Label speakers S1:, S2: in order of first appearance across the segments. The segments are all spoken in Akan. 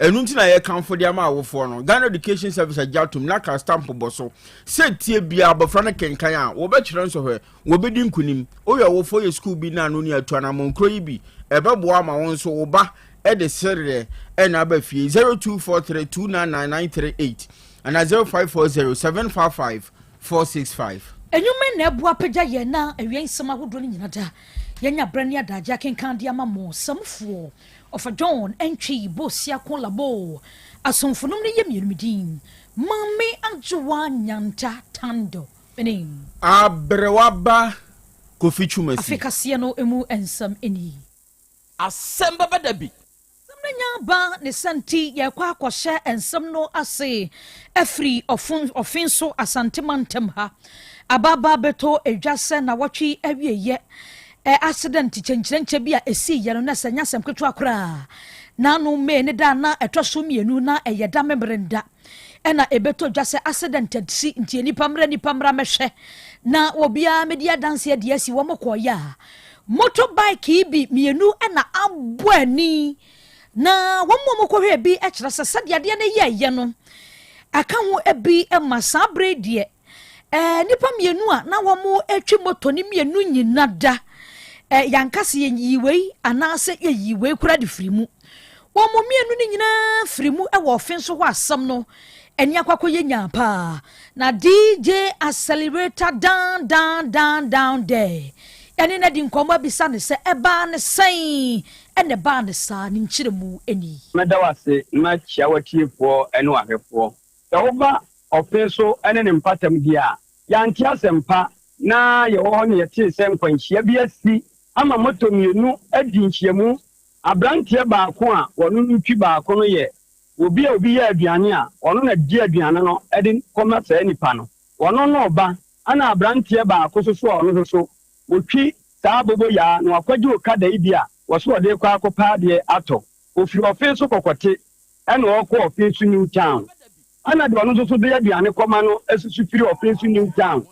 S1: enunti na ye kan for dia ma awofo no Ghana Education Service ajatum na ka stamp boso se tie bia abofra no kenkan a wo be kire nso hwe wo be di nkunim o ye awofo ye school bi na no ni atu na monkro yi bi ebeboa ma won so wo ba e de serre e na ba fie 0243299938 and 0540755465
S2: enyume na ebu apagya ye na ewie nsema hodo ni nyina da yenya brani adaja kenkan dia ma mo samfo of John entry bosia kon labo asomfonum ne yem yirmidin mame anjowa nyanta tando benin
S1: abrewaba kofichumasi
S2: afikasie no emu ensam eni
S3: Asem Beba Dabi
S2: samnya ba ne santi ye kwa akwhye ensam no ase afri ofinso asante mantem ha ababa beto edwase na watwi awieye accident chenche bia esi ye no na sanya sem keto akora na no me ne da na etoso mienu na eyeda membrenda na ebeto dwase accident si ntie nipa mra mehwe na obia media dance de asi wo mokoya motorbike bi mienu na aboani na wo mokohwe bi ekira sasade ade na ye no aka ho ebi masabre de nipa mienu a na wo mo etwi moto ni mienu nyina da yankase yiwei anase yiwei kura de firimu wo mo mienu ni nyina firimu wo ofenso ho asam no eni akwakoye nyapa na DJ accelerator down there eni na di nkomo bisa ne se eba ne sen ene ba ne sa ni nchiremu eni
S4: medawase ma chiawatiefo ene wahefo oba ofenso ene ne mpatam dia yanti asempa na ye wo ne yete se nkwanhia bi asi ama moto mienu adi nchiemu abrantie baako a wono ntwi baako no ye obi ye aduane a wono na di aduane no edi komasa nipa no wono no oba ana abrantie baako so wono so otwi saa bobo ya na akwaji okada ibi a woso ode kwa akopa de ato ofiri ofenso kokote ena okọ ofenso New Town ana de wono so de aduane koma no esusu firi ofenso New Town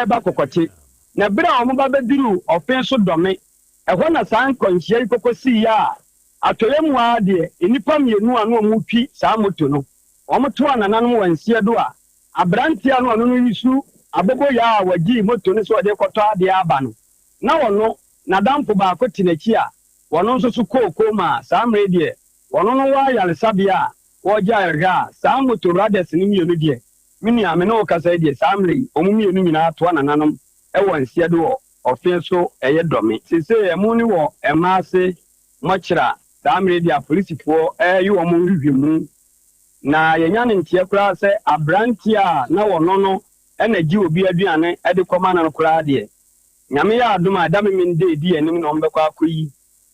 S4: ba kokote na bra omo ba bediru ofenso dome ehọ na san konhia ikokosi ya atoyemu ade enipa mienu anu omutwi saa moto no omoto anananu wansie do a abrantia no anu yisu abobo ya wagi moto ne so ode koto ade aba no na wono na dampo ba ko tinachi a wono nso so kokoma saa mre de wono no wa yale sabia wo ja ga saa moto rades ni mienu de mini ame no kasa de saa mre omumienu nyina to anananu wansie do ofenso eye dome sese emu ni wo emase mochira samre dia police fo yi wo mo hwehwemu na yenya ne ntie kura se abrantia na wono no energy obi aduane ede koma na kura de nyame ya aduma adame minde di enim na ombekwa akoyi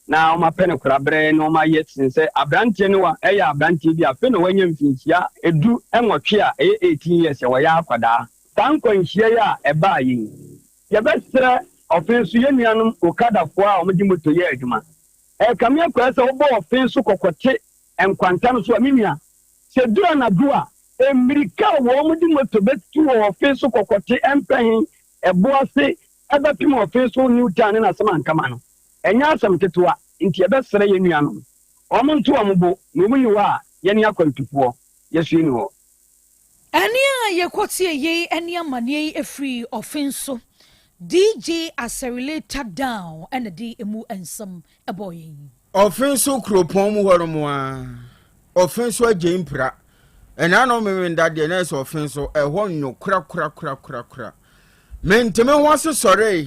S4: na omapene kura bre na omaye tinse abrantia ni wa ya abrantia bi afe na wanya mfinchia edu enwotwe a 18 years ya ya akwada tankwanhia ya eba yi yebestre ofenso yenuanum okada fo a omdi moto ye adwuma kamia kwa se obo ofenso kokote enkwanta no so amimia se dura na dua emirika wo omdi moto betu ofenso kokote empan eboase ebapim ofenso New Town na asema nkama no enya asem ketewa nti yebesre yenuanum omonto ombo no munyiwa ye ne akwantufuo yesu ni ho
S2: ania ye kwotie ye ania manie efri ofenso DJ accelerator down and the emu ensam eboy
S1: offenso kropon mu horomo a offenso agempra ena no memenda de na so offenso ehwo nyo kra menteme ho ase sore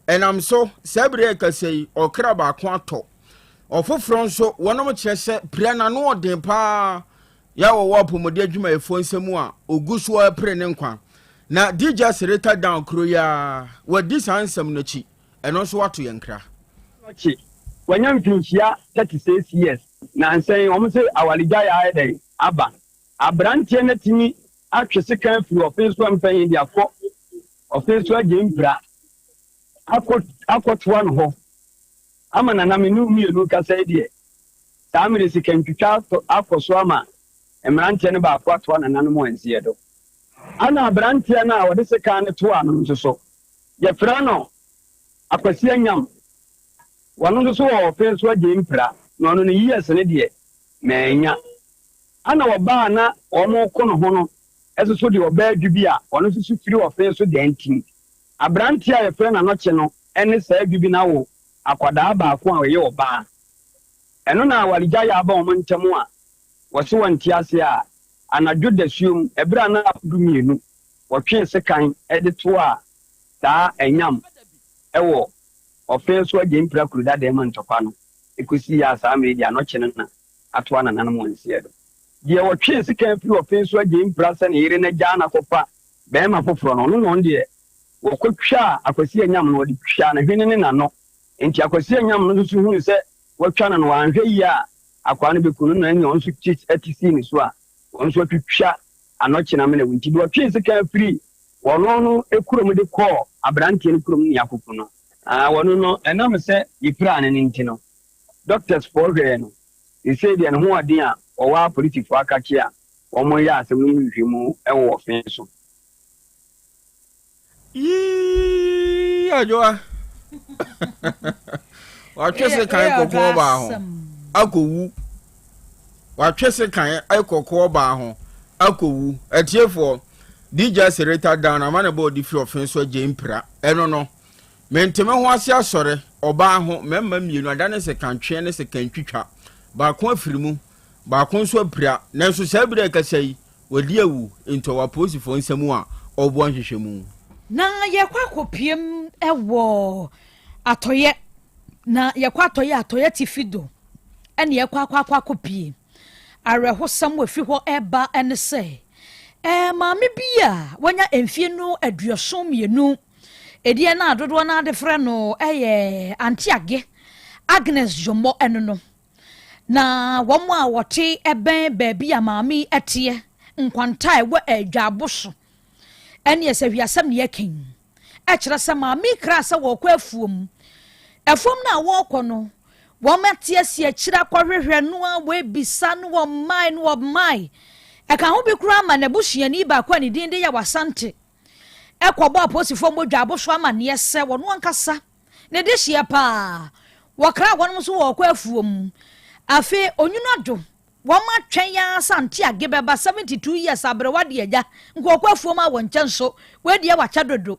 S1: enam so sabre kasei okra ba ko ato ofofro nso wonom kyerese pra na no odin pa ya wo pomode adwuma efo nsemu a oguso apre ne nkwa na DJ accelerator down Krobea what this handsome no chi eno so wato yankra
S4: chi wanya mfinchia 36 years na nsen omo se awalija ya ede aba abrantie na timi atwese kan fi ofenso ampan di akọ ofenso agempra akọ one ho ama na menu mienu kasa die samire sikantwa akọso ama emrantie ne ba akọ to na nanu mo ensie do ana abrantie na wode se kan to anu nso so ye fra no akwasi anyam wano nso so ofenso agempra no no years ne de menya ana oba na omo ko no ho no eso so de oba adwubi a ono so firi ofen so de antim abranti a yefre na no che no ene sa adwubi na wo akwada ba ko a ye oba eno na waligya ya ba omo ntemu a wose wanti ase a anadwo da suom ebra na adumienu wotwe sekan ede to a ta enyam ewo ofen so agye mpira kuru da de man topa no ekosi ya sa media no che na ato ana nan mo nsie do ye wotwe sekan firi ofen so agye mpira se na yire na gya na kopa be ma foforo no no de wokotwa akosi enyam no de twa na hwene ne na no enti akosi enyam no so hu se wotwa na no anhwe yi a akwa no bekunu na nya onso atisi ni so a onso twitwa anochi na me na wunti do twe sekan firi wono no ekurom de call abrantie no kurom ni akoko no wono no enam se yipra ne nti no doctors for here no they say they no ho adin a owa politics for akachi a omo ya asem no hwemu ewo ofen so
S1: ajoa wa twese kan kokko ba ho akowu wa twese kan kokko ba ho akowu etiefo DJ Sereta down amana body free ofen so agye mpira eno no menteme ho ase asore oba ho memma mienu adane se kantwe ne se kantwitwa ba ko afirimu ba ko so apira nanso sabire kasai wadi awu into wa posifo nsemu a obo anhwehwemu
S2: na yekwa kopiem ewo atoye na yekwa atoye tifido ene yekwa kopie arehosam wafi ho eba ene se maame bia wanya emfie no aduosom yenu edie na adodo na adefre no antiage Agnes Jomo eno no na womo a wote eben baabi a maame etie nkwanta ewo adwaboso ene yesahwiasam ne yakin ekira sa maame krasa wo kwa afuom na wo no womatie sie kira kwahwehwe no a we bisa no wo mai eka ho bi kura ma na busuani ba kwa ni din de Yaw Asante ekobo aposifo modwa aboso ama ne yese wono ankasa ne de hia pa wakra wono so wo kwa afuom afi onyunado woma twen ya Asante agebeba 72 years abrewade agya nko kwa afuom a wonchen so we de wacha dodo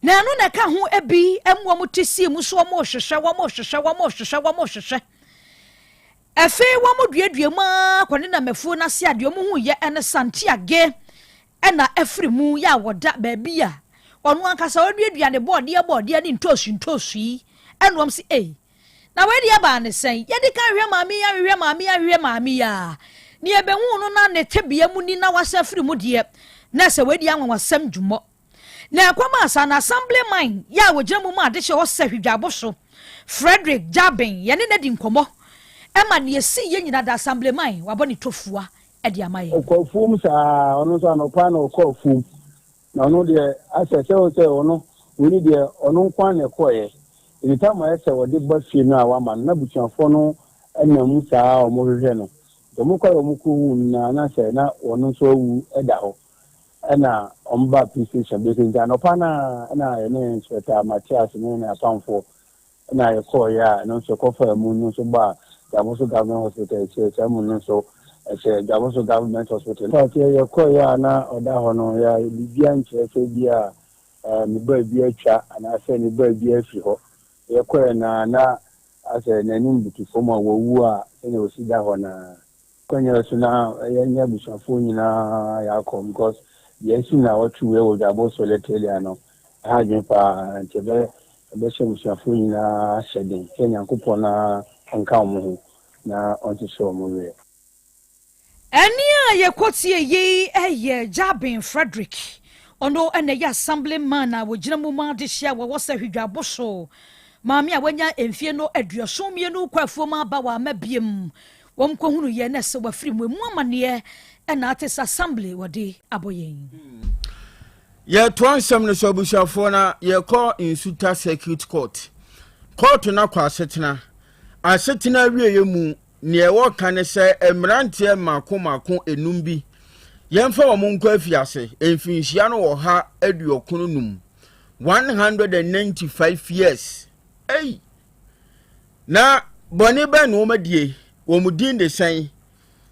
S2: na anu na ka ho ebi emwo mutisi mu so wo hwehwe efe wo moduadua ma kwani na mafu na se ade omu hu ye ene Santiage ena efri mu ya woda baabi a onu ankasa oduadua ne bode ne ntosu enom si na we de ba ne sen ye de ka hwe maami ya ni ebe hu no na ne tebia mu ni na wasa fri mu de na se we de anwasam dwumo na kwama asa na assemblyman ya wogira mu ma de hye wo sahwidwabo so Frederick Jabin ye ne di nkomo ema ne yesi ye nyina da assemblyman waboni tofua e de amaye
S5: okofum sa ono so anopa na okofum na ono de asese o se ono woni de ono nkwa na ekoye ita ma ese wode bafi no awama na butuafo no enam sa o mo hwehwe no to mo kwa mo ku na se na ono so wu eda ho ena omba pc be se anopa na ene sweta Matias ne na apanfo na ekoya no so kofa mu no so ba Jaboso Government Hospital, Chairman, so Jaboso Government Hospital. But your coya na oda hono ya Libian Chefia, Nibia cha, and I say Nibia Fiho. Your coya na as a name to form a woo, and you see that one. Konya Suna, Yanya Bishafuna Yakom, because yes, now what you will Jaboso Leteliano. I had and Chebe, Bishop Shafuna shedding, Kenya Kupona. Anka omo na onto show mo we
S2: enia ye kotie ye Jabin Frederick ono ene ya assemblyman na wogira mu ma de hia wo sahwidwabo so maami a wanya emfie no aduosom ye no kwafuom aba wa mabiem wom kohunu ye na se wafiri mu amane ena ates assembly wode aboyen
S1: ye twonsem no so bushafo na ye call in Suta Circuit Court na kwa asetina wieye mu ne ewo kane se emrantie mako enum bi yemfa wo monko afiase emfinhia no wo ha aduokunu num 195 years na boni be no madie wo mudin de sen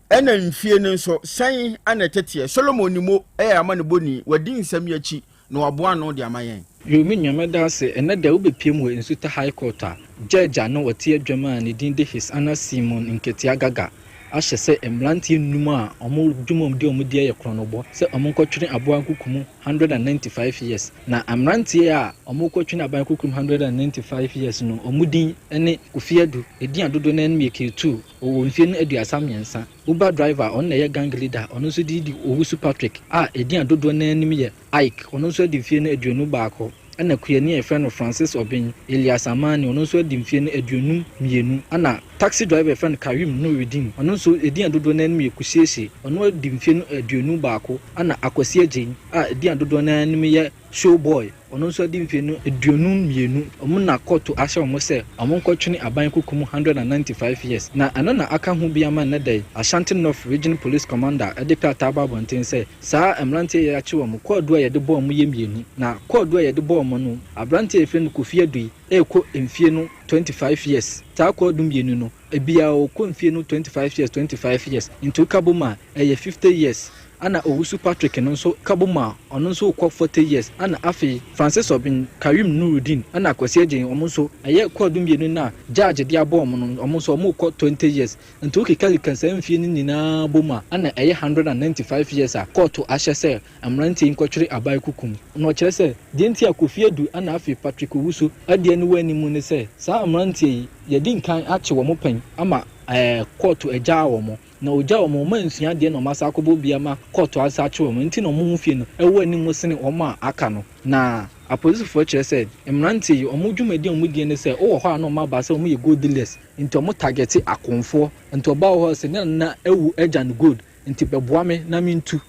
S1: ɛna mfie no nso sɛn ana tete Solomon nimo ama ne boni wadi nsɛm yachi na waboa no de ama yɛn
S6: Yomi nyameda se ene da ubepiem wɔ Nsuta High Court a judge no wɔte adwama ne din de His Honor Simon Nketia Gaga ahye sɛ emrantie num a ɔmo dwumom de ɔmo die yɛ kronobɔ sɛ ɔmo nkɔtwene aboa nkukumu 195 years na amrantie a ɔmo kɔtwene aboa nkukumu 195 years no ɔmo din ne Kofiadu edin adodo na nme K2 ɔwɔ mfie no aduasa mmiɛnsa Uber driver on na yɛ gang leader ɔno nso di Owusu Patrick a edin adodo na anim yɛ Ike ɔno nso di mfie no aduonu baako ana kuyani friend of Francis Obin Elias Amani ono so di mfie no aduonum mienu ana taxi driver friend Karim no redeem ono so edian dodo na nmu ekusiesi ono di mfie no aduonu baako ana akwasi agyen a edian dodo na nmu ye showboy ono so di mfie no aduonum mienu omo na court ahye omo se omo nkotwene aban kokum 195 years na ano na aka ho bia man na dai Ashanti North Regional Police Commander Edeka Taba Bonten se saa emrante ye achi omo kodo ye de bo omo ye mienu na kodo ye de bo omo no abrante e friend Kofiadu eko mfie no 25 years ta kodo mienu no ebia o ko mfie no 25 years into kabuma 50 years ana Owusu Patrick no nso kabuma ono nso kwa 40 years ana afi Francis Obin Karim Nuruddin ana kwasi agyen omo nso kodum bienu na judge dia bom no omo nso omo kwa 20 years nti okeka kansa mfie ni nyina boma ana 195 years a court ahye se amranti nkotwere abai kukum no kire se de nti Kofiadu ana afi Patrick Owusu ade ni wani mu ne se sa amranti yedi nkan ache wo mo pen ama court agya wo mo na oja o mo mansua de no masa akobo bia ma court asa ache wo mo nti no mo fie no ewo ani mo sene o ma aka no na apolisifoɔ kyerɛ sɛ emrante yi ɔmo dwumadi ɔmo die ne sɛ ɔwɔ hɔ a no ma ba sɛ ɔmo yɛ gold dealers nti ɔmo target akonfoɔ nti ɔba hɔ sɛ na ewu agya no gold nti bɛboa me na mintu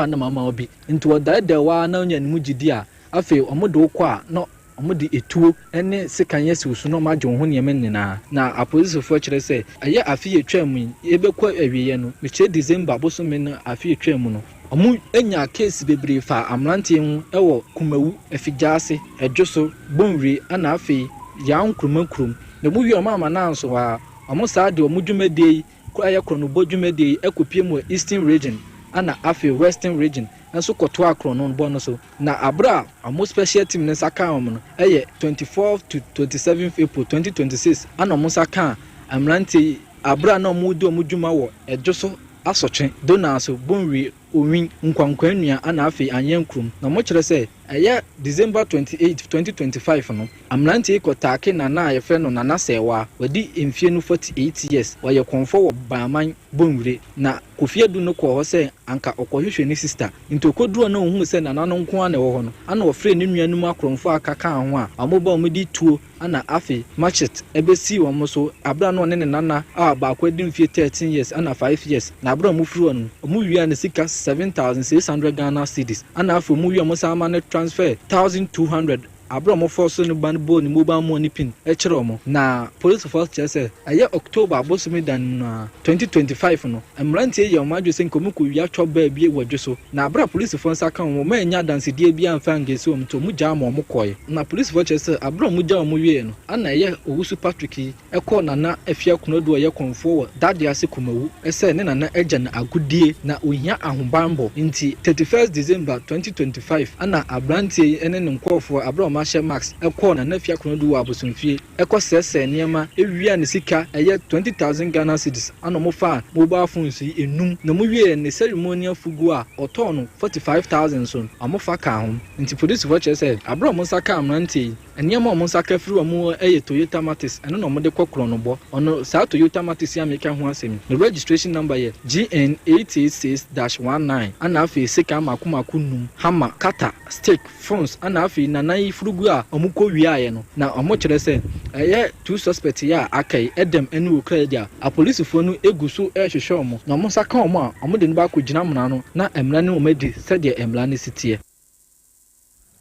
S6: a na mama obi nti ɔdaada wa na onya ne mu gidi a afei ɔmo de wokɔ a no ɔmo de etuo ene sekanye siwusu no ma gye ho ne yemen nyina na apolisifoɔ kyerɛ sɛ ɛyɛ afi etwa mu ebekɔ awiye no mekyɛ December bosome no afi etwa mu no ɔmo enya case bebree fa amrante ho ɛwɔ Kumawu afigyaase ɛdwoso bonwe ana afi yan krumankrum na mu wi ɔmo amana nso a ɔmo saa de ɔmo dwumadie kɔ ɛyɛ kronobo dwumadie ɛkopie mu Eastern region ana afi Western region nso kɔto akrono no so na abra amo special team ne saka ɔmo no ɛyɛ 24 to 27 April 2026 ana ɔmo saka amrante abra na ɔmo do ɔmo dwuma wɔ ɛdwoso asɔtwe donaso bonwe owin nkwankwanua ana afi anyenkrum na mo kyerɛ sɛ ɛyɛ December 28 2025 no amrante kɔtaake na ayɛfɛ no nana sɛwa wadi mfie no 48 years wɔyɛ konfo wɔ baaman bonwure na Kofiadu no kɔ hɔ sɛ anka ɔkɔhwehwɛ ne sister nti okoduo na ohun sɛ nana no nko ana wɔ hɔ no ana wɔfrɛ ne nuanum akromfo akaka ho a amoba ɔmodi tuo ana afi machet ebesi wɔn so abra no ne nana a baako adi mfie 13 years ana 5 years na abra mo firi no ɔmo wia ne sika 7600 Ghana cedis ana afi ɔmo wia ɔmo sama ne transfer 1200 abra mo force no ban bo ni mobile money pin kyerɛ mo na police force kyerɛ sɛ ɛyɛ October bosomi dan na 2025 no amrante yɛ ɔmo adwo sɛ nkomo kɔ wia twɔ ba bie wɔdwo so na abra police force aka mo ma nya dansedie bia mfa ngesi ɔmo to mo gya ma ɔmo kɔɛ na police force kyerɛ sɛ abra mo gya ɔmo wie no ana ɛyɛ Owusu Patrick yi ɛkɔ nana afia kuno do ɛyɛ konfo wɔ dade ase Kumawu ɛsɛ ne nana agya na agudie na ohia ahobanbɔ nti 31st December 2025 ana abrante ene ne nkɔfo abra Masha Max ekɔ na nafia kono do abosomfie ekɔ sɛsɛ niema ewia ne sika ɛyɛ 20,000 Ghana cedis ana mo fa mobile phones enum na mo wie ne ceremonial fugu a ɔtɔ no 45,000 so amofa ka ho nti police for kyerɛ sɛ abra mo saka amrante niema mo saka firi mo ɛyɛ Toyota Matis ɛno na mo de kɔkoro no bɔ ɔno saa Toyota Matis ya meka ho asɛm the registration number yɛ GN886-19 ana afi sika makomako num hammer cutter stick phones ana afi nanai furugu a ɔmukɔ wiaye no na ɔmo kyerɛ sɛ ɛyɛ two suspect ya akai edem ene okradja a policefo no egu so ɛhwehwɛ ɔmo na ɔmo saka ɔmo a ɔmo de no ba kɔgyina mna no na emra ne ɔmo di sɛde emra ne sitie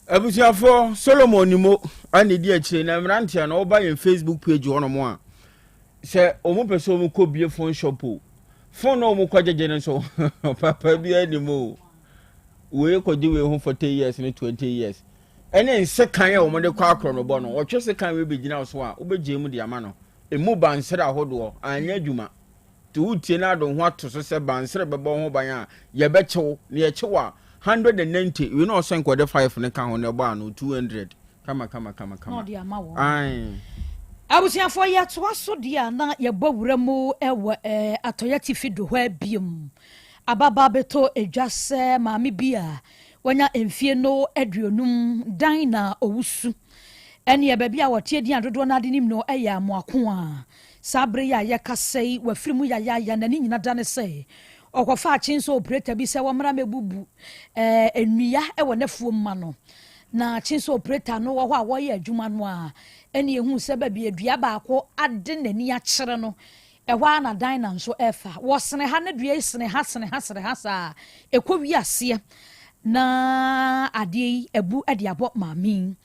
S1: abusuafo Solomon nimo ani di akyire na mrantia na oba yɛn Facebook page hɔ mo a sɛ ɔmo pɛ sɛ ɔmo kɔ bie phone shop o phone no ɔmo kɔ gyegye ne so papa bi animo we kɔgye we ho 40 years ne 20 years ene nsekan ya ɔmo de kɔ akro no bɔ no ɔtwe sekan we begina so a obegye mu de ama no emu bansere ahodoɔ anya dwuma to tie na do ho ato so se bansere bebo ho ban a ye be chew na ye chewa 190 we no so nkode 5 ne ka ho na ba no 200 kama
S2: no dia ma wo
S1: ai
S2: abusiafo ya to aso dia na ye bawura mu ewo atoya tifi do ho abiem ababa beto edwase maami bia wanya emfie no aduonum dan na owusu ene ye baabi a wotie dia dodo na de nim no eya amoako a sabre ya ye kasei wafirimu ya na ni nyina dane sei okofa achinso operator bi se womra mebubu enua ewo nafuo mma no na chinso operator no wo ho a wo ye adwuma no a ene ehu se baabi adua baako ade nani a kyere no ehwa na dan na nso efa wo sene ha na dua sene ha sa ekowi ase na ade ebu ade abo maami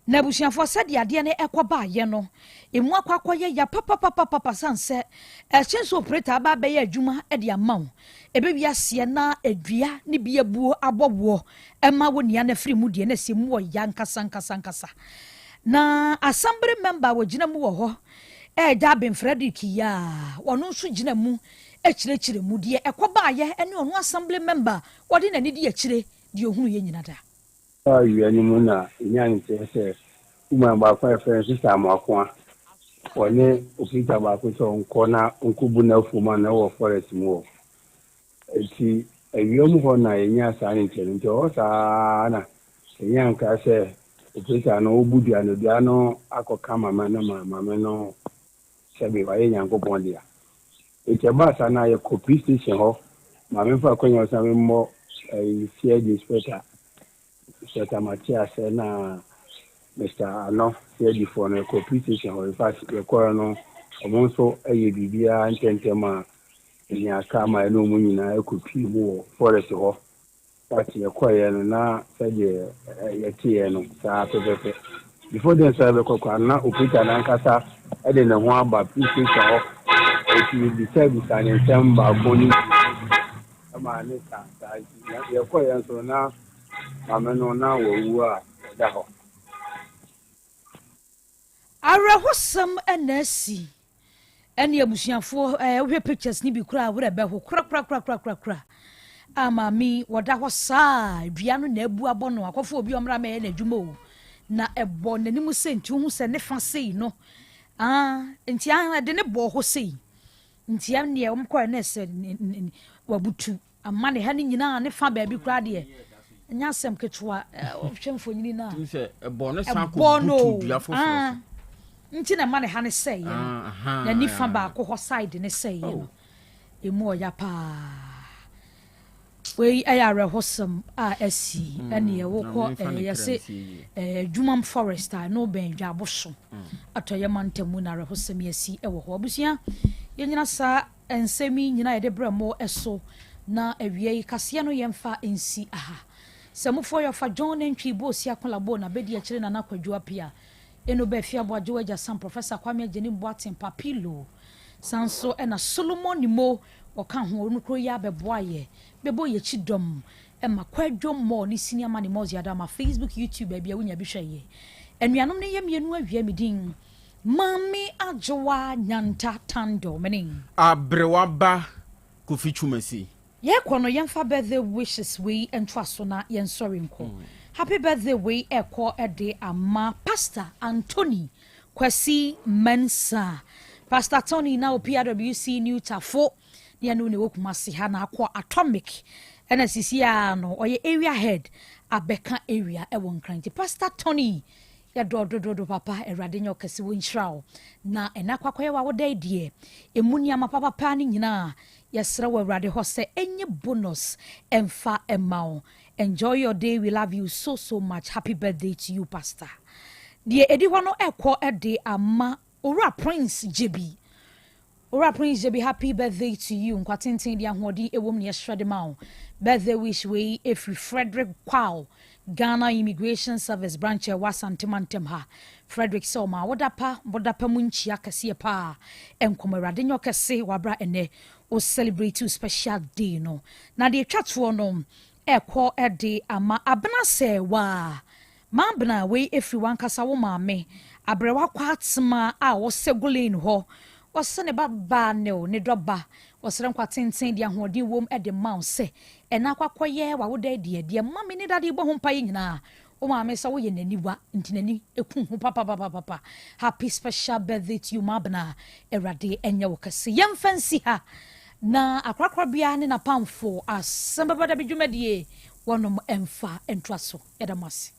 S2: na busiafo se de ade ne ekoba ye no emu akwakoye ya papa sanse chinso operator ba be ye adwuma ade amaw ebebi ase na adua ne bia buo abobo ema wonia na firi mu de na se mu wo ya nkasa na assembly member wo gina mu wo ho Dabin Frederick ya wono nso gina mu ekirechire mu de ekoba ye ene onu assembly member wodi na ni de ekire de ohunu ye nyina da
S5: ayi ani mu na nyani se uma ba kwa friends am akwa woni ofita ba ko so nko na nkubu na fuma na wo forest mu wo eti awiom ho na yenya sa ni nti o sa na yenya nka se ofita no obudu anodua no akoka mama no sebe wa yenya nkopon dia eti ba sa na ye copy station ho mama fa kwenya sa memmo CID inspector Seta Matias na Mr. Ano CID for no copy station ho in fact the no omonso eye bibia ntentema ni aka ma no mu nyina copy mu forest ho but ye koye no na sege ye tie no sa pepepe before then say be kokwa na opita na nkasa e de ne ho aba station ho eti bi service an temba boni ama ne sa ye koye so na ameno na wo a da ho
S2: arahosam anasi ene abusiafo we pictures ni bi kura wo be ho kra ama mi woda ho saa dua no na abu abono akofo obi omra me na adwuma o na ebo nanim senti hu se ne fa sei no enti de ne bo ho sei enti am ne omkọ na se wabutu amma ne ha ne nyina ne fa ba bi kura de nya asem ketwa hwemfo nyini na
S1: se ebo ne sa ko butu dua foforo
S2: nti na ma ne ha ne sei na ni fa ba ko ho side ne sei no emu oya pa we ayare hosam asi ene ye woko yese dwumam forest no ben dwaboso atoye mantemu na rehosam yesi ewo ho abusia yenyina sa ensemi nyina ye de bramo eso na awie kase no yemfa ensi aha semufo yo fa John entwi bo si akola bo na bedi akire na nakwadwo apia eno be fia bo agwo agya sam professor Kwame Ageni Boatin papilo sanso ena Solomon mo oka ho onu kro ya beboaye bebo ye chidom ema kwadwom mo ni senior man mo ziada ma Facebook YouTube bia wonya bi hweye enuanom ne yemienu awia midin mami ajowa nyanta tando menin
S1: abrewaba Kofi Chumasi
S2: ye kono yemfa birthday wishes we entwaso na yen sorry nko happy birthday we eko ede ama Pastor Anthony Kwesi Mensa Pastor Tony na PRWC New Tafo ne anu ne wokumase ha na akọ atomic NSCC no oye area head abeka area e won kranti Pastor Tony ya do papa erade nyo kase won hirawo na enakwakoye wa wodai die emuni ama papa ni nyina yesra wa erade ho se enye bonus emfa emao enjoy your day we love you so much happy birthday to you pastor die edi ho no ekọ ede ama ora Prince JB happy birthday to you nkwatintin dia hodi ewom ne yesrade ma birthday wish we every Frederick Kwao Ghana Immigration Service branch Yaw Asante mantem ha Frederick Soma wodapa munchi akase pa enkomerade nyo kase wabra ene o celebrate you special day no na de twatwo no ekọ ede ama abna se wa mabna we every one kasa wo maame abrewa kwatma a wo segulin ho wasane baba ne o ne doba osrem kwa tenten dia hoden wom e de mouse e na kwakoye wa woda de mame ne dade bo ho paye nyina o ma me so wo ye naniwa ntinani eku ho papa happy special birthday to you mabna erade enye wo kase yemfansi ha na akrakrabia ne na pamfo Asem Beba Dabi dwumadie wonom emfa entwaso edamase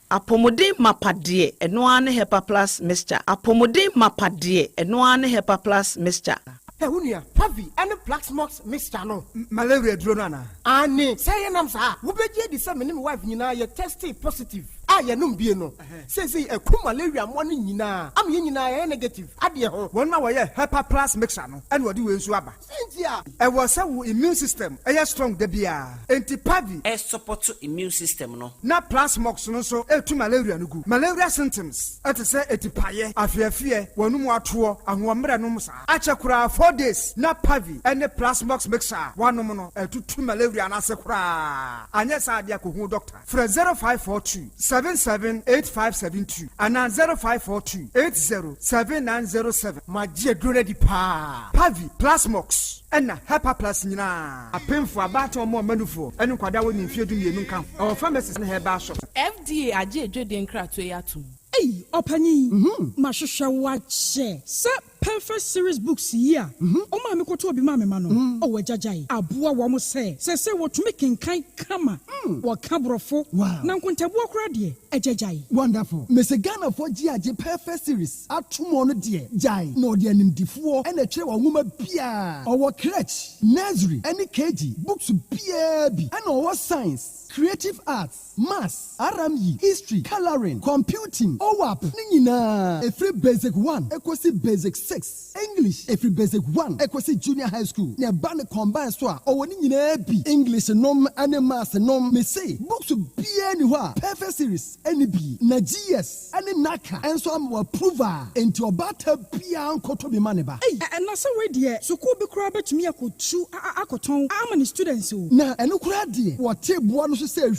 S7: apomodin mapade eno ane hepa plus mixture apomodin mapade eno ane hepa plus mixture
S8: Unia, Pavi, and a black smokes mixture no.
S9: Malaria dronana.
S8: Ani, say an answer. Who be the same wife, you know, you're tested positive. I no be no. Say a coup malaria one in Yina. I'm Yina negative. Adia,
S9: 1 hour, hepa plus mixture no. And what do you swabba?
S8: Cynthia,
S9: I was so immune system. I strong the beer. Anti Pavi.
S3: A support to immune system no.
S9: Na plus mox no so to malaria no good. Malaria symptoms. At say etipaye, afia, one more tour, and 1 numsa. Achakura 4 days. Na Pavi and the plus mox mixer. 1 nomono, 2 malaria and asakura. And yes, I dear doctor. From 0542 778572 and 0542 807907. My dear Grenady Pa Pavi Plasmox and Hepa Plus Nina. A pen for a battle more manufo and Quada in Fidu Yenunka. Our pharmacist in her bar shop.
S10: FDA aje Jordan Kratwe yatum.
S11: Hey, Opani, Mashusha watche. Sir, perfect series books here. Oma me koto bi mama no. O wajajai. Abua wa mo say what to make in kai kama. Wa kabrofo. Na nkontabu akra de ejajai.
S12: Wonderful. Mese Ghana for GAG perfect series. Atumo no de jai. No de animdifo and a tre wa nwoma bia. Our crèche, nursery, any KG, books bia bi. And our science, creative arts, maths, RME, history, coloring, computing, OWAP, nina. Every basic 1, equasi basic 6. English, every basic 1, equasi junior high school. Ne bane combine so o nina bi. English nom and maths nom me say books be anywhere. Perfect series, any bi. Na GS, any naka, and so am approval into a battle bia koto bi maneba.
S11: Hey, and na say we there. So ko be kura betumi akotu akoton. Amani students o.
S12: Na eno kura de. What table no say we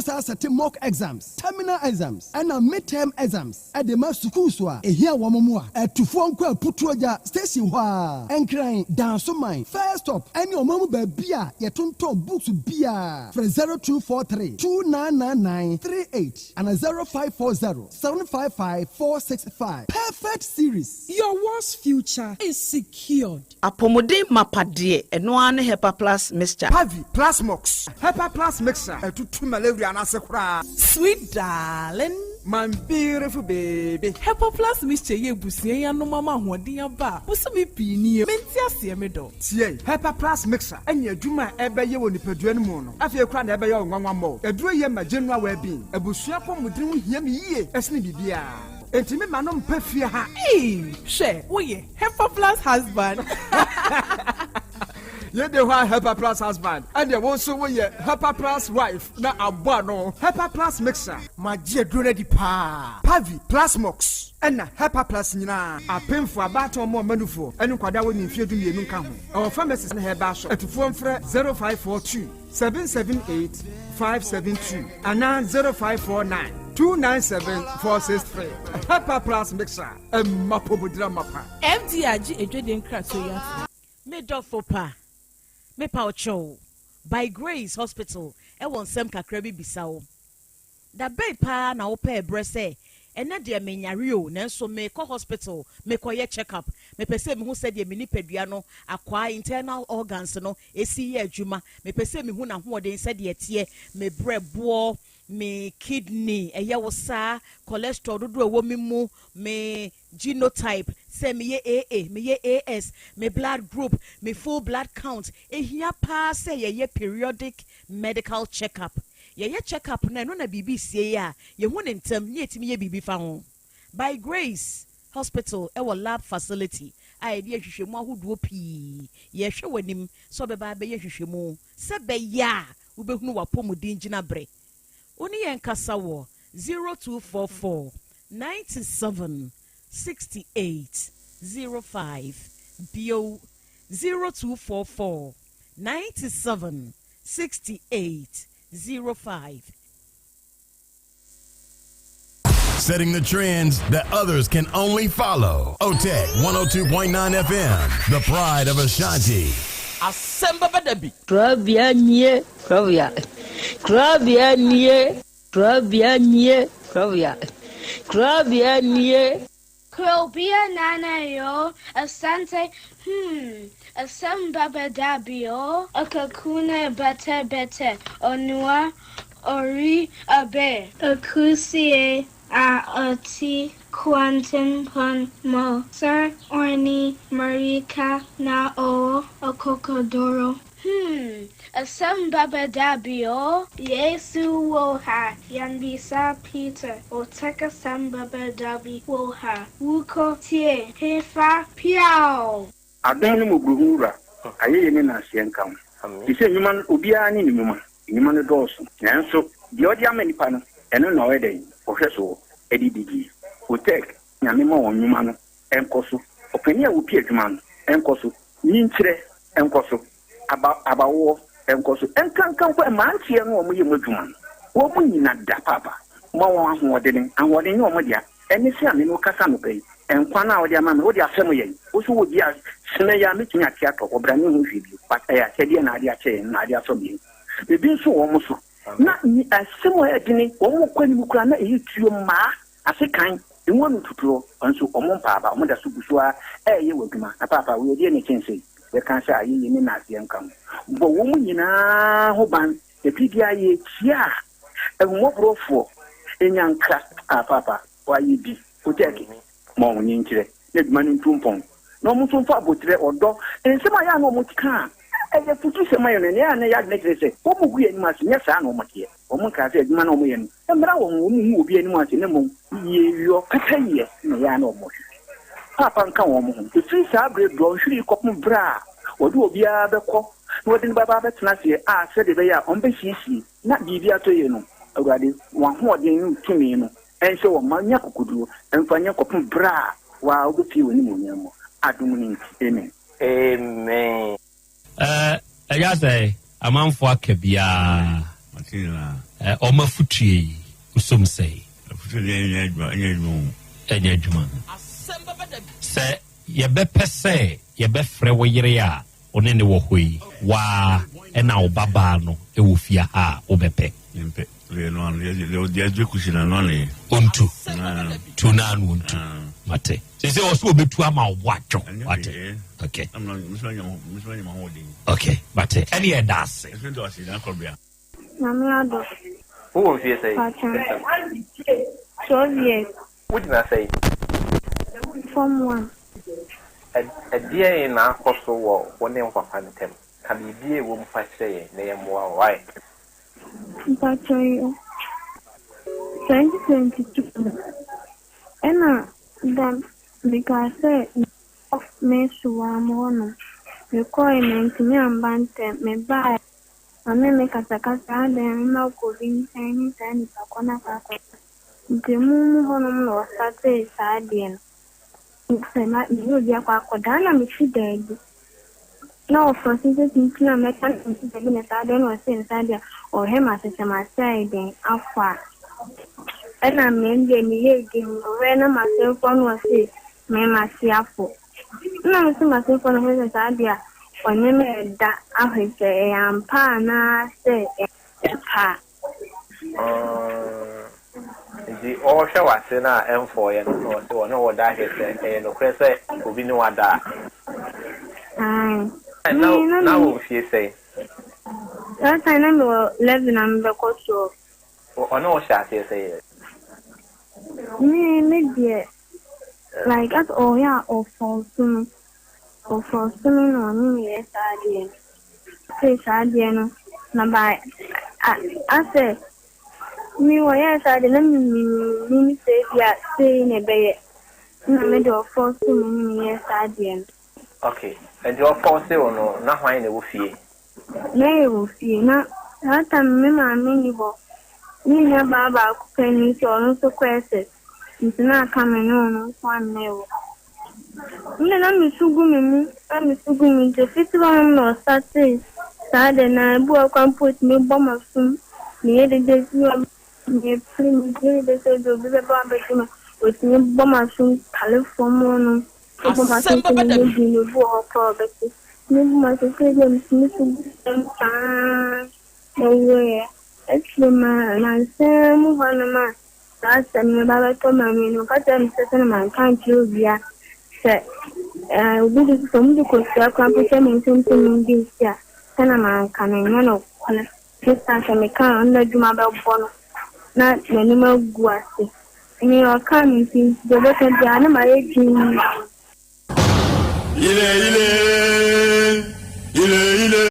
S12: set mock exams, terminal exams, and midterm exams at the mass school. So, here one more at to phone call Putroja station. And crying down so mine. First stop, and your mama beer, yet ton books beer from 0243 299938 and 0540 755 465. Perfect series.
S11: Your worst future is secured.
S7: apomodin mapade eno ane hepa plus mixture
S9: Pavi Plasmox Hepa plus mixer to malaria and asakura.
S10: Sweet darling,
S9: My beautiful baby.
S10: Hepa Plus mixture ye busie ya no mama hoden aba. Buso me pini menti ase me do.
S9: Tie Hepa plus mixer enya adwuma ebe ye woni padua no mu no. Afie kura na ebe ye nwanwa mo. Aduro ye ma general well being. Abusua pomudin ho hia me yie. Esne bibia. Enti me ma no mpa fie ha.
S10: She, wo ye Hepa Plus husband.
S9: You the one Hepa Plus husband, and you also we Hepa Plus wife. Na abano Hepa Plus mixer. My dear Grenady Pa Pavi Plasmox and Hepa Plus nina. A pen for a battle more manufo. And Quada when you feel to me nunca. Our pharmacist in her bash at phone for 0542 778 572 and 0549 297 463. Hepa Plus mixer. A mapobudra mapa.
S10: FDA aje Jordan Kratwe yatum.
S3: Me dofo pa. Me pa ocho. By Grace Hospital. E won sem kakra bi bisawo. Da bay pa na opa ebrese. Ena de me nyare o nanso me ko hospital me ko ye check up me pese me hu se de me nipadua no akwa internal organs no esi ye adwuma me pese me hu na hoden se de tie me brebo me kidney eye wo sa cholesterol dodo wo me mu me genotype se me ye AA me ye AS me blood group me full blood count ehia pa se ye periodic medical checkup ye checkup na no na bibi sie ya ye hu ne ntem ye timi ye bibi fa ho by Grace Hospital e wo lab facility ai de hwehwemu ahoduo pii ye hwe wanim so beba be ye hwehwemu se be ya wo behunu wapomudin gina bre oni yen kasa wo 0244 97 68 05 bio 0244 97 68 05.
S13: setting the trends that others can only follow. Otec 1029 FM, the pride of Ashanti.
S14: Asem Beba Dabi.
S15: Krobea nie, Krobea. Krobea nie, Krobea nie, Krobea. Krobea nie.
S16: Krobea nana yo, Asante, Asem Beba Dabi yo, Akakune bete, Onua, Ori abe, Akusie, Oti, Quantum pon mo, Sir Orni, Marika na o, Okokodoro. Asem Beba Dabi yo, Yesu woha, Yanbisa Peter, Otec Asem Beba Dabi woha, Wuko tie, Hefa piao.
S17: Adanu mubuhura, aye ne na asienka. Ise nyuma obia ni nyuma no doso. Nanso di odi amanipa no, eno na oyede, ohweso, edidigi. Otec nyame ma wonyuma no enkoso. Opani a wopi adwuma no enkoso. Nyinkyire enkoso. Abawo enkoso. Enkankan kwa mantie no omo yemu adwuma no. Wo mu nyina da papa. Ma won ahoɔden ne omo dia. Ene se ame no kasa no bai. Enkwa na odi ama me odi asɛm yɛ. Wo so wo dia sene ya metumi ate atɔ obra ne ho hwidi. Pata ya sɛdeɛ na ade akyɛ na ade asɔ bi. Ebi nso wo mo so. Na ni asɛm yɛ dini wo mo kwani mu kura na eyi tuo ma asekan enwonu tuturo nso omo mpaaba omo da so busua ɛyɛ wadwuma na papa wo yɛ ne kyɛnse we kan sɛ ayi ne na aseɛ nkam bo wo mu nyinaa ho ban ebibia yɛ tia enwobrofo enyanka papa wa yi bi Otec mo wo nyinkyire ne dwuma ne ntumpɔn na omo so fa abotre odo ensɛm aya na omo tika ɛyɛ futu sɛ mayo ne ya na ya ne kyerɛ sɛ omo gu yɛ ni ma nyɛ saa na omo tie omo ka sɛ adwuma na omo yɛ no emra wo mu obi ani mu ase ne mo ye yo kata ye na ya na omo papa nka wo mo ho efi saa bre do hwiri kopum bra wode obi a bɛkɔ na wode baba bɛtena se a sɛ de bɛyɛ a ɔmbɛ hiesie na biribi ato ye no awurade wɔn hoɔden no tumi no ɛnhyɛ wɔ ma nya kokoduro ɛmfa nya kopum bra wa wobɛpie wɔ ne mu nyamo adom ne nti amen
S18: ɛyɛ sɛ amanfo aka biaa ɔma futue usom sɛ ɛnyɛ adwuma sɛ yɛbɛpɛ sɛ yɛbɛfrɛ wo yere a ɔne ne wɔ hɔ yi waa ɛna wo babaa no ɛwɔ fie ha a wobɛpɛ ontu tunanu ontu mate sɛ ɔsɛ wɔbɛtu ama wo adwo wate okay okay mate ɛne ɛda ase
S19: Namiado.
S14: Who will you say?
S19: 12 years.
S14: What did I say?
S19: Form 1.
S14: A dear in our coastal wall, one name for Phantom. Can you be a woman for saying they are more right?
S19: But 2022. And then because of me, so I'm on requirement, me and Bante, me buy. Ame me katakata then na COVID any time pakona kako. Demu hono no sate sadien. Sema ni dia kwa kodana mitidedi. Na ofosise tintina meka mitidedi na sadien o sen sadia o hema sema side afa. Ena mende mi yegi we na masefo no se me masiafo. Na me se masefo no se sadia onye me da ahwete ampa na se pa
S14: the all show was na M4 ye no so no wo da hete no kwese obi ni wada now we see say
S19: that time no 11 am be ko so
S14: ono sha say
S19: me die like at all ya of false for swimming on me yesterday. Say Saturday no. Na by I say me wa yesterday na me say dia say ne be na me do for swimming me yesterday.
S14: Okay. And your for say no na hwan na wo fie.
S19: Na wo fie na ata me ma me ni bo. Ni na baba ku pani so no so kwese. Ntina aka me no kwan na wo. Nna misugu mi je fitiwa no sate sade na bu akwa put me bomb asum ni de siwa me free the say do be ba be with me bomb soon California
S3: Asem Beba Dabi.
S19: no bo ko be me ma say them me no actually my Sam one last time me ba to ma me no ka tell me say man can't you bia say we do some do ko say kwa po me something this ya kana man kana no kola just say me kan na duma ba bono na menima guase ni o kan tin do do kan dia na ma eji
S13: ile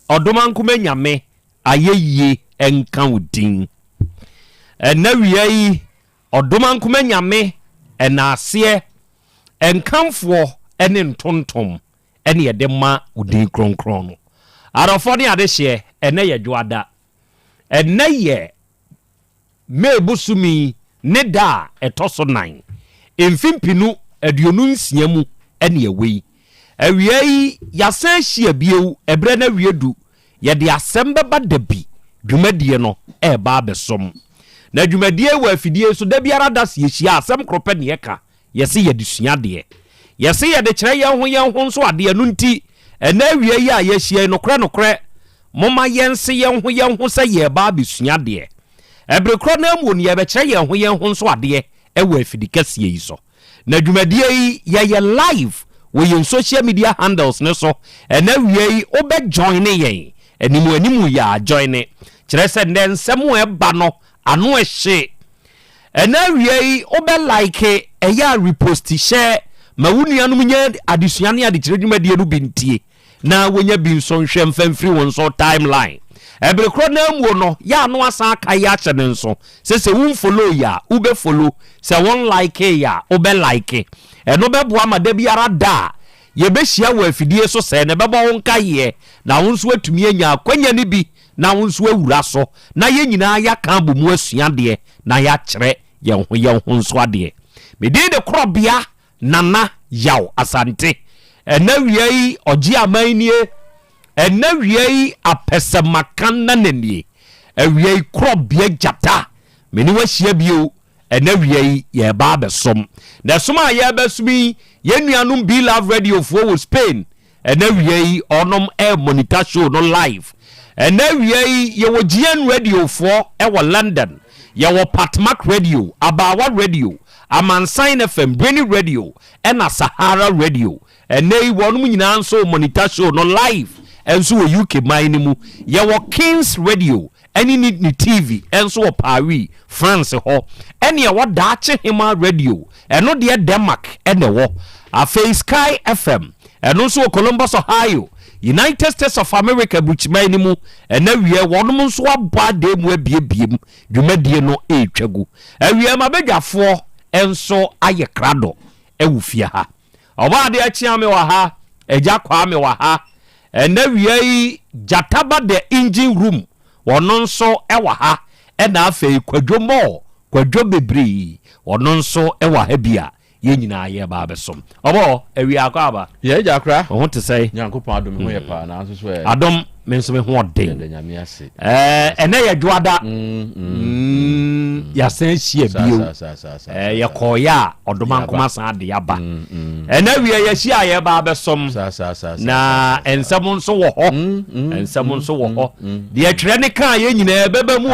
S18: Odomankuma nyame ayeye enka udin na wiai odomankuma nyame enase enkamfo ene ntontom ene yede ma udin kronkron no arofo ne ade hye ene ye dwoada ene ye mebusumi ne da etoso 9 emfimpinu aduonu nsia mu ene yewei awiai yasan hia bieu ebre na wiedu ye de Asem Beba Dabi dwumadie no eba besom na dwumadie wa afidie so da biara das ye hia asem krope ne yeka yese ye de suade yese ye de kire ye ho nso ade anu nti ena awiai a ye hia nokre moma yense ye ho se ye ba besuade ebre kro na amu ne ye be kire ye ho nso ade e wa afidikase yi so na dwumadie yi ye live we social media handles ne so ena wiei obe join ye animu ya join kire se nden nsemu eba no ano ehye ena wiei obe like eya repost share ma wunuanum nya adesuane ade kire dwumadie no bintie na wonya bi nso nhwe mfamfiri won so timeline ebre kro na amu no ya no asa aka ya che ne nso se won follow ya ube follow se won like ya ube like eno beboa ma da biara da yɛbɛhyia wɔ afidie so sɛ ne bɛbɔ wo nka yɛ na wo nso atumi anya akwanya ne bi na wo nso awura so na yɛn nyinaa yɛaka bɔ mu asua deɛ na yɛakyerɛ yɛn ho nso adeɛ mede de Krobea nana Yaw Asante ɛna wia yi ɔgye aman nie ɛna wia yi apɛsɛmaka na nanie awia yi Krobea gyata mene wahyia bio ɛna wia yi yɛba abɛsom na som a yɛbɛsom yi yɛnuanom Be Love Radio fo wɔ Spain ɛna wia yi ɔnom monitor show no live ɛna wia yi yɛwɔ GN Radio fo ɛwɔ London yɛwɔ Patmac Radio Abawa Radio Amansan FM Brainy Radio ɛna Sahara Radio ɛna yi wɔnom nyinaa nso monitor show no live ɛnso wɔ UK man ni mu yɛwɔ Kings Radio ɛne ni TV ɛnso wɔ Paris France hɔ ɛne yɛwɔ Daakye Hima Radio ɛno deɛ Denmark ɛna wɔ afei Sky FM ɛno nso wɔ Columbus Ohio United States of America buchima ni mu ɛna wie wɔnom nso abɔ ade mu abiebiem dwumadie no etwagu awie mabedwafoɔ enso ayɛ krado ewufia ha ɔba de akyia me wa ha agya kwa me wa ha ɛna wie yi Jataba the engine room wɔno nso ɛwa ha ɛna afei kwadwo bebree wɔno nso ɛwa ha bia yɛn nyinaa yɛ ba besom ɔbɔ awie akɔ aba
S20: yɛ agya kra
S18: ho te sɛ
S20: nyankopɔn adom ho yɛ pa na nso so
S18: adom me nso me ho ɔden ɛnɛ yɛ dwoada yɛsan hyia bio yɛkɔɔyɛ a ɔdoma nkoma san ade aba ɛnɛ wie yɛhyia a yɛba abɛsom na ɛnsɛm nso wɔ hɔ deɛ twerɛ ne kaa yɛ nyinaa ɛbɛba mu o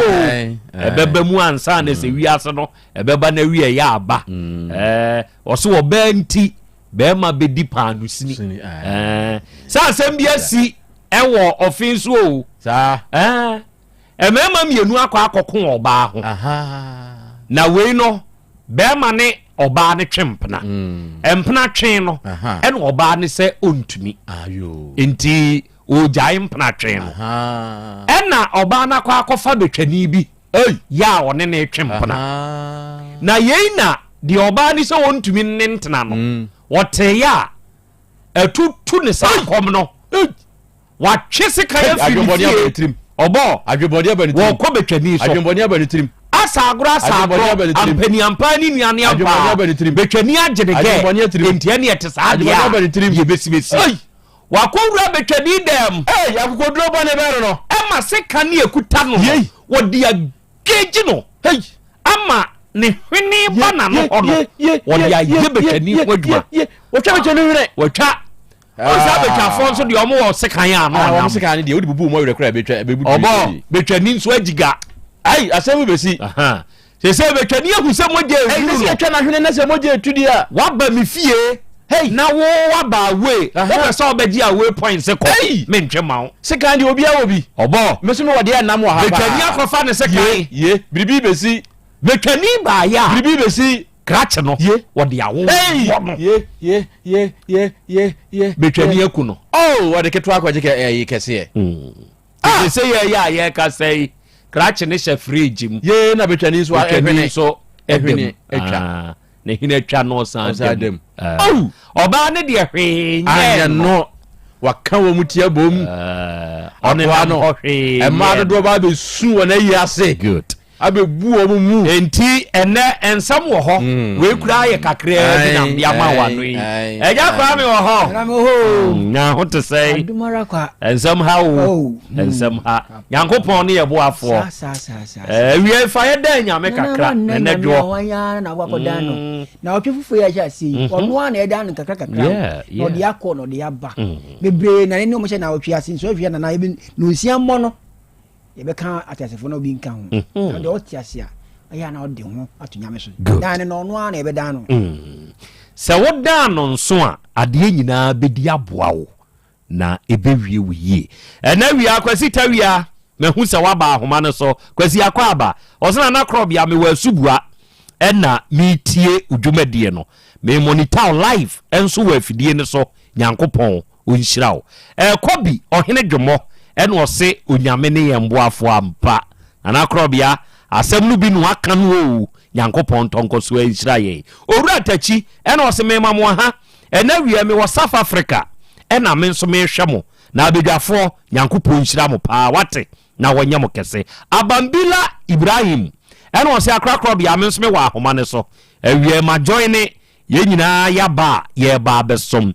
S18: ɛbɛba mu ansa na sɛ wiase no ɛbɛba na wie yɛ aba ɔso wɔ bɛɛ nti bɛɛma bɛdi paano sini sɛ asɛm bi asi ɛwɔ ɔfin so o saa ɛmɛɛma mmienu akɔko ɔbaa ho na wei no bɛɛma ne ɔbaa ne twe mpena mpena twe no ɛna ɔbaa ne sɛ ɔntumi nti ɔgyae mpena twe no ɛna ɔbaa no akɔfa betwani bi yɛ a ɔne ne twe mpena na yei na deɛ ɔbaa ne sɛ ɔntumi ne ntena no wɔteyɛ a ɛtutu ne saa kɔm no watwe sika yɛ firi ɔbɔ
S20: adwebɔdeɛ bɛ ne tirim
S18: wɔkɔ betwani so
S20: adwebɔdeɛ bɛ ne tirim
S18: asagoro ampaniampa ni nuane ampa betwani agye ne gɛ ntia ne ɛte saa deɛ yɛbɛsibɛsi wakɔwura betwani dɛm
S20: akokoduro bɔ ne bɛro no
S18: ɛma sika ne ɛkuta no wɔde agegye no ama ne hwene ba na no hɔ no wɔde ayɛ betwani ho adwuma
S20: wɔtwa betwani hwene
S18: wɔtwa ɔsa betwafo nso deɛ ɔmo wɔ sekan a no
S20: ɔmo sekan ne deɛ wode bubu mo werɛ kora bebu
S18: ɔbɔ betwani nso agiga
S20: ai asɛm bɛsi
S18: sɛ betwani ahu sɛ mogya ɛwuru no
S20: sɛ atwa na hwene na sɛ mogya ɛtudi a
S18: waba me fie na wo waba awe wobɛ sɛ wobɛgye awe point sɛ kɔ mentwe ma wo
S20: sekan deɛ obia wɔ bi
S18: ɔbɔ
S20: meso me wɔde ɛnam wɔ ha
S18: betwani akɔfa ne sekan
S20: ye biribi bɛsi
S18: betwani baayɛ a
S20: biribi bɛsi
S18: krakye no wɔde awo betwani aku no
S20: wɔde ketewa akɔgye ɛyi kɛseɛ
S18: sɛ yɛyɛ a yɛka sɛ krakye ne hyɛ fridge mu
S20: na betwani nso
S18: ɛhwene atwa ne hene atwa no ɔsan dam ɔbaa ne deɛ hwee nyɛ
S20: no waka wɔ mu tia bom
S18: ɔne no
S20: ɛma dodoɔ ba bɛsu wɔ no ayi ase
S18: good
S20: abebu wɔ mu
S18: enti ɛnɛ nsɛm wɔ hɔ wei kura yɛ kakraa bi nam de ama wa no yi ɛgya kwa me wɔ hɔ na ho te sɛ nsɛm ha wo nsɛm ha nyankopɔn ne yɛ boafoɔ wie fa yɛ dɛ nyame kakra ɛnɛ dwoɔ
S21: na ɔtwe fufuo yɛ hyɛ ase ɔno a na ɛda no kakra kakra na ɔde akɔ na ɔde aba bebree na ne ne ɔmhyɛ na ɔtwe ase nso afia na na yɛbi no nsia mmɔ no yɛbɛka atasefo no obi nka ho na de ɔte ase a ɛyɛ na ɔde ho ato nyame so dan no ɔno a na yɛbɛdan no
S18: sɛ wodan no nso a adeɛ nyinaa bɛdi aboa wo na ɛbɛwie wo yie ɛna wia kwasi ta wia mahu sɛ woaba ahoma no so kwasi akɔ aba ɔsena na Krobea mewɔ asubua ɛna metie odwumadie no me monitor live ɛnso wɔ afidie no so nyankopɔn ɔnhyira wo ɛkɔ bi ɔhene dwomɔ ɛna ɔse onyame ne yɛ mboafo ampa ana Krobea asɛm no bi no aka no o nyankopɔn tɔnkɔ so anhyira yɛ owura takyi ɛna ɔse mema mo ha ɛna wie me wɔ South Africa ɛna me nso me hwɛ mo na abedwafo Nyankopɔn nhyira mo paa wate na wɔnyɛ mo kɛse Abambila Ibrahim ɛna ɔsɛ akrakra bia me nso me wɔ ahoma ne so awie ma join ne ye nyinaa yaba ye ba besom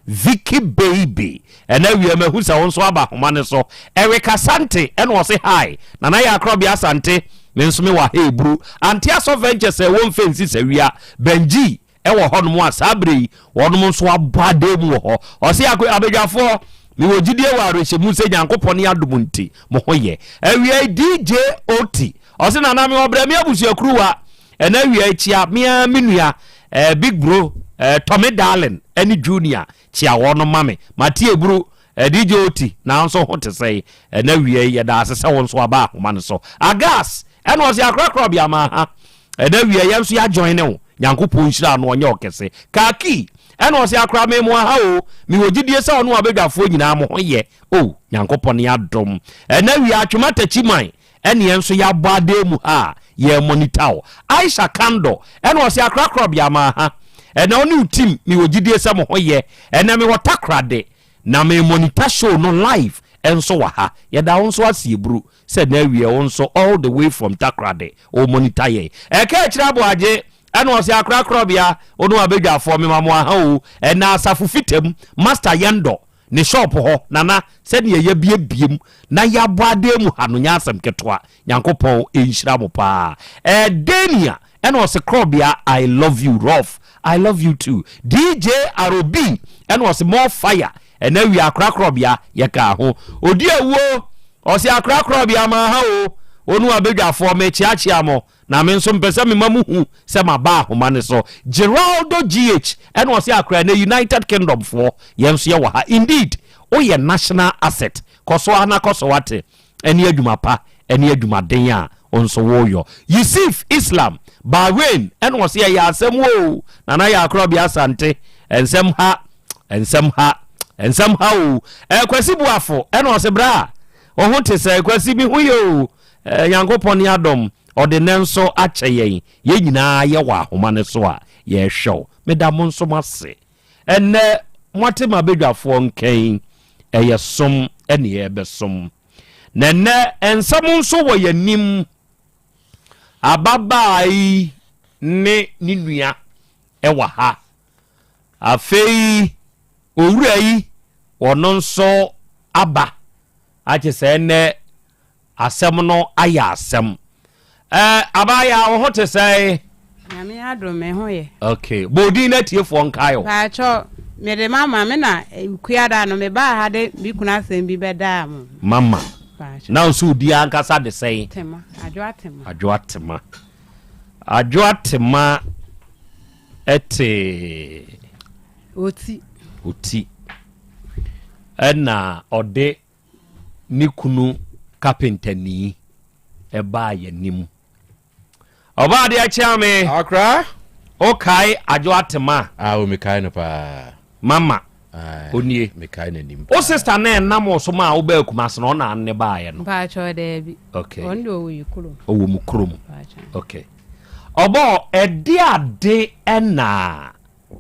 S18: Vicky baby ɛna wie ma hu sɛ wo nso aba ahoma ne so Eric Asante ɛna ɔsɛ hi na na ya akra bia Asante me nso me wɔ Hebrew Antiaso Ventures won fensi sawia Benji ɛwɔ hɔ no mu asabre wɔnom nso abade mu wɔ hɔ ɔsɛ abedwafo mi wo gidie wa arehemu sɛ Nyankopɔn ne adom nti mo ho yɛ awie DJ Oti ɔsɛ na me obra me abusuakruwa ɛna awie chia mea menua big bro Tommy Darling any junior chia wɔno mame Matie bro DJ Oti na nso ho te sɛ ɛna awie yɛ da asɛ wɔn so aba ahoma ne so Agas ɛna ɔsɛ akrakra bia ma ha ɛna awie yɛ nso ya join ne wo Nyankopɔn nhyira no ɔnyɛ ɔkɛse Kaki ɛna ɔsɛ akra me mo ha o mi wogidie sɛ ɔno abedwafo nyinaa mo ho yɛ o Nyankopɔn ne adom ɛna wi atwoma tachiman ɛne nso ya bɔade mu ha yɛ monitor Aisha Kando ɛna ɔsɛ akrakra bia ma ha ɛna ɔne utim mi wogidie sɛ mo ho yɛ ɛna me wɔtakrade na me monitor show no live enso wa ha yɛda wo nso asiebru sɛ na wi nso all the way from Takrade o monitor yɛ ɛka kyerɛ aboagye ɛna ɔsɛ akrakra bia ɔno abedwafo me mamo aha o ɛna asafo fitam master yendo ne shop hɔ nana sɛ ne yɛ biem na yɛabɔade mu ha no nya asɛm ketoa Nyankopɔn enhyira mo paa Dania ɛna ɔsɛ Krobea I love you rough I love you too DJ Arobi ɛna ɔsɛ more fire ɛna wi akrakra bia yɛka ho odi awuo ɔsɛ akrakra bia ma ha o ɔno abedwafo me chiachia mo na me nso mpɛsɛ me mamuhu sɛ maba ahoma ne so Geraldo GH ɛna ɔsɛ akra na United Kingdom for yɛnso yɛ wɔ ha indeed o yɛ national asset kɔso ana kɔso wate ɛne adwuma pa ɛne adwuma den a onso wo yo Yusuf Islam Bahrain ɛna ɔsɛ yɛ asɛm wo na na yɛ akra bia Asante ensɛm ha o Kwasi Buafo ɛna ɔsɛ bra ɔho te sɛ Kwasi bi hu yo Nyankopɔn ne adom ɔde ne nso akyɛ yɛn nyinaa yɛ wɔ ahoma ne so a yɛhwɛw meda mo nso mase ɛnɛ moate ma bedwafoɔ nkɛn ɛyɛ som ɛne yɛbɛsom na ɛnɛ nsɛm nso wɔ yɛnim ababai ne nua ɛwɔ ha afei owura yi ɔno nso aba akyɛ sɛ ɛnɛ asɛm no ayɛ asɛm abaya wo ho te sɛ
S4: nyame adom me ho yɛ
S18: okay bodi na tiefo nkayo
S4: paacho me de mama me na kuada no me ba ha de bi kuna asɛm bi bɛda mo
S18: mama na so di ankasa de sɛ
S4: tema
S18: adwo atema ete oti ɛna ɔde ni kunu kapentani ɛba yɛnim ɔba de akyia me
S20: akra
S18: okay adwo atema
S20: o me kai no pa
S18: mama onie
S20: me kai nanim
S18: o sister na enam so ma wo ba kumase no na ne ba ye no
S4: pa cho de bi
S18: okay
S4: on do wo yikuro
S18: o wo mu krom okay obo ede ade na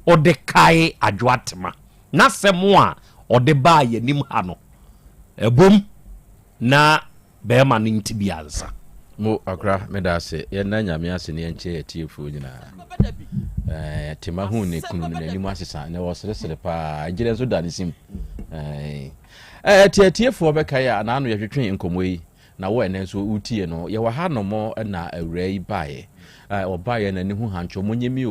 S18: ode kai adwo atema na semo a ode ba ye nim ha no ebom na be ma no ntibi ansa
S20: mo akra medase ye na nyame ase ne enche yetiefo nyina tema hu ne kunu ne anim asesa ne wɔseresere pa agire nso da ne sim tietiefo bɛka ya na ano yɛhwetwe nkomo yi na wo ene nso utie no ye wa ha no mo na awura yi bae obaye na ne hu hancho munyemi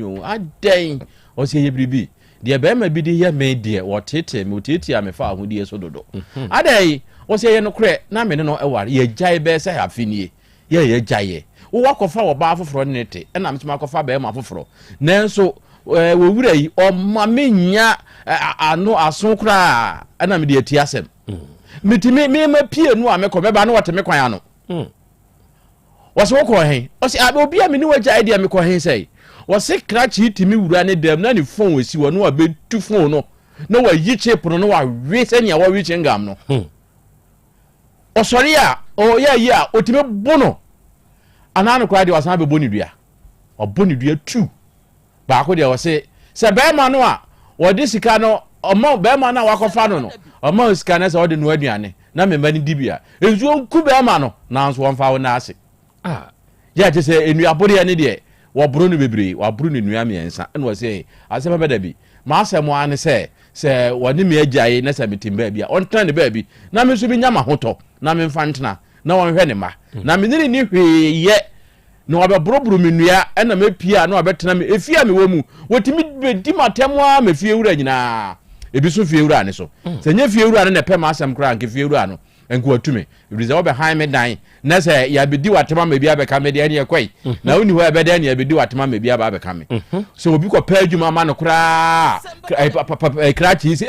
S20: o aden o se ye biribi de be ma bi de ye me de wotete me otete amefa ahodie so dodo aden o se ye no kre na me no eware ye gyae be se afinie ye gyae wo wakofa wo ba afoforo ne te na metuma akofa be ma afoforo nanso wo wura yi o ma menya ano aso kra na me de ati asem mitimi me ma pie no amekọ me ba no wote me kwan ano wose wo ko hen wose obi a me ni wagya idea me ko hen sei wose krachi timi wura ne dem na ne phone wesi wo no abetu phone no na wa yi chip no wa we se nya wa wi chingam no osori a o ya a otimi bono anano kwa de wasan be boni dua oboni dua tu baako de wo se bema no a wo de sika no omo bema na wakofa no omo sika na se wo de no aduane na memba ni dibia enzu ku bema no na nso won fa wo na ase ya je se enu abode ne de wo bro no bebre wo bro ne nua miensa na wo se Asem Beba Dabi ma asem ane se woni me agiaye na se metimba bia on tran ne ba bi na me so bi nyama hoto na me mfa ntena na won hwe ne ma na me ni hweye na wabebrobro menua na mapia na wabetena me efia me wamu wotimi bedi matemwa me fie wura nyina ebi so fie wura ne so se nya fie wura ne ne pema asem kra nke fie wura no enku watume ebize wo be han me dan na se ya bedi watema me bia be ka me de ne ekwai na woni ho ebe de ne ya bedi watema me bia ba be ka me so obi ko pa adwuma ma no kra kra chi si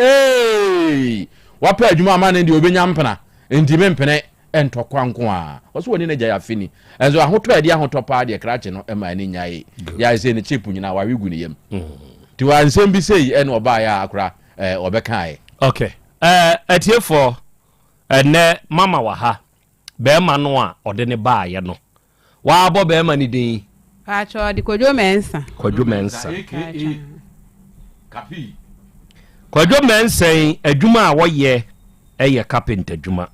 S20: wa pa adwuma ma ne de obenya mpena ntime mpene entokwa nko a waso woni na gya afini enzo ahoto ade ahoto pa de krache no ema ni nyae ya se ne chip nyina wa wigu ne yam ti wa nsem bi sei ene oba ya akra obekae
S18: okay atiefo ene mama wa ha be ma no a ode ne ba ye no wa abo be ma ni din
S4: acho di Kwadwo Mensa
S20: kapi
S18: Kwadwo Mensa adwuma a wo ye eye carpenter adwuma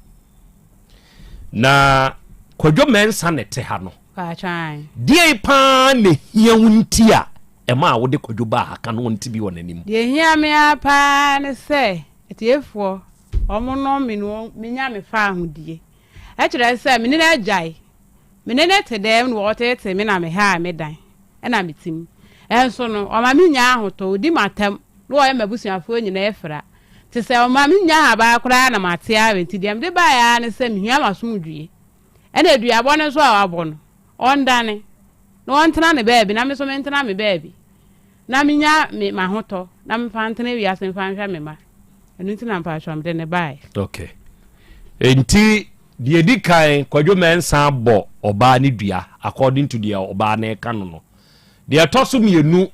S18: na Kwadwo Mensa ne te ha no
S4: kachan
S18: die pa ne hia wunti a ema wo de Kwadwo ba aka no wonti bi wonanim
S4: die hia me apa ne se etiefo omo no me no menya me fa ahudie e kire se me ne agai me ne te dem no wote me na me ha me dan e na metim enso no o ma menya ahoto di matam no o ye mabusuafo nyina efra ti se o ma menya ha ba kura na mate awe ti dem de ba ya ne se me hia masomdue e na aduabo ne so a wabo no on dane no on tena ne baabi na me so me tena me baabi na menya me mahoto na me fa ntena wi asen fa nhwa me ma enu ntina mpa hwam de ne bai
S18: okay enti die di kan Kwadwo Mensa bo oba ne dua according to the oba na ka no de atoso mienu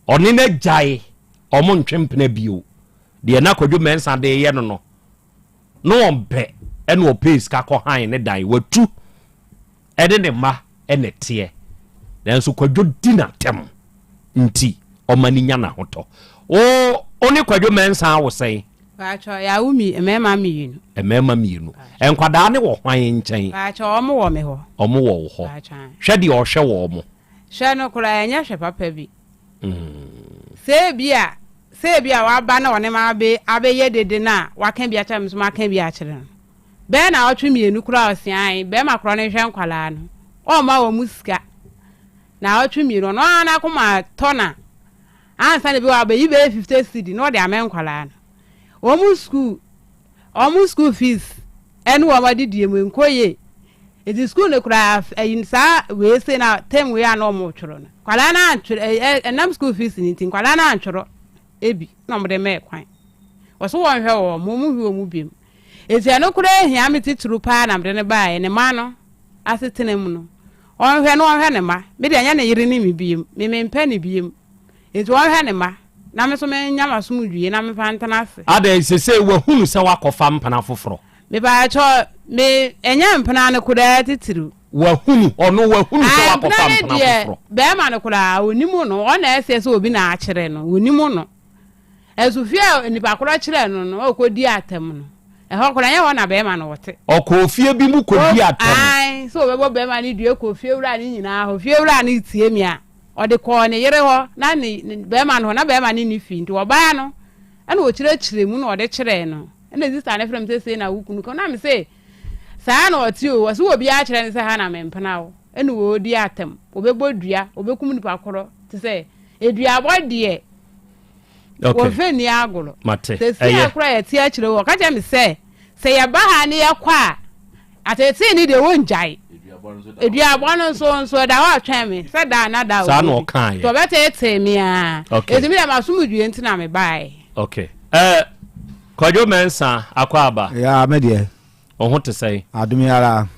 S18: one na jai omo ntwempena bio de na Kwadwo Mensa de ye no ompe ene o pace ka ko han ne dan watu ede ne ma ene tie nanso Kwadwo dinatem nti omani nya na hoto oni Kwadwo Mensa wo sei
S4: acho ya umi emema mienu
S18: enkwada ne wo hwan nchen
S4: acho omo wo me ho
S18: hwe de o hwe wo mo
S4: hwe no kura enya hwe papa bi se bia wa ba na woni ma abe ye dede na wa kan bia cham so ma kan bia kire be na otwe mienu kura osian be ma kura ne hwe nkwala no o ma wo musika na otwe mienu no ana kuma tona ansa ne bi wa be yi be 50 cedi no de amen nkwala no omu school fees enu wa madidie mu nkoye edi school ne kura ayinsa we say na term we ana omo tworo no kwala na antworo enam school fees ni tin kwala na antworo ebi na mo de me kwan woso won hwe wo mo mu hwe mu biem eti eno kura ehia metituru pa na mde ne ba ne ma no asetene mu no on hwe ne ma me de anya ne yire ni mi biem me mpe ne biem eti on hwe ne ma na me so me nya masomdue na me fa ntana ase
S18: ada sese wa hunu se wakofa mpana foforo
S4: me ba cho me enya mpana ne kuda titiru
S18: wa hunu se wakofa mpana foforo
S4: be ma ne kuda onimu no ona ese obi na akire no onimu no ezufia ni ba kuda kire no okodi atem no ho kuda nya wona be ma no wote
S18: okofie bi mu kodi atem
S4: ai so be ma ni due kofie wura ni nyina ho fie wura ni tie mi a ode ko ne yere ho na ni be ma no na be ma ni fi nti oba no na o kire mu na ode kire no na sister ne from say na wukunu ko na me say saa na oti o waso obi a kire ne say ha na me mpana wo ene wo di atem obebodua obekum ni pakoro ti say edua bodie
S18: okay
S4: wo fe ni agolo
S18: mate
S4: say akura ye ti a kire wo ka je me say ya ba ha ne yakwa ateti ni de won jai edua bono so da wa twen me se da na da
S18: sa no kan
S4: to beta etemi a ezimi da masumudue ntina me bai
S18: okay Kwadwo Mensa akwaba
S9: ya me de
S18: o te say
S9: adumi ara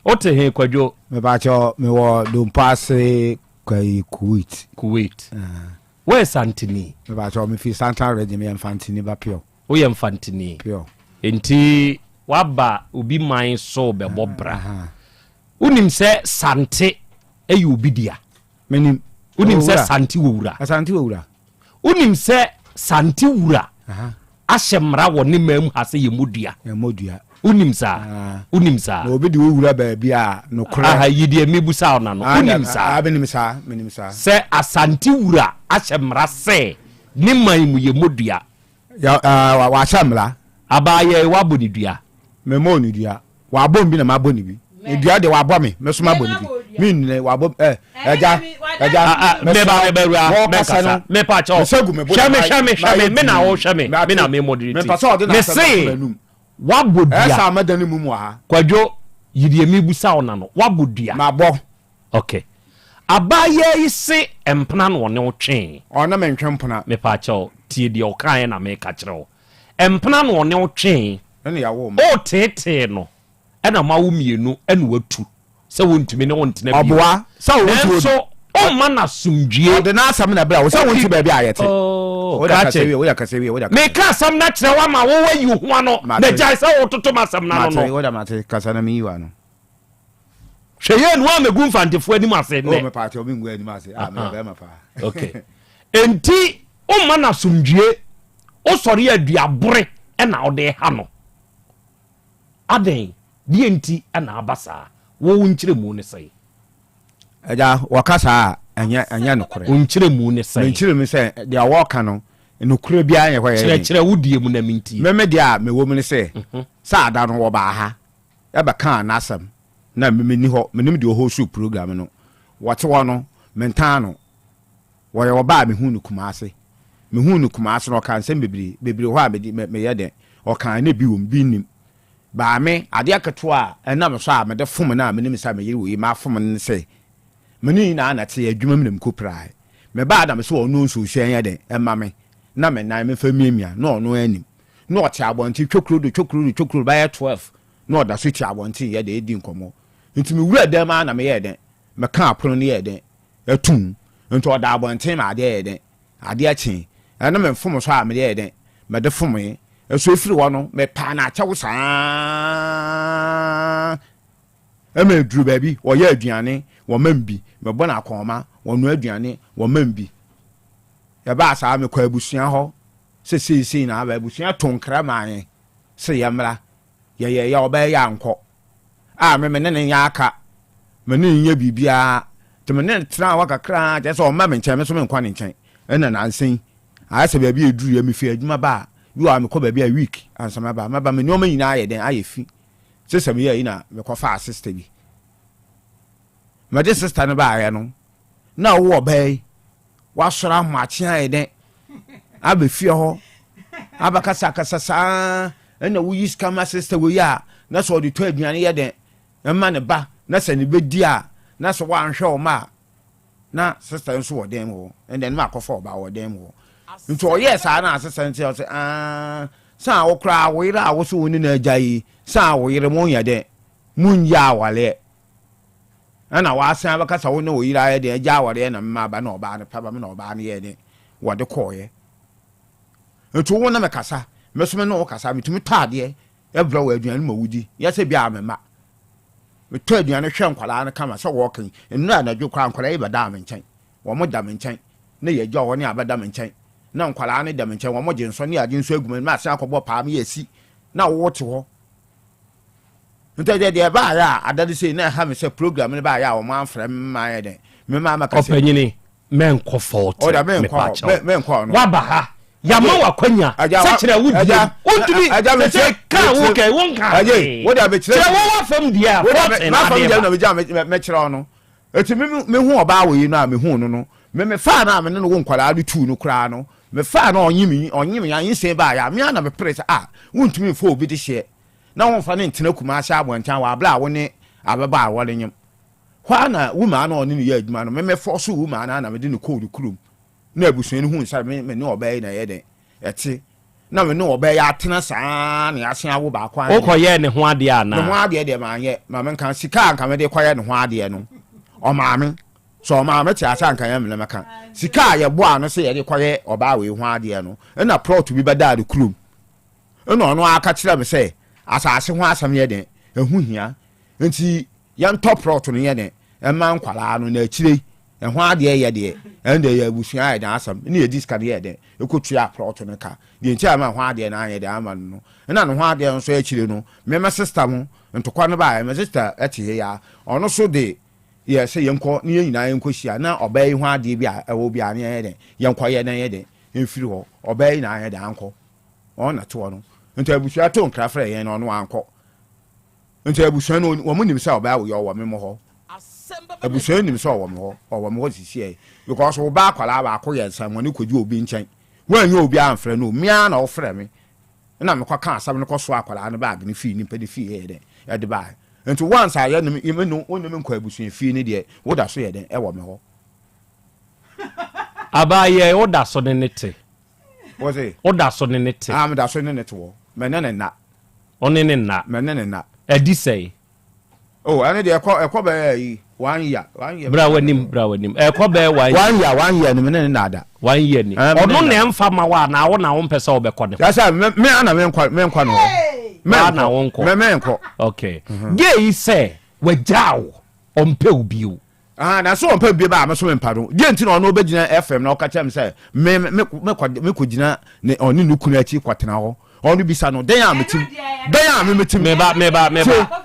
S18: o te he Kwadwo
S9: me ba cho me wo don passe kai Kuwait
S18: where Santini
S9: me ba cho me fi Santa Regime Infantini ba pio
S18: o ye Infantini
S9: pio
S18: enti waba obi man so be bobra unim se Sante e obi dia
S9: menim
S18: unim sɛ santi wura unim sɛ santi wura ahyɛ mmara wɔ ne mam ha sɛ yɛ modua unim saa
S1: na obi de wura baabi a no kora
S18: yidi emibu saa na no unim saa
S1: menim saa
S18: sɛ asante wura ahyɛ mmara sɛ ne man mu yɛ modua
S1: wa ahyɛ mmara
S18: abaayɛ wabɔ ne dua
S1: memo ne dua wabɔ bi na mabɔ ne bi dua de wabɔ me so mabɔ ne bi minne wabɔ ɛja
S18: meba kasa me pa cho hwɛ me na wo hwɛ me na me moderate me say wabɔ dua
S1: ɛsa amadane mu ha
S18: kwadwo yidi emibu saa na no wabɔ dua
S1: mabɔ
S18: okay abaayɛ yi se empena no ne wo twen
S1: ɔna me ntwe mpena
S18: me pa cho tie de ɔkan na me ka kyerɛ wo empena no ne wo twen
S1: ɛne yawo
S18: o tete no ɛna ma wo mienu ɛna watu sɛ wontumi ne wontena bi
S1: ɔboa sɛ wotu
S18: so o ma na sumdue
S1: de na asam na bra wo sɛ wonti ba bi ayete
S18: wo da kase wi me ka asam na kyerɛ wa ma wo wayi ho ano na gya sɛ wo toto ma asam na no
S1: wo da mate kasa na me yiwa no
S18: hwɛ ye no amegu mfantefo anim ase
S1: ne o me pa te obi ngu anim ase me ba ma pa
S18: okay enti o ma na sumdue o sɔre aduabore ɛna wo de ha no aden die enti ɛna abasa wo nkyerɛ mu ne sɛ
S1: ɛja wakasa anya no kore
S18: nkyerɛ mu ne sɛ
S1: nkyerɛ mu sɛ de awɔka no no kure bia anya hɔ yɛ
S18: kyerɛ wodie mu na minti
S1: meme de a mewo mu ne sɛ sa ada no wo ba ha ɛba ka na asam na memeni hɔ menim de ho show program no wɔte wɔ no mentan no wɔyɛ wo ba me hu no kumase me hu no kumase no kan sɛm bebre hɔ a me yɛ den ɔkan na bi wɔ bi nim ba me ade akato a ɛnam so a me de fom na me nim sa me yiri wo yi ma fom ne sɛ meni na na te adwuma me ko prae me ba adam so ɔno nso hwɛn yɛ den ɛma me na me nan me fa miamia na ɔno anim na ɔte abɔnti twokuro ba yɛ 12 na ɔda so ti abɔnti yɛ de edi nkɔmɔ nti me wura dan ma na me yɛ den me ka apono ne yɛ den atum nti ɔda abɔnti ma ade yɛ den ade akyi ɛna me fom so a me yɛ den me de fom yi eso firi hɔ no me pa na akyɛw saa ɛma duru baabi ɔyɛ aduane wɔman bi mebɔ na akɔma wɔno aduane wɔman bi yɛba saa me kɔ abusua hɔ sɛ seesei na aba abusua tonkra maanye sɛ yɛmmra yɛyɛ ɔbɛyɛ ankɔ a me ne nyɛ aka me ne nyɛ biribiaa nti me ne tena hɔ kakra kyɛ sɛ ɔma me nkyɛn me so me nkɔ ne nkyɛn ɛna nansen ayɛ sɛ baabi ɛduru yɛ mefi adwuma ba a yo a mekɔ baabi a week ansama ba maba me nneɔma nyinaa ayɛ den ayɛ fi sɛ sɛ meyɛ yi na mekɔfa sister bi mede sister no baayɛ no na wo ɔbɛɛ wasɔre ahomakye ayɛ den abɛfie hɔ abakasa saa ɛna woyi sika ma sister wɔ yi a na sɛ ɔde tɔ aduane yɛ den ɛma ne ba na sɛ ne bɛdi a na sɛ woanhwɛ wo ma a na sister nso wɔ den wɔ ɛnɛ no ma akɔfa ɔba wɔ den wɔ nti ɔyɛ saa na sister nti ɔsɛ saa wo kora wo yere a wo so wo ne na agya yi saa wo yere mo nyɛ den munyɛ awaleɛ ana wasan bakasa wo ne wo yira yɛ de agya aware na mma ba na ɔba ne paba me na ɔba ne yɛ de wɔde kɔɔyɛ nti wo na mekasa mesome no wo kasa metumi taade ɛbra wo aduane ma wudi yɛ sɛ bia mema metɔ aduane hwɛ nkwala ne kama sɛ wo kan enu anadwo kora nkwala yi bɛda me nkyɛn wo mo da me nkyɛn na yɛ gya wo ne abɛda me nkyɛn na nkwala ne da me nkyɛn wo mo gye nso ne ade nso aguma ma asan akɔbɔ paa me yɛ si na wo te hɔ nti de ba ya adade sei na ha me se program ne ba ya o man frɛ ma ya de me ma maka se
S18: opanyini men ko fault
S1: o da men ko no
S18: wa ba ha ya ma wa kwanya se kire wudi ontumi se ka wo ke won ka
S1: aje wo da be kire
S18: wo wa fam dia
S1: ma fam dia no me ja me kire no eti me hu oba wo yi no a me hu no me fa na me no wo nkwala do tu no kura no me fa na onyimi ya yin se ba ya me na me press wontumi fo obi de hye na won fa ne ntena kuma ahya abontan wa abla wo ne ababa a wole nyem hwa na wuma na one ne yɛ adwuma no me force wuma na me de ne code kurum na abusuan ne hu nsa me ne obey na yɛ den ɛte na me ne obey atena saa na yɛasen awo ba kwa
S18: o kɔyɛ ne ho ade ana
S1: ne ho ade de ma anyɛ ma me kan sika anka me de kɔyɛ ne ho ade no o maame so o maame ti asa anka yɛ me meka sika yɛ bo ano se yɛ de kɔyɛ oba we ho ade no na plot bi bɛda de kurum ɛna ɔno aka kyerɛ me sɛ asase ho asam yɛ den ehu hia nti yɛn top plot no yɛ den ɛma nkwala no na akyire and why the air there, and the bushy and Asem, near this career there, you could try a plot on a car. The entire man why the I the Amman, and I know why they are so children, member system, and to Quanaba, my sister at here, or no so day. Yes, say young court near Nine Kushia, now obey why the will be an ede, young quiet and in flu, obey I had uncle. On a tuano, until we shall talk craft and on one court. Until we shall know woman himself about your woman more. A bushel himself more, or what is she? Because we're back while our acquaintance and when you could you be in chain. When you'll be unfriend, no, me and or friend. And I'm a can't summon a cost swap on the bag and feed in petty fee at the bar. And to once I even know one woman quite between feeling idiot, what I say then, ever more.
S18: Abaye, what that's on the net.
S1: Was it?
S18: What that's on the net?
S1: I'm that's on the net war. Men and not.
S18: On in that.
S1: Men and not.
S18: Say.
S1: Oh, I need a Krobea 1 year.
S18: Brawenim. Krobea
S1: 1 year, and men and nada.
S18: 1 year. Or no name for my one, I want our own person be quite.
S1: That's a man,
S18: Man, I won't call. Okay. Gay say, we dow on Pilbu.
S1: And I saw on Pilbu, I'm a swimming paddle. Didn't know no Bedina FM, no catch him say, me could dinner on Nukunachi Quatanao. Only be son, they are meeting. They are meeting me about.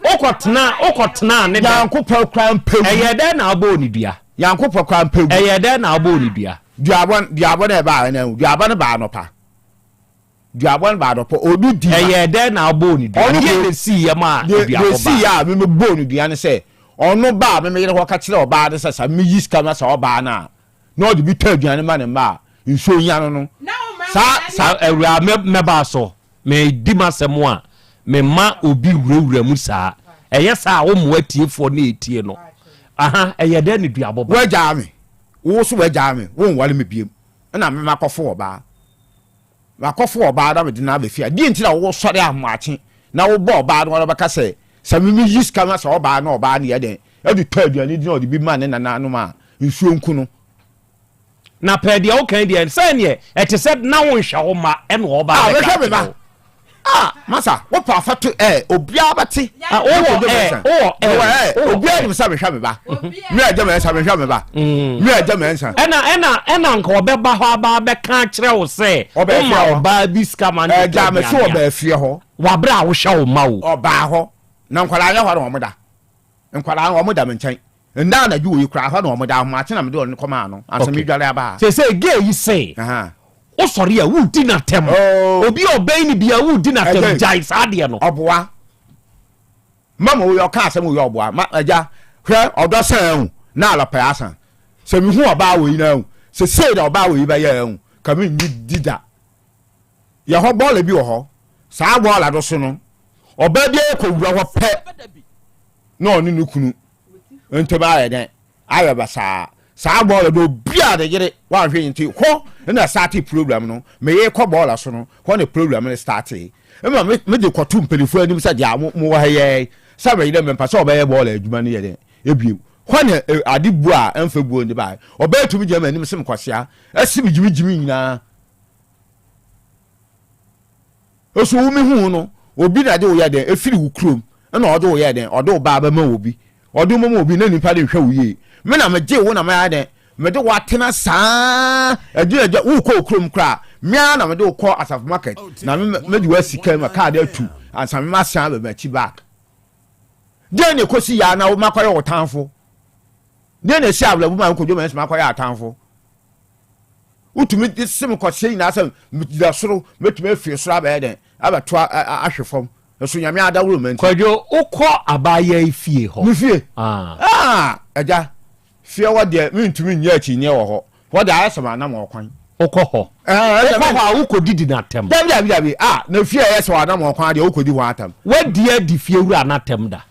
S1: Okotna, never couple crown pill. A then I'll bone dear. Young couple crown pill. A then I'll bone dear. Do I want the abonne bar and the abonne bar no pa? Do I want bar or do dear? Then I'll bone it. Only see a man. You see, ya, me bone the answer say. Or no bar, me made a walk at your bar, as a me use come as our bar now. Nor to be told you and man and bar. You so young. No, sir, a so. Me dima semwa me ma obi wurewura mu saa yes a wo mo atie fo na etie no aha de ne duabo ba waja me wo so waja me wo nwale me biem na me makofo oba da me dina be fia di ntira wo sore ahmache na wo bo oba no baka se me use kama so oba na oba na ye den e du taduani di na odi bi ma ne na no ma nsuo nku no na pedi o kan di en say ne e te said na wo hwa wo ma e no oba ba masa what perfect obia bati obia ni sabe hwa me ba me agya me sabe hwa me ba me agya me nsa ena nka obeba ho aba be ka kire wo se oba bi scam and agya me so oba afie ho wa bra wo hwa wo ma wo oba ho na nkwala anya ho no da nkwala ho da me nchen nda na ju yi kra ho no da ho ate na me de on koma no ansem dwale aba se gay yi say o sorry a wu di na tem obi obey ni bia wu di na tem jai saade no oboa mama wo yo ka asem wo yo oboa ma aja hwe odo san na alopa asan se mi hu oba wo yi na hu se say da oba wo yi ba ya hu ka mi ni dida ya ho ball bi wo ho sa ball ado so no oba bi ko wura ho pe no ni nukunu ente ba ya den ayo ba sa ball do bia de gere wa hwe nti ho na start program no me ye ko ball so no ho ne program ne start e ma me de ko tum pelifu anim sa dia mo wa ye sa be de me pa so be ye ball adwuma ne ye de ebiem ho ne adibu a emfa buo ni ba oba tumi je ma anim sim kwasea asi bi jimi nyina oso wo me hu no obi na de wo ye de efiri wo krom na odo wo ye de odo ba ba ma obi odo mo obi na nipa de hwe wo ye me na me je wo na ma de me de watena saa eje wo ko krom kra me na me de ko asaf market na me de wasika ma card atu ansa me ma san ba chi back de ne kosi ya na wo makoye wo tanfo de ne si abla bu ma ko jo me makoye atanfo utumi sim ko sei na asem da soro metumi afie soro aba de abato ahwefom so nyame adawro man kwajo ukọ abaye ifie ho mi fie eja fie wo de mentumi nya achi nye wo ho wo de ayesema na mo kwan ukọ ho ukodidi na tem dabi na fie ayese wa na mo kwan de ukodi ho atam wadi adi fie wura na tem da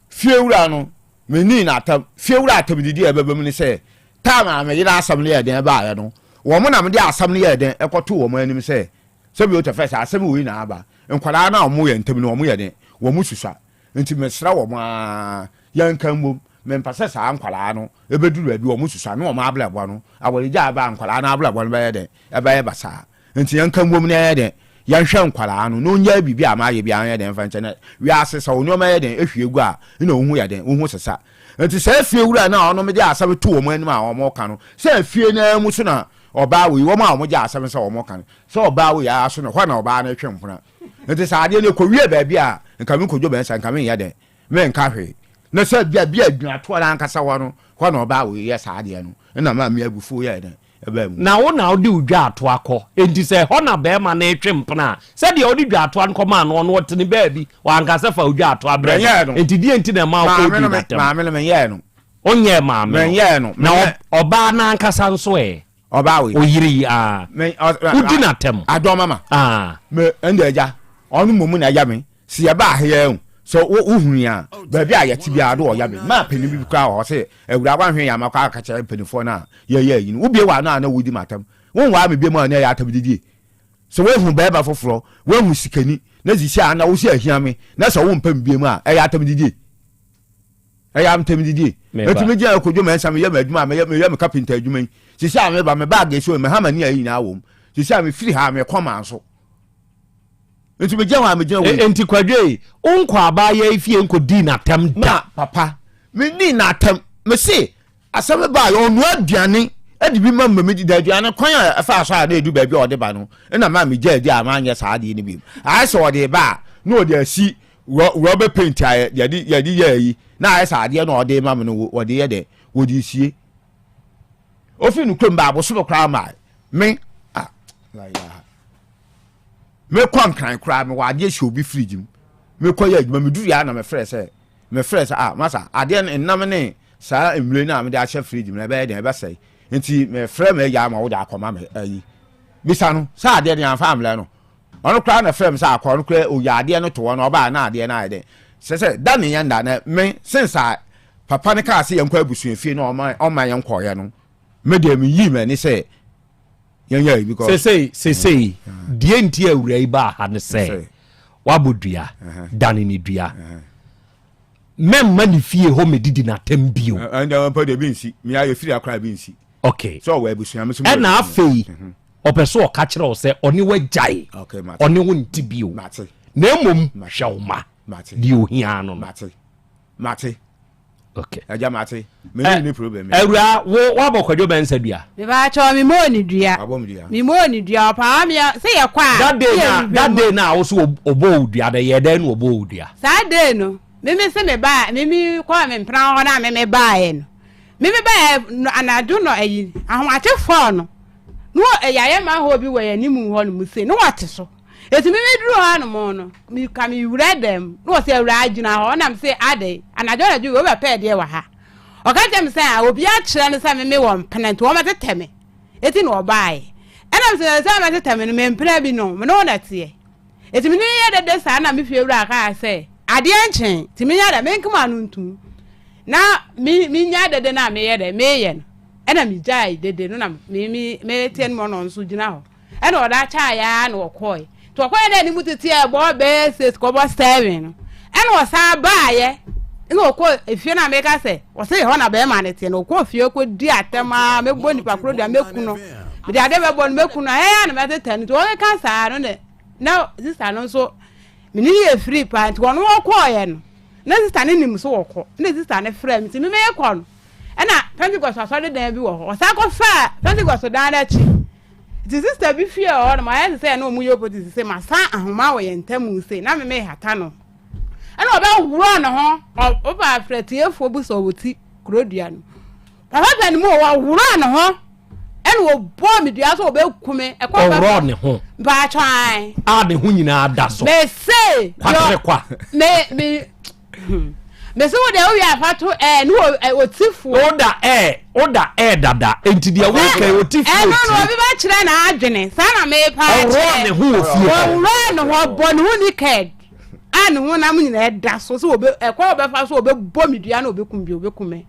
S1: fie wura no meni na atam fie wura atam didi ebebem ni se tama me yira asam le den ba ya no wo mo na me de asam le den ekoto wo mo anim se bi o te fesa asam wo na aba nkwala na omo ye ntem na omo ye den wo mu susua nti mesra wo ma yankan mom me mpase sa nkwala no ebeduru abi wo mu susua na omo ablabo no awolija aba nkwala na ablabo no ba ye den eba ye basa nti yankan mom na ye den yanhwe nkwala no no nya bibi ama ye bi an ye den fa nche na wi asesa onyo ma ye den ehwie gu a na ohu ye den ohu sesa enti sɛ fie wura na ɔno me gye asɛm to wɔ mu anim a ɔmo ka no sɛ fie na mu so na ɔbaa wo yi wɔn a ɔmo gye asɛm sɛ ɔmo ka no sɛ ɔbaa wo ya so no hɔ na ɔbaa no twɛ mpona enti sɛ adeɛ no kɔ wie baabi a nka me kodwo bɛnsa nka me yɛ dɛ me nka hwe na sɛ bia adwuatoɔ na ankasa wɔ no hɔ na ɔbaa wo yɛ saa adeɛ no ɛna ma me abufuo yɛ dɛ
S18: na wo na wode udwa ato akɔ enti sɛ hɔ na bɛrima na etwe mpena sɛ deɛ wode dwa ato an kɔma no ɔno ɔtene baabi wankasa fa udwa ato abrɛ enti die enti na ma ko di datam
S1: maame no menyɛ no
S18: onyɛ maame
S1: menyɛ no
S18: na ɔbaa na ankasa nso
S1: ɔbaa wo
S18: oyiri udi na tem
S1: adɔ mama me enda agya ɔno momu na agya me si ya ba ahya so wohunu a baabi a yɛte bia do ɔya me ma pani bi kra hɔ sɛ awura wanhwe ya makɔ aka kyerɛ panifo na yɛyɛ yi no wobie wa na wodi matam wonwa me bia mu na yɛ atam didie so wohunu bɛɛba foforɔ wohunu sikani na zisi a na wosi ahia me na sɛ wo mpam bia mu a ɛyɛ atam didie etu me gya kodwo me nsam yɛ ma adwuma me yɛ me carpenter adwuma yi sisi a me ba me bag so me hama ni ayi na awom sisi a me firi ha me kɔma nso enti me gya wa me gya wo
S18: enti kwadwe onkɔ aba yɛ fie nko di na tem da
S1: papa me ni na tem me se asɛm ba yɛ ɔno aduane adi bi ma me di da aduane kwan a afa so a na edu ba bi ɔde ba no na ma me gya di a ma nyɛ saa de ni bi a sɛ ɔde ba na ɔde asi rubber paint a yɛde yɛ yi na ayɛ saa de na ɔde ma me no ɔde yɛ de wɔde sie ofi no krom ba aboso no kra ma me me kwan kra me wade hye obi fridge me kɔ yɛ adwuma me duru ya na me frɛ sɛ masa ade nnam ne saa emire na me de ahyɛ fridge me na bɛyɛ de ɛbɛsɛe nti me frɛ me ya ma wo de akɔma me ayi bisa no saa ade de amfa amlɛ no ɔno kra na frɛ me sɛ akɔ no kra o ya ade no to no ɔba na ade na ayɛ sɛ da ne yɛ nda na me since papa ne ka sɛ yɛnkɔ abusua fie na ɔma yɛnkɔ yɛ no me de me yi me ne sɛ yɛnyɛ because
S18: sei die nti awura yi ba ha ne sɛ wabodua dane ne dua memma ne fie hɔ medidi na tem bio
S1: anda pa de binsi me ayɛ firi akra binsi
S18: okay
S1: so wɔ abusua me so
S18: ɛna afei ɔpɛ so ɔka kyerɛ wo sɛ ɔne wagyae ɔne wo nti bio na mmom hwɛ wo ma deɛ ohia no
S1: mate
S18: okay
S1: aja mate me ni problem
S18: awura wo wabɔ kwadwo bɛnsa dua
S4: me ba cho me mo ni dua me mo ni dua pa me se ye kwa
S18: that day na wo so obo dua da ye dan no obo dua
S4: sa day no me se me ba me kwa me mpran ho na me ba ye no me ba anadu no ayi ahoate fo no no yaye ma ho bi we animu ho no mu se no wate so eti me duru ha no mo no mi ka mi wura dem no se wura agina ho na me se ade anajo na ju we be pɛ de wa ha o ka tem se a obi a kyerɛ ne se me wɔ mpene to o ma teteme eti no obae ɛna me se ma teteme no me mpene bi no me no na tie eti me ni ye de sa na me fie wura ka se ade anchen ti me nya da me nkama no ntum na mi nya de na me ye de me ye no ɛna mi jai de no na me ten mo no nso gina ho ɛna oda cha ya na okoi to kwa na ni mutiti e bo be 6 ko bo 7 no ene o sa baaye ene o ko efie na me ka se o se ho na be ma ne tie no ko fie ko di atema me bo nipa kro da meku no me ade be bo meku no na me tete ni to o ka sa no ne na sister no so me ni e free pant wo no ko ye no na sister ne nim so wo ko na sister ne frɛ me ti me ko no ena Pentecost asɔre dan bi wo ho o sa ko fa Pentecost dan na chi the sister bi fie o na ma say na omu yopoti say ma sa ahoma wo ye ntamu say na me hata no ana oba wuro no ho oba afretiefo bu so woti Krobea no papa tan mu wo wuro no ho ene wo bo me dua so oba kume e kwa
S18: wuro ne ho
S4: ba twan
S18: a de ho nyina da so
S4: me say
S18: kwa
S4: me so de o ya fato no otifu
S18: oda dada enti de wo kai otifu
S4: no obi ba kire na adwene sa na me pa
S18: ro ne ho ofie
S4: ro ne ho bo ne ho ni ked an ho na mu nyina da so obi kwa obi fa so obi bo me dua na obi kumbi obi kume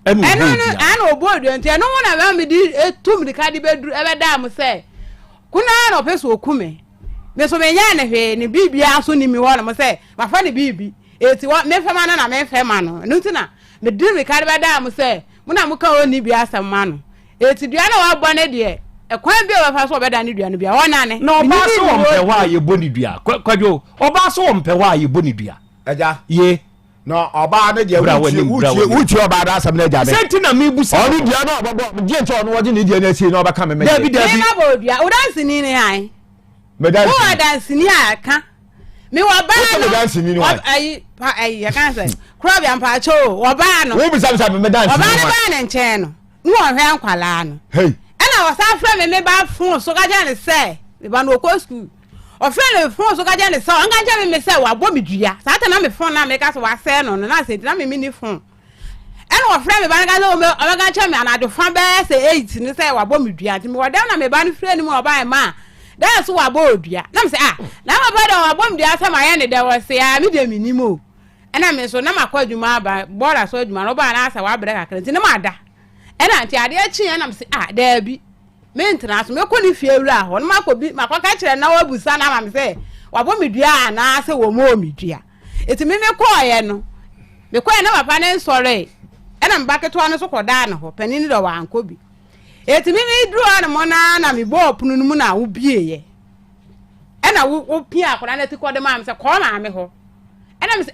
S18: an
S4: obo dua enti no ho na ba me di etum di ka di bedru e be da mo se kuna na opeso okume me so me nya ne hwe ne bibia so ni mi wo na mo se ma fa ne bibi eti wa me fema na me fema no ntina me di me ka be da mo se mo na mo ka oni bia asama no eti dua na wa bo ne de e kwan bi wa fa so be da ne dua no bia wona ne
S18: no ba so wo mpe wa ye boni dua kwadwo oba so wo mpe wa ye boni dua
S1: aja
S18: ye
S1: no oba na dia uchi oba da asam na jabe
S18: senti na mi busa
S1: onu dia na obo die nche onu woje ni dia na si na oba ka me me
S4: Dabi ma bodua o dance ni ni han
S1: me dance
S4: o dance ni aka me wa ba no
S1: dance ni ni wa
S4: ai ya kan say Krobea mpa cho wa ba no
S1: wo bisa me dance
S4: wa ba ne ba ne nche no no hwe ankwala no
S1: hey
S4: ana wa sa fra me ba fun so ka ja ne say me ba no ko school o fra le fun so ka ja ne say an ka ja me say wa bo me dua sa ta na me fun na me ka so wa say no na say na me ni fun ẹnu wọ fúrẹ́ mi bá ní ká lóun ọmọ ká kyẹ́ mi ànàdò fan bẹ́ẹ̀ sẹ́ 8 ní sẹ́ wà bọ́ mi dùá tí mi wọ́n dẹ́wọ́n náà mi bá ní fúrẹ́ ni mu ọba ẹ̀ máa dẹ́yẹ sọ wà bọ́ òdùá náà mi sẹ́ náà mo bá dẹ̀ wà bọ́ mi dùá sẹ́ mà yẹn ni dẹ́wọ́ sẹ́ mi dẹ̀ mi ní mo ẹnna mi sọ náà mà kọ́ ẹ̀dùnmọ́ àbá bọ́ọ̀lù àṣọ ẹ̀dùnmọ́ àná ọba àná sẹ́ wà bẹ̀rẹ̀ kakra ntí ní mà dá ẹnna ntí adé ẹ̀kí yẹn náà mi sẹ́ dẹ́ẹ̀bi mi ntena so mi kọ́ ní fie wura hɔ ní ma kọ́ bi mà kọ́ ká kyerẹ́ náà wọ́n busa náà mà mi sẹ́ wà bọ́ mi dùá àná sẹ́ wọ́n mọ́ mi dùá ètò mi kọ́ ọ̀yẹ́ no mi kọ́ ẹ̀ náà papa ní nsọ̀rọ̀ ẹna mbaketo anu so koda na ho panini do wanko bi etimi mi duru anu mo na mi bo opunu mu na wo bie ye ẹna wo pia akoda na ti kode ma mi se ko ma me ho ẹna mi se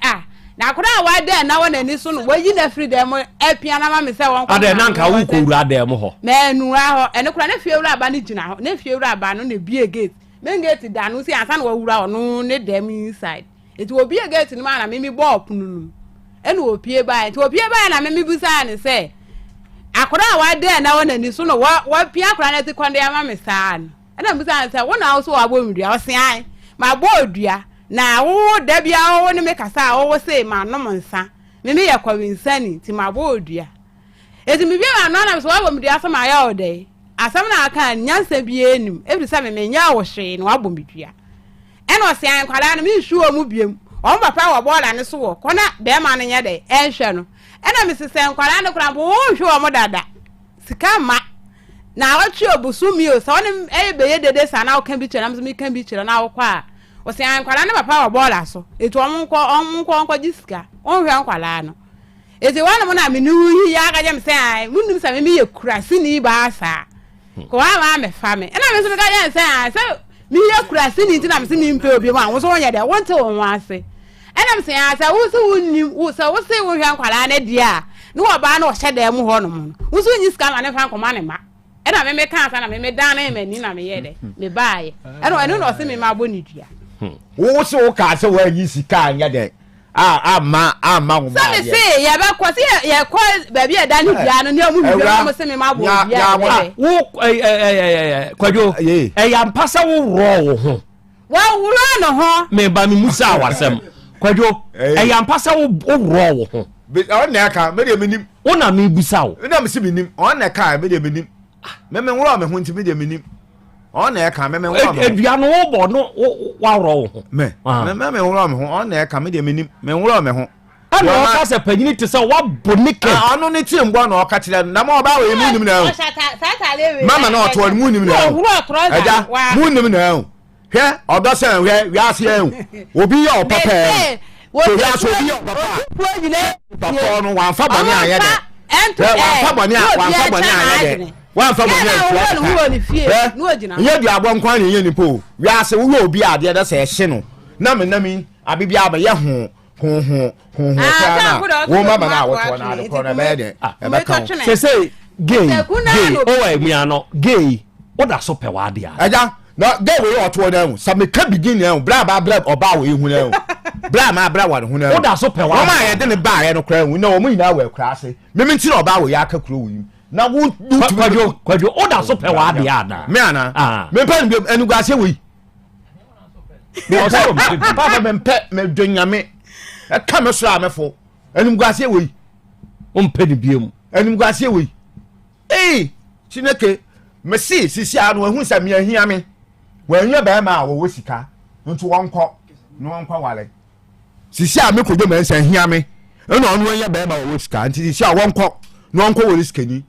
S4: na akoda wa de na wona ni so no wayi na free dem e pia na ma mi se won ko
S18: ade na nka wo ko wura de mo ho
S4: me nu ho ene kura na fie wura aba ni gina ho na fie wura aba no na bie gate men gate da no si ansa na wa wura ono ne dem inside eti wo bie gate ni ma na mi bo opunu nu enu opie bai to opie bai na me busa ne se akora wa de na wona ni so no wa pia akora na ti kwande ama me saa no na busa ne se wona wo so wa bo mdua wo se ai ma bo odua na wo da bia wo ne me kasa wo se ma no monsa me ye kwa winsani ti ma bo odua eti me bia ma no na so wa bo mdua so ma ya ode asam na aka nyansa bia enim every time me nya wo hwe no wa bo mdua eno se ai kwala no me hwu o mu biem on papa wa bola ne so wo kona be ma ne nya de ehwe no ena mi sese nkwala ne kura bo hwe o mo dada sika ma na wachi obusu mi o so ne e be ye dede sa na o kan bi chira na mi kan bi chira na wo kwa o se nkwala ne papa wa bola so etu onko jisika on hwe nkwala no eti wana mo na mi nu hi ya ga je mi se ai munum sa mi ye kura sini ba sa ko wa ma me fa me ena mi so ga je se ai se mi ye kura sini ti na mi sini mpe obi ma wo so wonya de won te won ase enam se asa wo so wonni wo so wo se wo hwan kwala na dia no oba na o hyede mu ho no mo wo so nyi ska ma ne fa nkoma ne ma ena me ka asa na me dan na me ni na me ye de me baaye ena enu no se me ma boni dua
S1: wo so wo ka se wo nyi sika anya de ama wo ba ye
S4: so se ya ba ko se ya ko ba bi e dan dua no ne mu dua mo se me ma bo dua
S18: wo kwajo ya mpasa wo ro wo ho
S4: wa wuro no ho
S18: me ba mi musa wasem kwajo ya mpasa wo ro wo ho
S1: on na ka me de menim
S18: wo na me busa wo
S1: na me se menim on na ka me de menim me wuro me ho nti me de menim on na ka me wuro me
S18: edua no wo bo no wa ro wo ho
S1: me wuro me ho on na ka me de menim me wuro me ho
S18: ana o ka se panyini te se wa bonike
S1: ano ne tie mbo na o ka kire na ma ba we mu nim na mama na o to mu nim na eja mu nim na hwe odo se hwe wi ase en obi ye o papa wo ya so bi o papa papa no wan fa boni aye de wan fa boni aye de wan fa boni aye ye bi abo nkwan ne ye ni po wi ase wo obi ade de se hye no na me abibi aba ye ho wo mama na wo to na de ko na be de e be kan
S18: se gay o wa mi ano gay o da so pe wa de
S1: aja na gay we o to na hu sa me ka begin na hu bra oba wo ehu na hu bra ma bra wa hu na
S18: o da so pe wa
S1: wo ma ye de ne ba ye no kra hu na wo mu nyina wa kra ase me nti na oba wo ya ka kro wo yi na wo
S18: kwajo o da so pe wa de ada
S1: me ana me pa enu gwa se wo yi me o so papa me pe me donyame e ka me so amefo enu gwa se wo yi
S18: o mpe ni biem
S1: enu gwa se wo yi chineke me si sisi anu ehun sa me ahia me wanhia ba ma wo sika ntu wonko no wonko wale sisi a me kojo me sa ahia me eno onu wanhia ba ma wo sika nti sisi a wonko no wonko wo sika ni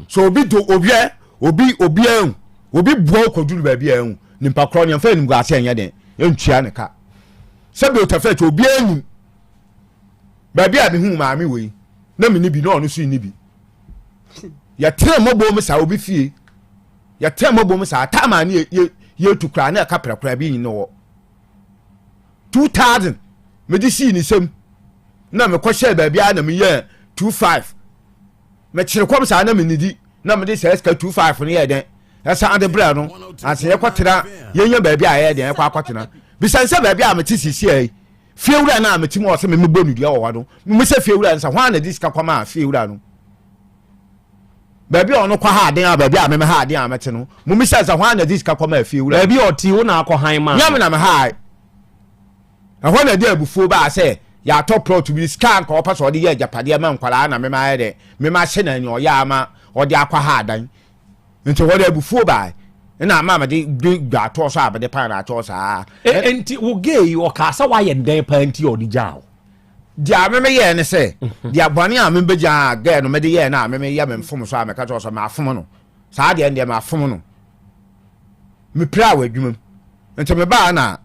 S1: so obi do obi buo koduru ba bia ehun nimpa kro ne fa nim ga ase anya den entua ne ka sebe otafa che obi enu ba bia me hu ma me we na me ni bi no onu su ni bi ya tell mo bo me sa obi fie ya tell mo bo me sa ta ma ni ye tukra na ka prakra bi ni no 2000 me di si ni sem na me ko share ba bia na me ye 25 me kire kwam sa na me nidi na me di se ska 25 no ye den esa ade bra no ase ye kwotera ye nya ba bia ye den kwa kwotena bisanse ba bia me ti sisi ai fiewura na me ti mo se me bonu dia wo wado me se fiewura nsa hwan na di ska kwama fiewura no baby ono kwa ha den a baby a me ha den a mete no mumi say za hwan na dis ka kwama afiewura
S18: baby oti wo na akọ han ma
S1: nyam na me ha ahwa na dia bufuo ba say ya top pro to be scan ka opa so de ya japade ma nkwala na me ma ye me ma hye na ni o ya ama o de akwa ha dan nti wo de bufuo ba na ma de gba to so abede pan na to sa
S18: enti wo gay o ka sa wa ye den pa enti o di jaw
S1: dia me ye ne se dia bone a me beja ga no me de ye na me ye me mfom so a me ka to so ma fom no sa de ndie ma fom no me pra wa adwumam enti me ba na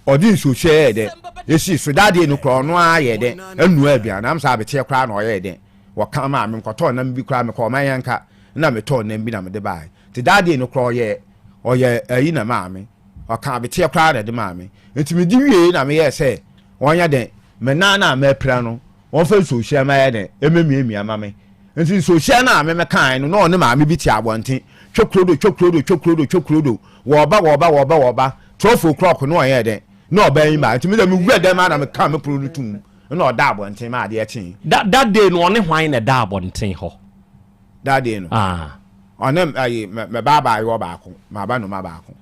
S1: odi so hye de esi so dade no kro no a ye de anu abia na am sa be tie kra na o ye de wo ka ma me nkoto na me bi kra me ko man yanka na me to na bi na me de bai ti dade no kro ye o ye ayi na ma me o ka be tie kra na de ma me enti me di wie na me ye se wonya de me na me pra no won fa social ma ye de ememie ama me nti social na me kan no no ne ma me bi ti abonten twokrodo wo ba 12 o'clock no ye de no ba yin ma nti me da me wu da ma na me kan me pro no tum no da abonten ma de etin
S18: that day no ne hwan na da abonten ho
S1: that day no onem ayi me baba yo ba ko ma ba no ma ba ko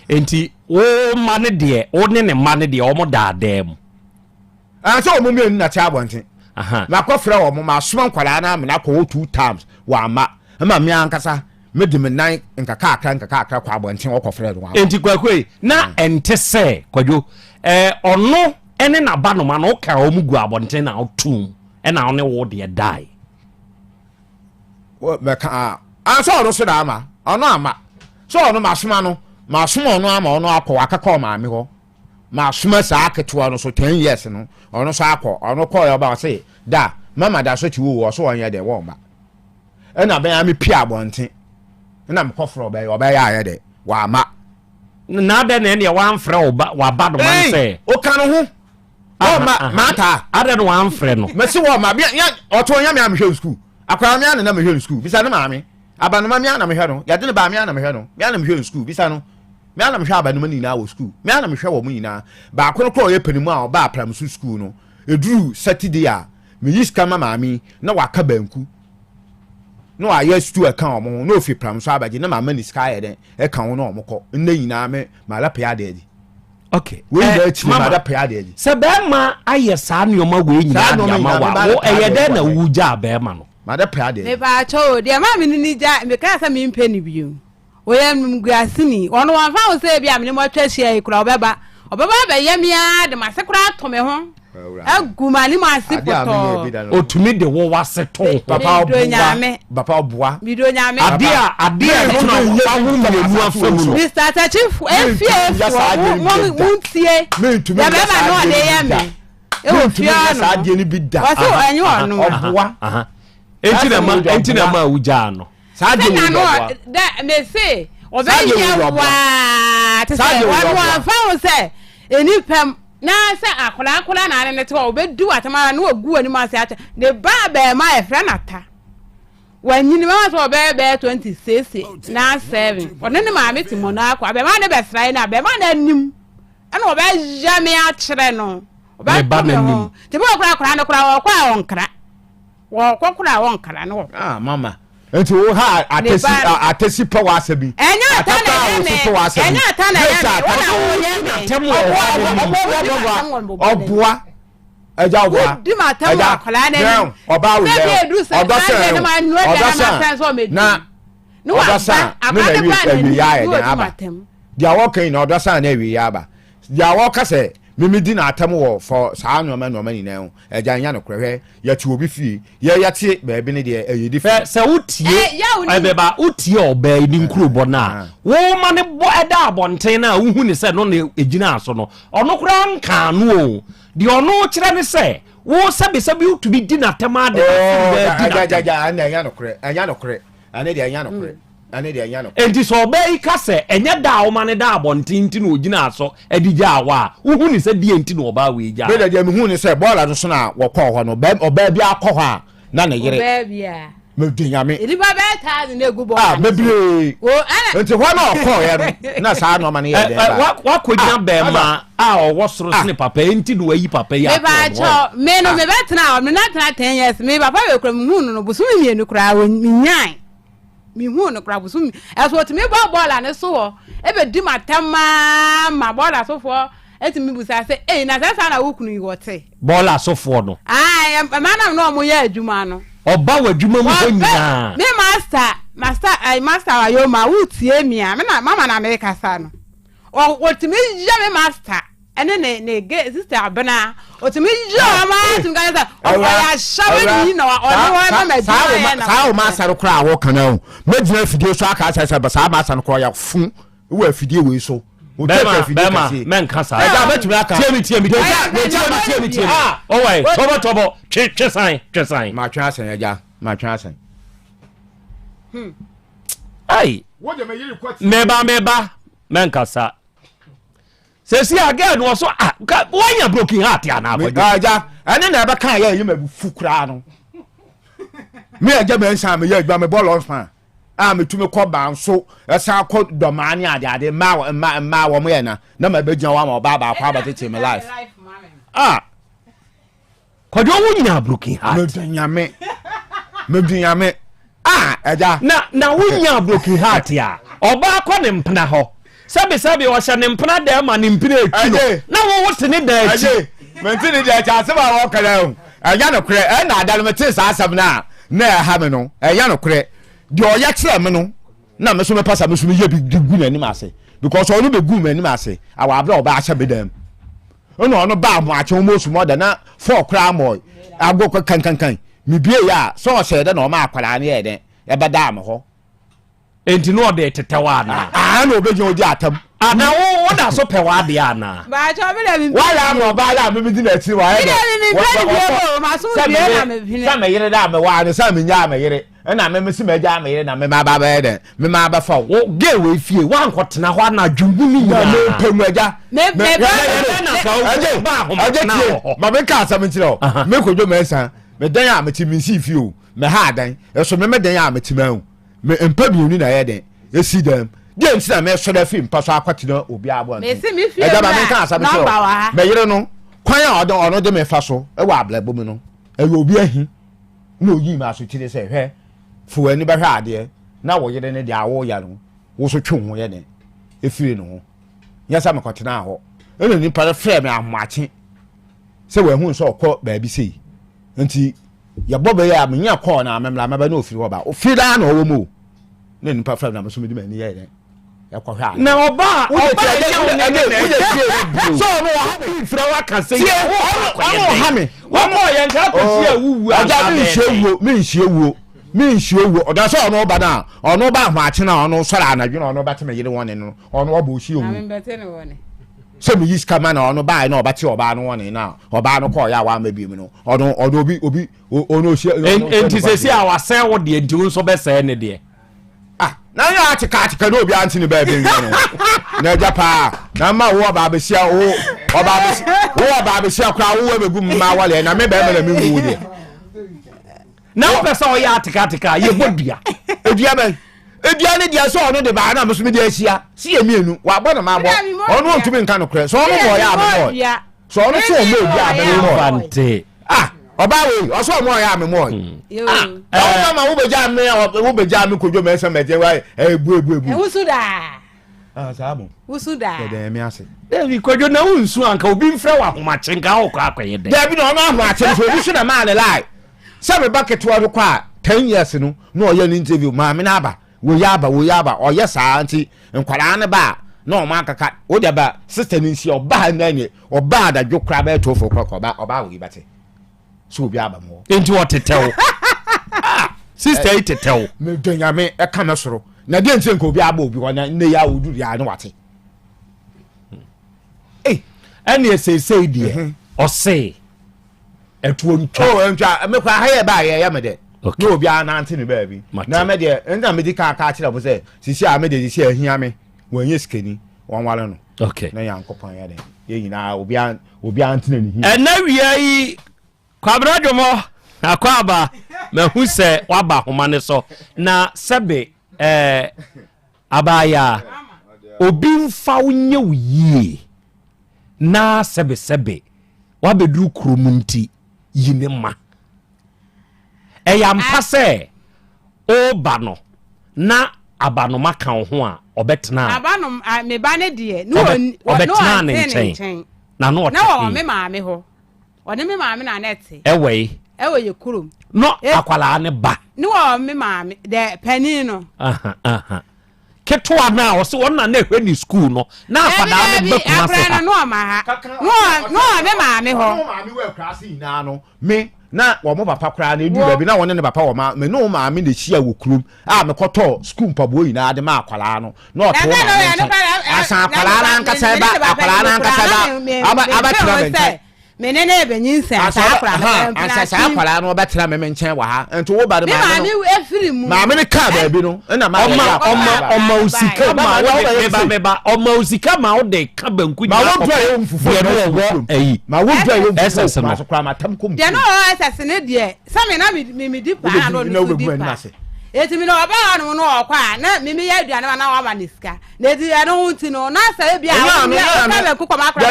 S18: enti wo ma ne de wo ne ma ne de o mo da dem
S1: so mo me na cha abonten ma ko fra wo mo ma soma nkwala na me na ko 2 times wa ma me ankasa me de me nan nkaka kwa abonten wo ko fra do wa
S18: enti kwakwe na ente se kwadwo ono ene na ba no ma no ka o mu gu abonten na otum e na one wo de die
S1: wo me ka so ono so da ama ono ama so ono ma soma no ma soma ono ama ono akọ akaka o ma me ho ma soma sa aketo no so 10 years no ono so akọ ono call yo ba say da mama da so ti wo so won ye de wo ba e na ben am pia abonten na me kofro ba yo ba ya ye de wa ma
S18: na da na ne wa mfre wa ba do man say
S1: o kan ho o ma ta
S18: ada no wa mfre no
S1: me si wo ma ya oto nya me am hwe school akwa me an na me hwe school bisa na ma me abanoma me an na me hwe no ya de ne ba me an na me hwe no me an na me hwe school bisa no me ana me hwa abanoma ni na wo school me ana me hwa wo mu nyina ba ko ko ye panimu a ba pram su school no eduru Saturday a me yiska mama mi na waka banku no aye stu aka omo no fi pram so abaje na mama ni sky den e kan wo no omko nna nyina me mala pia de di
S18: okay
S1: we da chi mala pia de di
S18: se be ma aye sa nyoma we nyina dia ma wa wo eye de na wuja be ma no
S1: mala pia de
S4: me ba cho de ma mi ni ja me ka sa mi mpe ni biu oye mguasini ono wan fa o se bia me mo twahia yi kura obeba be yemia de masekura to me ho agumani ma sipoto
S18: otumi de wo waseto
S1: papa obua
S18: video nyame adia no na wo mu afamu no
S4: Mr. Tachifu efie wontie ya be ma no de yeme e wo fia no
S1: sa adie ni bi da
S4: waso anyi ono
S1: obua
S18: enti na ma wuja no
S1: sa adie ni
S4: no da me say obeya wa te say wa fa o say eni pem na sa akola na ne te obedu atama na ogu ani ma say de ba be ma e fra nata wanyini ma so be 26 na 7 one ne ma meti mo na akwa be ma ne be srai na be ma na nim ana obe jame a kire no obe
S18: ba na nim
S4: te bo kura na kura wo kwa wonkra wo kura wonkra no
S1: mama enti wo ha atesi power asabi
S4: enya atana
S1: obua eja obua
S4: di matamu akola na
S1: oba we na odasa me na wi ya e aba dia wo kan na odasa na wi ya aba dia wo ka se mimidi na atam wo for saa no ni na eja nya no krehwe ya ti obi fi ya ti ba bi ne de eyedi
S18: fe se utie ebeba utie oba ni nkrubo na wo ma ne bo eda abonten na uhu ni se no na ejina aso no ono kura nka no o de ono kire ne se wo sabi utubi di na atam ade
S1: ja anya no kre anya no kre ane de anya no kre ane de anya no
S18: enti so obai ka se enye da wo mane da abontinti no ogina aso adigya awa uhu ni se die enti no oba we gya
S1: be de me hu ni se ball no so na wo kọ ho no oba bi akọ ho a na ne yere
S4: oba bia
S1: me dunyame
S4: iliba be ta na egu ball
S1: bebre enti ho na okọ ya na sa no mane ye de
S18: wa kogina be ma a owo soro sine papa enti no ayi papa ya
S4: me ba cho me no me betena me na tena 10 years me papa we kura mu no busumi mienu kura nyan mi hu no kura busumi eso ti me ball na so wo e be di matama ma ball so fo eti mi busa se na sa na wukunu yi wote
S18: ball asofo no
S4: mana no mo ya adwuma no
S18: oba wadwuma mu ho nyina
S4: me master ayo ma wutie mi a me na mama na me kasa no wotimi ja me master ene ne ge sister abena wotimi ja ma tim ga sa o ya shawe ni no o no ma
S1: sa o master kra wo kana o medina fidie so aka sa ba sa master kra ya fun wo afidie we so
S18: Bema men kasa
S1: ja betumi aka
S18: tiemi oh wait tobo chesan
S1: ma twa asan ja ma twa asan
S18: ai
S1: wo de me yiri kwati
S18: meba men kasa sesi again wo so wanya broken heart ya na
S1: abajo ja ene na ebe kan ya yima bu fukura no me aja me nsan me ya adwa me ball on fan me tumi ko ban so esa ko domani ade ma wo mo ye na ma begyan wa ma ba kwa ba tete me life
S18: kodo wo nyina broken heart
S1: me dunyame eja
S18: na wo nya broken heart ya oba ko ne mpena ho sabe wo hye ne mpena da ma ne mpena etu no na wo wote ne da echi
S1: me ntini da echi aseba wo kala o eja no kre na adalo me tin sa asem na ha me no eja no kre de oya kire me no na me so me pasa me so me ye bi gu na ni ma se because onu be gu me ni ma se awa abra oba acha bedam ono ba mo acha mo su mo da na for kra mo ago kan mi bie ya so se de na o ma akwara na ye de e be da am ho
S18: enti no de tetewa na
S1: na obeje odi atam
S18: ana wo da so pe wa de ana
S4: ba cho be le mi
S1: wala mo ba la me di na ti wa e
S4: de ma so bi na me bi
S1: na me yire da me wa ne sa me nya me yire na me si me ja me yire na me ma ba ba de me ma ba fa wo
S18: ge we fie wa nkotena ho na dwungu ni
S1: na me pemu aja
S4: me
S18: na ka ba ho
S1: ma me ka sa me tiro me kojo me san me dan ya me ti me si fie o me ha dan e so me dan ya me ti ma o me empa bi oni na ye den e si dem de nti na me so da film pa so akwatena obi abo
S4: me si me fie
S1: e da ba me ka sa me tiro me yire no kwan ya ono de me fa so e wa ablabo me no e obi ahi na oyi ma so tire se hwe fu ani ba hwa ade na wo yire ne de awo ya no wo so twe ho ye ne efire no ya sa makotena ho ene ni pa frame me ahmache se we hu so okọ ba bi sei nti ya bobe ya menya call na amemla maba na ofiri ho ba ofiri da na owo mu ne ni pa frame na so me di mani ye ne ya kwa hwa
S18: na oba
S1: so no ha me
S18: frɛ wa ka sei
S1: wo ha me
S18: wo ko ye nka ko si awuwu
S1: aja mi nshiewo oda so ono ba na ono ba ahmache na ono soro anadwe na ono ba teme yire woni no ono oba oshi owu
S4: na me bete ne woni
S1: se mi yiska ma na ono ba na oba ti oba no woni na oba no ko ya wa ma bi mi no ono obi ono oshi
S18: enti sesi a wasen wo de enti nso be se ne de
S1: na ya atika no obi anti ni ba bi no na japa na ma wo ba be sia wo ba be sia kra wo be gu ma wale na me ba me na me wu de
S18: na wo pesa o ya atika ye bodua
S1: odua ben edua ne dia so ono de ba na me so me de asia si ye mienu wa bo na ma bo ono ntumi nka no kre so ono mo ya me mo so ono so mo odua be no
S18: fante
S1: oba we o so mo ya me mo o ma wo be ja me kojo me se me je wa ebu
S4: wusuda
S1: samu
S4: wusuda
S1: de me ase
S18: David kojo na unsu anka obi mfra wa homachenka ho kwa akwaye de
S1: David no na homachenka so obi na ma le lie se bucket wa do kwa 10 years no oye ni interview ma me na aba wo yaba oye saa nti nkwara ne ba na o ma kaka o de ba sister ni nsi oba na nye oba da dwokra ba to fo kwa oba wo yibate so obi aba mo
S18: enti wo tetew sister tetew
S1: me donya me e ka me soro na de nti nka obi aba obi wona ne ya odu ya ne wate
S18: ene esesei de o sei etuo ntwa
S1: ntwa me kwa ha ye ba ye ya me de no obi anante ne baabi na me de nda me di ka kire bo say sisi a me de sisi ahia me wanye skeni won wale no
S18: okay
S1: na yankopon ya de ye nyina obi ante ne hi
S18: na wia yi kwabra dwomo akwaba me hu se waba homa ne so na sebe abaya obi mfa wonye wuye na sebe wabeduru kromunti yine ma eyampa se oba no na abano maka ho a obetena
S4: abano me ba ne de
S18: no obetena ne nchen na no
S4: na me maame ho one me maame na nete
S18: ewe
S4: ye kurum
S18: no akwala ne ba
S4: no me maame de pani no
S18: ketwa na wo se won na ehwe ni school no na akwala ne ba kuma se
S4: ha no ma ha no me maame ho
S1: no maame we class ina no me na wo mo papa kra na edu ba bi na won ne papa wo ma me no maame na hia wo kurum a me koto school mpabo ina de ma akwala no no to asa akwala na nkasa ba akwala na nkasa ba aba tra
S4: menene ebenyinsa
S1: asa akwala no betra me nchen wa ha ento wo ba de
S4: maame efiri mu
S1: maame ne ka ba bi no na ma
S18: oma usika ma wo ba oma usika ma wo de ka banku
S1: ma wo dwa yo mfufu no wo eyi ma wo dwa yo mfufu ma so kra ma tam kom
S4: de no ss ne de same na me di pa no no di pa etimi no ba no no okwa na mimi ya aduane na wa ma niska na edi ya no hunti no na sa bia o ka be kokoma akra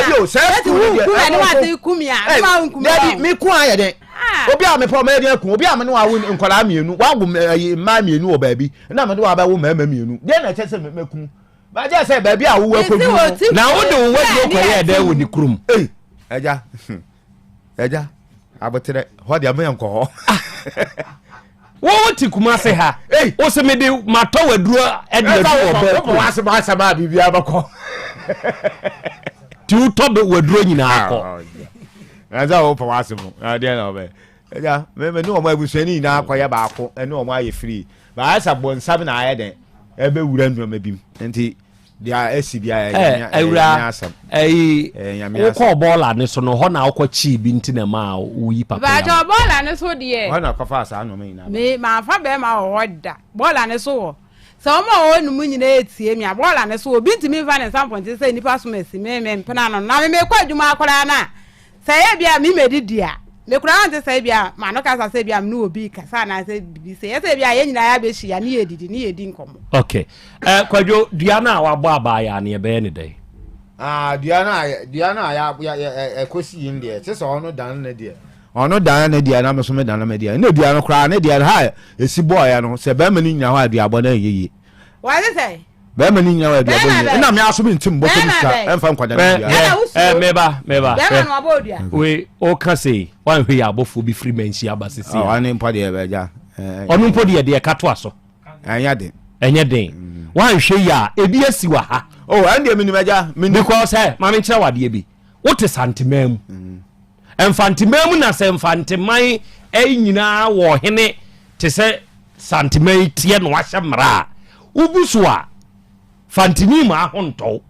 S4: eti wu na wa te kumia ma nkumia
S1: daddy me ku aye den obi a me po me den ku obi a me no wa wo nkwala mienu wa go ma mienu o baabi na me do wa ba wo ma mienu de na che se me ku ba je se baabi a wo wa kodu
S18: na wo de wo wa ko ye da wo ni kurum
S1: eja abotere ho de am ko ho
S18: wo ti kuma se ha wo se me de mato waduro edadu obo
S1: wo ase ba sama bibia bako
S18: ti u tobe waduro nyina akọ
S1: aza wo pa wase mu ade na obe eja me no mo abusuani na akọ ba akọ ene o mo aye free ba asa bonsam na aye den ebe wura ndu ma bim enti dia esibia ya
S18: ewura wo ko bola ne so no ho na akọ chi bi nti na ma wo yi papa
S4: ba jo bola ne so de
S1: ho na kofa asa no me na
S4: me ma fa be ma wo da bola ne so wo so mo wo nu mu nyina etie mi bola ne so obi ntimi fa ne sample nti say nipa so mesi me mpena no na me kwa adwuma akora na say e bia mi medidia me kura nti say bia ma no ka say bia no obi ka sa na say bi say bia ye nyina ya be hia ne yedidi ne yedi nkomo
S18: okay kwadwo duana wa bo abaya ne be ne dai
S1: duana ya kosi yin de se so ono dan na de ono dan na de na me so me dan na me de na duana kra na de ha esi boy ya no se be ma ni nya wa aduabo na yeye
S4: wa ze say
S1: be ma ni nya wa aduabo na me aso me ntim bo komista emfa nkwada na
S18: meba
S4: be ma no abodua
S18: we o ka say wan hwe ya abofo bi free menshi abasisi
S1: ani mpo de be ja
S18: onu mpo de kato aso enye den wan hwe ya ebi asi wa ha
S1: ande me ni meja
S18: because ma me kire wade bi wote santimam emfantimam na se emfantiman nyina wo hene te se santimai tie no ahye mra ubusu a fantimi ma honto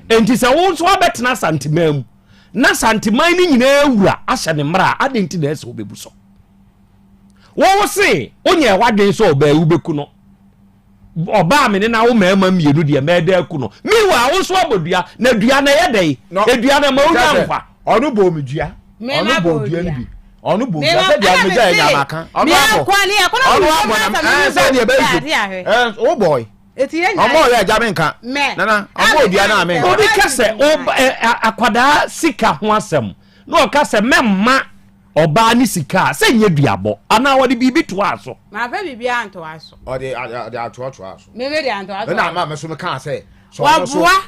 S18: enti se wo so abetena santimam na santimai ni nyina ewura ahye ne mra adenti na ese obebuso wo se onye wadwen so oba ubeku no oba me ne na wo mama mienu de meda ku no miwa wo so abodua na dua na yedai edua na ma unya nkwa
S1: onu bo medua onu bo dua ni bi onu bo dua se dia me ja nya maka onu abo onu abo na se dia be o boy omo ya ja me nka nana omo dua na me
S18: obi kase akwada sika ho asem no o kase memma oba ni sika se nye duabo ana wodi bibi to aso
S4: ma fa bibi anto aso
S1: o de ato aso
S4: me de anto aso
S1: na ma me so me kan se so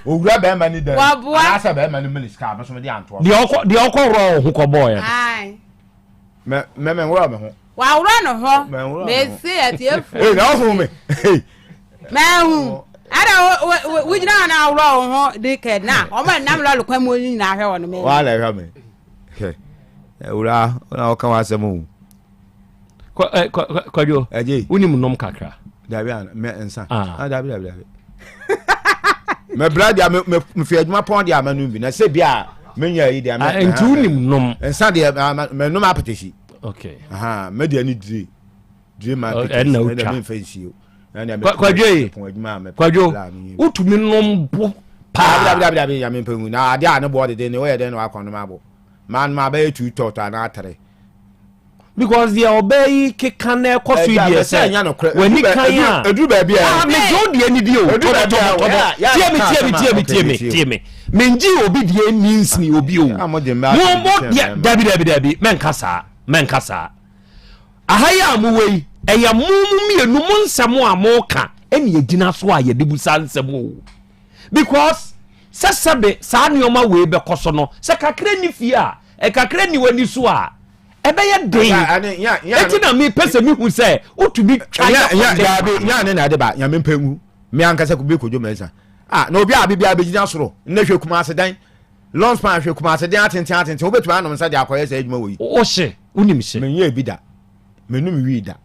S4: owura
S1: be ma ni den ana se be ma ni miliska me so me de anto aso
S18: de okoro ho ko boy
S4: ai
S1: me wura me ho
S4: wa wura no ho me se atiefu
S1: na ho me
S4: me hu ara wujina na wura ho de ke na o ma nam lo kwa mo ni na hwe wono me
S1: wala hwe me ura ona oka wasemu
S18: kwajo unim nom kakra
S1: dabi an me ensa dabi me brother me fi adwuma pon dia manu bi na se bia me nya yi dia me
S18: enti unim nom
S1: ensa dia me nom apetishi
S18: okay
S1: me dia ni diri dream market
S18: and no
S1: fancy
S18: kwadwo utumi nombo
S1: pa ya me pengu na ade a ne board de ne we de no akonomabo man ma ba tu tota na atare
S18: because the obey kekan na ekoso idie say when ni kan ya
S1: edu ba bia
S18: me jo die ni die o tie me menji obi die means ni obi o mo dabi menkasa ahaya amuwei eya mumu mienu mu nsamo amoka eni yegina so a yedebusa nsamo because sesebe sa nioma we be koso no se kakra ni fie a e kakra ni wani so a ebe ye den eti na mi pese mi hu se otumi twa
S1: ya ne na de ba ya mempengu me ankasa ku be kojo mensa na obi abibia begina soro na hwe kuma asedan long span hwe kuma asedan atenten obetu anom sa de akoye sa adwuma wo yi
S18: o hye unim hye
S1: menye bi da menum wi da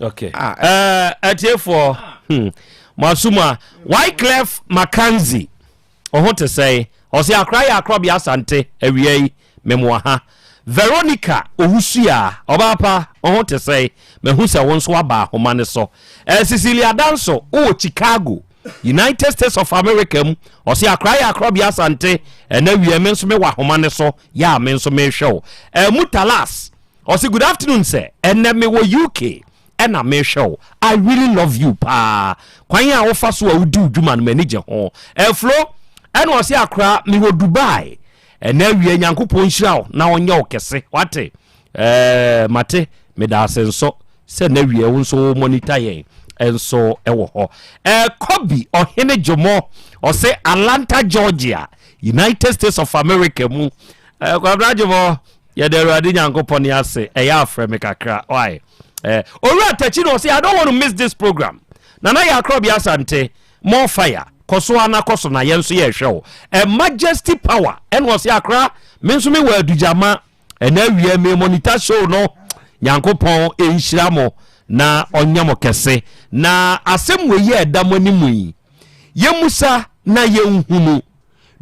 S18: okay atiefo Masuma Wyclef Mackenzie ohote say osi akra Krobea Asante awiei memoha Veronica Owusia obapa ohote say mehu se wonso aba homane so Cecilia Danso o Chicago United States of America mu osi akra Krobea Asante na wie menso me wa homane so ya menso me hwe Mutalas osi good afternoon sir enne me wo UK and I may show I really love you pa kwanya wo fa so a wudi dwuma no mani je ho Flo and was ya kra me wo Dubai and na wie nyankopon hira na onye okese wate mate me da senso se na wie wo so monitor yen enso ewo ho Kobe ohene jomo o say Atlanta Georgia United States of America mu kwabra jomo ye de ruade nyankopon ya se ya afre me kakra why Ora Techino say I don't want to miss this program. Nana ya Krobea Asante more fire. Koso ana koso na yenso ye hwe. Majesty power. En was ya kra menso me we dujama na wie me monitor show no. Nyankopon enhyira mo na onyamo kese. Na asem we ye damani mu yi. Yemusa na yenhunu.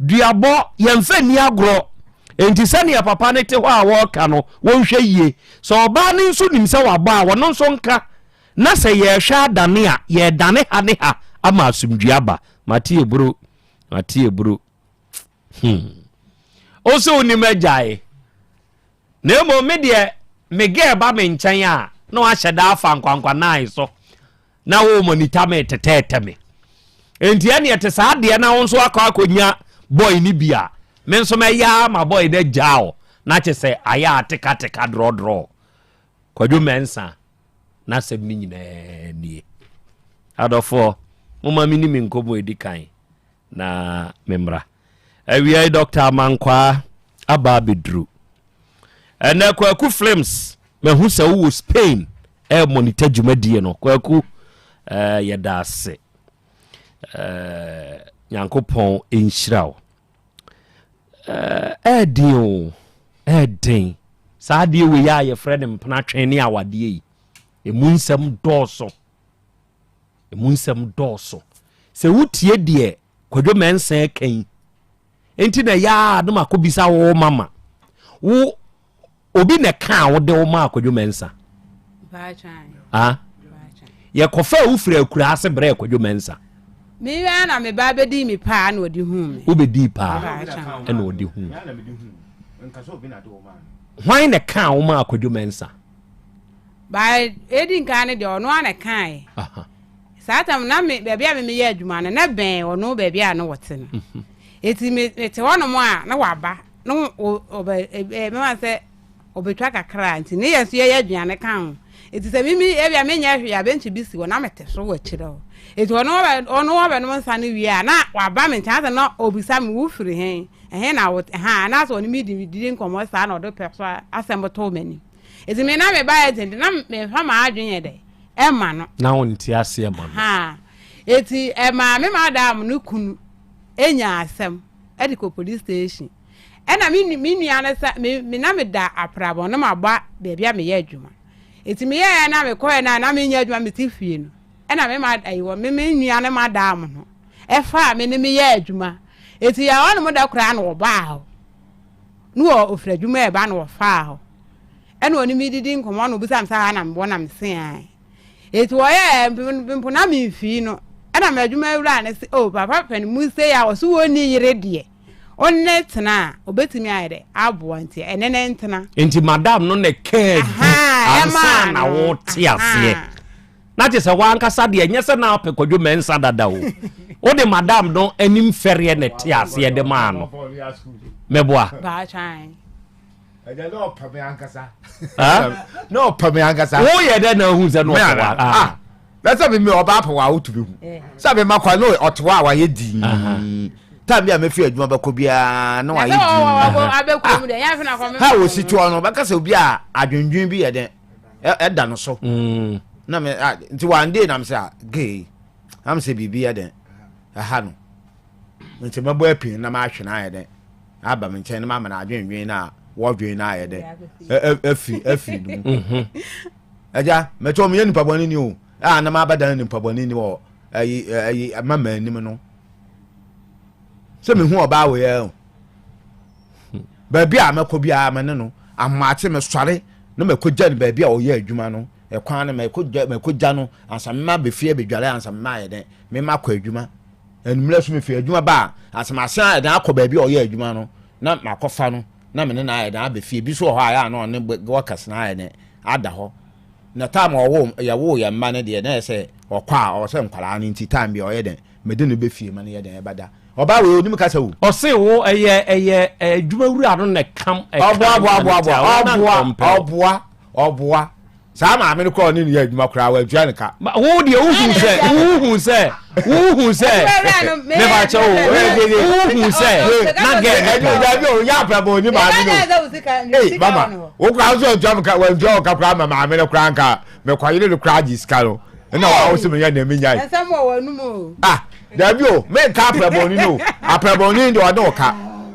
S18: Duabo yemfa ni agro. Enti sani ya papa ne te ho a wo ka no wo hwe yie so oba ne nso nim se wa ba wo no nso nka na se ye hwa dane a ye dane ha ne ha ama asumdua ba mate ebro oso ni magyae na mo me de me ge ba me nkyɛn a na wa hyɛda afa nkwankwa nai so na wo monitor me tetete me enti ene te sa de na wo nso akonya boy ni bia menso me ya ma boy de jao na che se aya teka draw kwadwo mensa na se mi nyina nie adofo mama mi ni minkomo edikan na memra awia Dr. Mankwa aba bedru ena kwaku flames mehu se wo Spain monitor dwumadie no kwaku yeda ase nyankopon enhyirawo Edin Sadia we ya ye friend mpana twene awade yi emunsem doso se wutie de kwadwo mensa kan enti na ya no makobisa wo mama wo obi ne kan wo de wo ma kwadwo mensa
S4: ba chan
S18: ye kofa wo fira akura ase bre kwadwo mensa
S4: me ya na me ba bedi mi pa na odi hu me
S18: obedi pa na odi hu why ne kan wo ma akwadwo mensa
S4: ba edi nkan ne de ono ana kan satam na me be bia me ye adwuma na ben ono be bia na wote no eti me te wono mo a na waba no me ma se obetwa kakra nti ne yeso ye aduane kan eti se mimi e bia me nya hwe ya benchi bisi wo na mete so wa kire eti ono wa no nsa ne wi a na waba me chance na obisa me wo firi hen na wo na so ni mi di nkomo sa na odo peso asem to mani eti me na me ba eti na me fa ma adwenye de ema no
S18: na wonti ase ema
S4: eti ema me madam no kunu enya asem ediko police station ena mi nua na sa me na me da aprabo na magba bebia me ye adwuma eti me ye na me koye na me nya adwuma me ti fie no ena me ma ayiwo me nua na madam no efa me ne me ye adwuma eti ya wonu mo da kura na wo ba ho no ofra adwuma e ba na wo fa ho ɛna oni mi didi nkɔmɔ no bisa msa ha na mbɔ na mse ai etu ɔyɛ mpo na mi fi no ɛna ma adwuma awura ne se oh papa pen mu se ya wɔso woni yire de onne tena obetimi ayɛ de aboa nti ɛne ne ntena
S18: nti madam no ne care ansa na wo te ase na te sɛ wankasa de nyɛ sɛ na apɛ kwadwo mensa dada o wo de madam no anim fɛre ne te ase de ma no meboa
S4: ba chan
S1: ɛdɛ no pame ankasa no pame ankasa
S18: wo yɛ de na hu sɛ no wa
S1: let's be me oba pa wa wotu bi hu sabe makwa no otowa wa ye di time bia me fi adwuma bako bia na wa ye di
S4: abekom de ya fi na kwa me
S1: ha wo situ no baka se obi a adwendwen bi ye den da no so na me nti one day na me say gay am say bibi ye den ha no nti mabo apin na ma hwe na ye den aba me nchen na ma na adwendwen na wo dwen na ye den afi no aja me to me ye nipa boni ni o na ma abadan ni mpaboni ni wo ayi mama anim no se me hu oba we ya ba bia mekọ bia me ne no amate me sware no mekọja ni ba bia o ye adwuma no e kwan na mekọja no ansa me ma be fie be dware ansa me ma ye den me ma kọ adwuma enumle so me fie adwuma ba ansa ma san ye den akọ ba bia o ye adwuma no na makọfa no na me ne na ye den abe fie bi so ho aya na ne workers na ye den ada ho na time owo ya wo ya mma ne de na se okwa o se nkwara ni nti time bi o ye den me de no be fie ma ne ye den e bada oba we onim ka se wo
S18: o se wo eye adwuma wura no ne kam oboa sa ma me ko ni ye adwuma kura wa adwua ne ka
S1: wo de
S18: uhu se me ba che uhu se na ge
S1: da bi o ya prabo ni ma no mama wo kura so adwuma ka wa adwua ka kura ma me kura nka me kwa yire kura ji skalo na wa wo se me ya na me nya
S4: nsam wo nu mo
S1: dabi o me ka prabo ni no aprabo ni de o no ka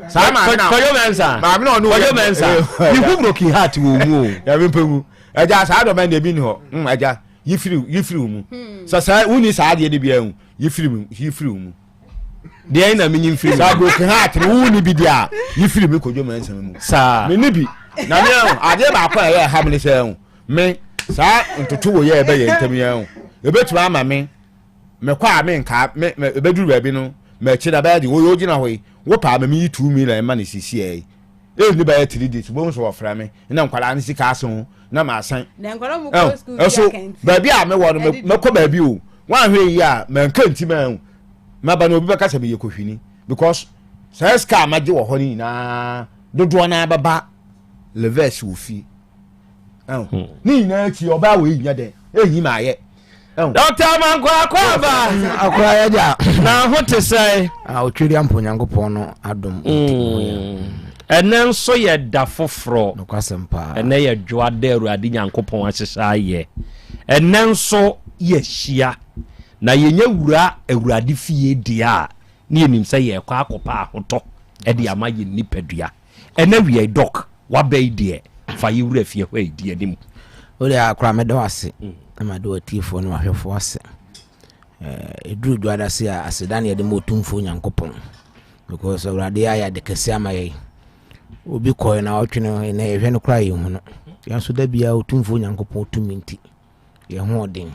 S1: sa ma na
S18: koyo mensa
S1: ma me no
S18: koyo mensa ni hu broken heart wo mu o
S1: ya me pegu eja sa do me na bi ni ho eja yifiri mu so sa uni sa de bia hu yifiri mu
S18: de na me nyimfiri
S1: sa broken heart ni uni bi dia yifiri mu kojo mensa mu
S18: sa
S1: me ni bi na me ade ba kwa ya hamle se hu me sa ntoto wo ye be ye ntam ya hu ebetu ama me kwa me nka me ebeduru ba bi no me chi da ba di wo yogina hoyi wo pa me mi 2 million ma ne sisi e ni ba ya 3 days bo so ofra me na nkwala ne sika aso na ma asan
S4: na nkwala mu ko school ya kan
S1: ba bi a me wo no me ko ba bi o wan hwe yi a me nka ntima hu ma ba no obi ba ka se me ye kohwini because sai ska ma je wo ho ni na dodo na baba leves wo fi ni na ti oba we nya de eyi ma ye
S18: Dr. Mankwa Kwaba
S21: akwa ya ja
S18: na hote sai
S21: otwiri ampo nyankopon no adom
S18: ene nso ye da foforo
S21: no kwasempa
S18: ene ye dwoa da Awurade nyankopon ahyehya ye ene nso ye hia na ye nya wura Awurade fie dia na yenim sai ye kwa akopa ahoto e de ama ye nipadua ene wie dok wa bai die fa ye wura fie hwa die nim
S21: ore akra me do ase ama do atifo no ahwefo ase eduru dwada se asedan ye de motumfo nyankopon because Awurade ya de kese ama ye obi koy na otwene na ye hwe no kra ye hu no ya so da bia otumfo nyankopon tuminti ye ho odin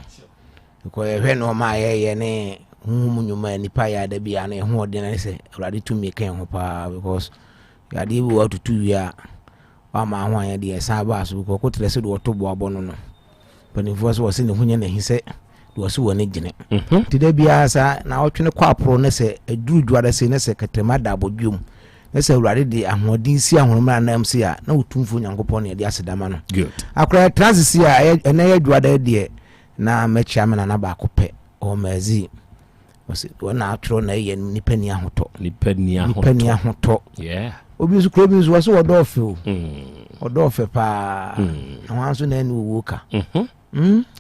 S21: because ye hwe no ma ye ne hu nyuma nipa ya da bia na ye ho odin na se Awurade tumi kan ho pa because ya de bi wa tutu ya ama ho anya de sa ba so ko tere se do otobo abono no pani voice was in hunya na hise do so woni gine ti da bia sa na otwene kwa pro na se eduru dwara se na se katrema da abodwum na se Awurade de ahodin si ahoroma na MC a na otumfo nyankopon na de asedama no
S18: good
S21: akra transit a na ya dwada de na mecha me na ba kope o mazi wona atro na ye nipa ni ahoto
S18: yeah
S21: obi su krobi su waso odofe pa awanso na ni woka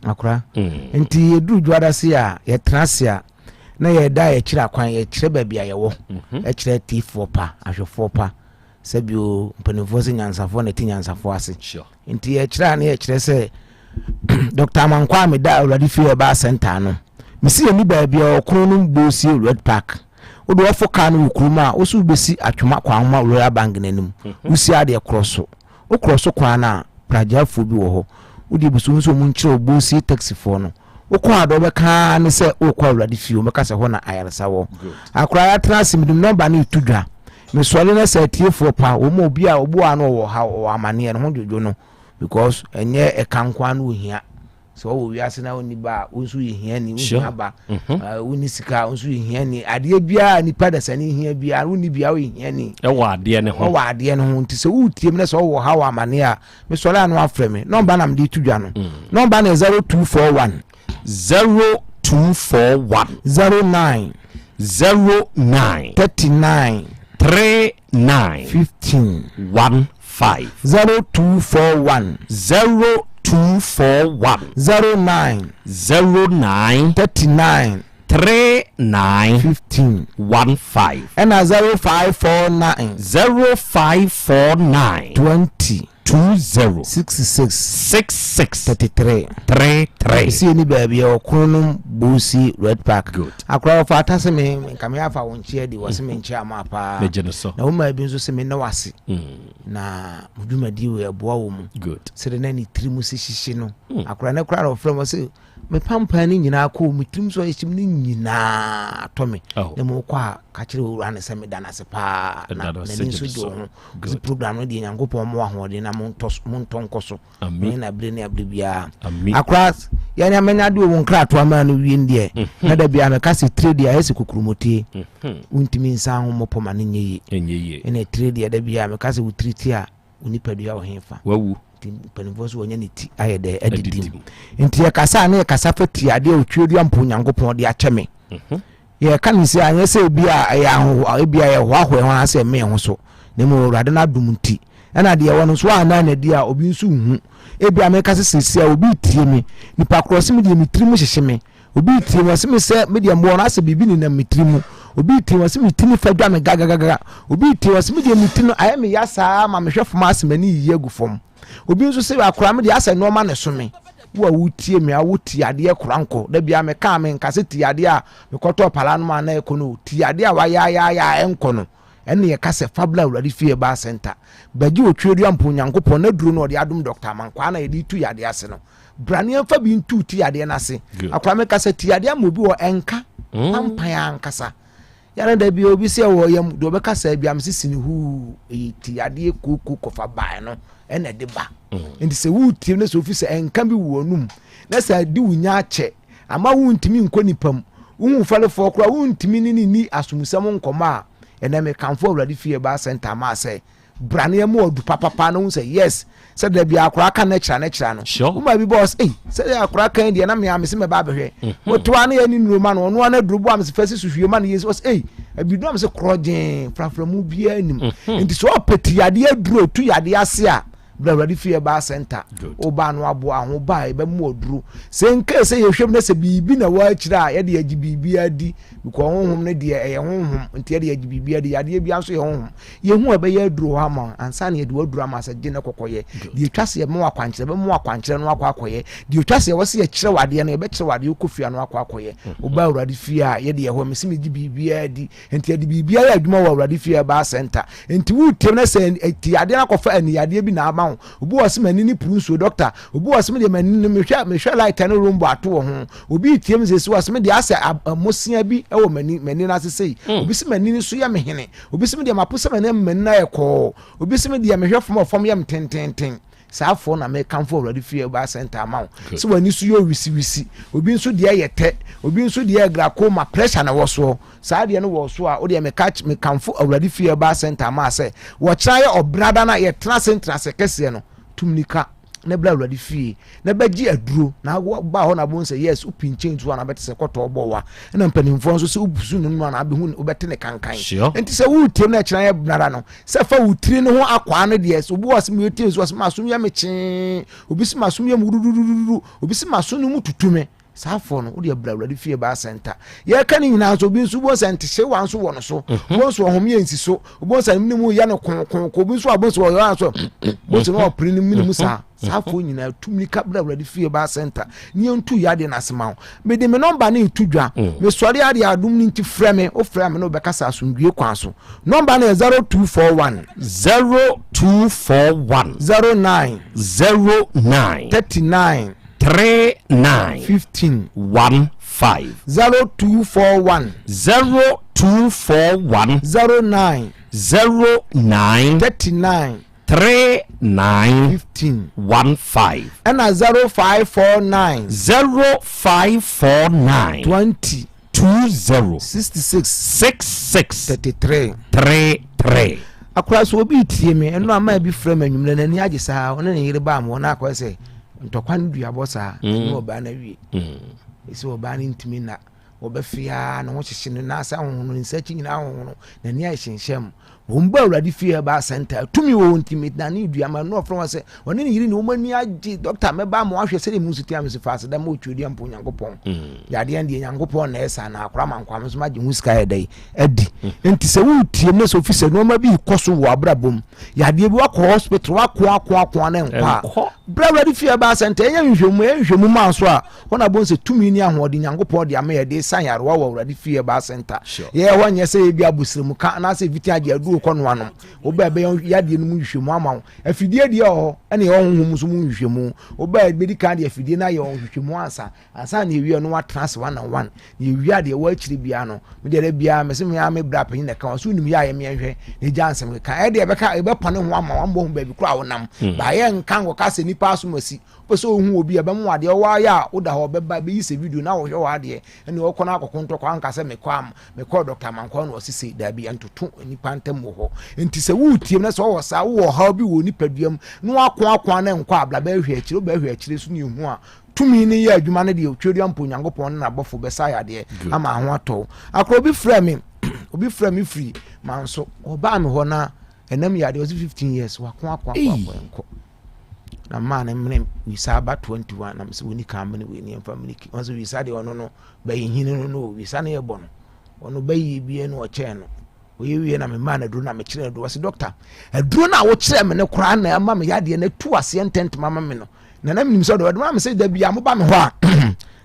S21: akra enti eduru dwada se a ye transia na ye da ye kira kwan ye kire ba bia ye wo e kire T4 pa ahwefo pa sabio mpanifo se nyansafo na tinyansafo ase enti ye kira na ye kire se Dr. Mankwa me da Awurade fie ba center no misi ye ni ba bia okro no mbosi Red Park odo afoka no ukruma osu besi atwoma kwa homa Royal Bank nanim usi ade crosso o crosso kwa na
S6: prajafo bi wo ho wodi busu nso mu nkyere obosi taxi for no wokɔ ado bɛka ne sɛ wokɔ awurade fie wobɛka sɛ hɔ na ayaresa wɔ akora ya trans midum number ne tudwa me sɔle na sɛ tiefo pa wo mo obi a obo ano wɔ ha wɔ amane no ho dwodwo no because enye ekankwa no ohia so wo wiase na oni ba wonso yehia ni ohia ba woni sika wonso yehia ni ade bia nipa da sane hia bia woni bia wo yehia ni
S18: ɛwɔ ade ne ho
S6: nti sɛ wutiem na sɛ wo ha wɔ amane a me sɔle ano afrɛ me number na me de tudwa no number na 0241
S18: 0241
S6: 09
S18: 09
S6: 39
S18: 39
S6: 15
S18: 15
S6: 0241
S18: 0241
S6: 09
S18: 09
S6: 39
S18: 39
S6: 15
S18: 15
S6: and 0549
S18: 0549
S6: 20
S18: 20
S6: 66
S18: 33
S6: see any baby or chronom bossy red pack good I cry for ataseme kamiafa wonchie di wase menchia mapa na uma bi nso se me na wase na mudumadi we aboa wo mu
S18: good
S6: sere na ni trimu se hihye no akora na kora of from say me pampa ni nyina ko me trimu so yeshim ni nyina to me na mo kwa ka kire owura ne se me dana se pa na ni so do ho program no di nyankopon mo ahode na mo ntonkoso na bre na bre bia akora ya nya menya de wo nkrato ama no wie ndie na da bia me ka se trade ya ese kukurumotie untimi nsan ho mopoma ne nyeye ene trade ya da bia me ka se wo triti a unipadua wo henfa
S18: wawu
S6: penvoso wonya ne ti ayede edidim enti ya kasa na ya kasa fati ade otwedu ampo nyankopon de acheme ye kan se anya se bia ya ho bia ya ho ahwe ho ase me ho so ne mo rade na dum nti na de wono so ana na di a obi nso hu ebia me kasa sesi a obi tie me nipa cross me de mi trimu hyehye me obi tie me se me se me de mo na ase bibi ni na mi trimu obi tie me se mi tini fa dwa me gagagaga obi tie me se me de mi tino aye me yasa ma me hwefo ma ase mani yiye gu fom obi nso se akora me de ase no ma ne so me wo wutie me awuti ade ekranko da bia me ka me nkase ti ade a me koto pala no ma na ekono ti ade a wa ya enkono ene ye kase fabula uradi fie ba center baji otwedu ampo nyankopon na duro no de adom doctor mankwa na ye di tu yade ase no brane amfa bi ntu ti yade na ase akora me kase ti yade amobi wo enka ampan ankasa yana da bi obi se wo yam do be kasa bi am sisini hu ti yade kuku kofa ba no ene de ba ndi se wuti ne so ofise enka bi wo num na sa di wunya ache ama wuntimi nkonipam wu falefo kora wuntimi ni asumsam nkoma ene me kanfo already fie ba center ma say brane mo odu papa no say yes say da bia akora ka na kira no uma bi boss say akora kan de na me am se me ba behwe moto an ya ni nuroma no ono na drubu am se fasi suhwie ma no yes was abidu am se krojen fraframu bia anim enti so opeti yade aduro tu yade ase a already fie ba center oba no abo aho ba e be mo oduru se nke se ye hwem na se bibi na wa kira ye de agi bibi adi ko honhom ne de ye honhom nti ye de agi bibi adi yade bia so ye honhom ye hu e be ye aduru ha ma ansa na ye de aduru ama se gye ne kokoye de twase mo akwankire be mo akwankire no akwakoye de twase wo se ye kire wade na ye be kire wade okofia no akwakoye oba already fie a ye de ye ho me se me gi bibi adi nti ye de bibi ya adwuma wa already fie ba center nti wu tem na se ti yade na kofa ani yade bi na ama obi wase manini prunso doctor obi wase me de manini me hwa light no room bo ato ho obi tiem se wase me de ase amosia bi e wo mani na sesei obi se manini so ya me hene obi se me de maposa mani na ekọ obi se me de me hwa fom yam tententen saafo na me kanfo already fie ba center amount so wani so yo wisi obi nso de yete obi nso de glaucoma pressure na woso saa de no woso a o de me catch me kanfo already fie ba center ma say wo kira ye obrada na ye transcendence kese no tumnika na bla already fie na baji aduro na ba ho na bon say yes upinche ntu na bete se koto obowa na mpanimfo nso se ubusu no na abehu obete ne kankan enti se wutem na kira ye bnara no se fa wutiri ne ho akwa no de yes obi wase me yetim so wase masum ya meche obi se masum ya mududududu obi se masum no mututume saafo no odi abra already fie ba center ye ka ni nyina so bi nso bo center hye wan so wono so bo so hom ye nsi so bo so ni mu ya no kon obi nso abon so yo so bo so no opri ni mu sa safo nyina tumni kabla ready fie ba center ni ontu yade na sema me de me number na etudwa me sori ade adum ni nti frɛ me o frɛ me no be kasa asundue kwan so number na 0241 09 39 15
S18: 15
S6: 0241 09 39
S18: 15
S6: and 0549 20
S18: 66
S6: 33 akura so obi tie me eno ama bi frɛ me nwumle nani age saa one ne yire ba mo na akwa sɛ ntɔkwan duabɔ saa ne oba na wie esi oba ne ntimi na obafia na wo hyehye no na asa hono nsachi nyina hono na ni a hyenhyem womba awurade fie ba center tumi wo ntimi na ne duama no from say one ne yiri ne omani age doctor meba mo ahwe sɛ mu sutia me se fast da mo twodi ampo nyankopɔn yade an de nyankopɔn na esa na akora mankwam so mage hu sika yɛdai adi enti sɛ wo tie me so officer no ma bi koso wo abrabom yade bi wakɔ hospital wakɔ na nkwa bra awurade fie ba center nhwemu ma so a wona bon sɛ tumi ni ahode nyankopɔn de ama yɛde san yarewa wo awurade fie ba center yɛ ho nyɛ sɛ bi abusirimu ka na sɛ viti age adu ko no anom oba be yade no mu nhwemu ama afidie die ho ene ye honhom so mu nhwemu oba be di kan de afidie na ye honhwemu ansa na ewie no wa trans 1 ye wi de wa akiri bia no me de bia me se me ya me bra panyin na kan so nim ya ye me hwɛ ne jansem ka e de be ka e be pone ho ama wambo ho ba bi kura wonam ba ye nkan go ka se nipa so masi so hu obi ebe mu ade wa ya oda ho be ba be yi se video na wo hwe wa ade ene wo kona akokonto kwa nka se me kwa doctor mankwa no osisi da bi antoto nipa ntam ho enti se wo tiem na se wo sa wo ha bi wo nipa duam no akwa na nkwa abla ba hwe akire ba hwe akire so ne hu a tumi ni ya adwuma na de otwedi ampo nyankopon na abofo be sa ya de ama ho ato akro bi frɛ me free man so oba me ho na enam ya de 15 years wa kwa enko na man emre we say about 21 na me woni kan me we ni family ki onso we say de ono no ba yin no we say na ye bono ono ba yi bie no o che no we na me man aduro na me kire aduro wase doctor aduro na wo kire me ne kura na ama me yade na tu ase entent mama me no na na me so do ma say da bia mo ba me ho a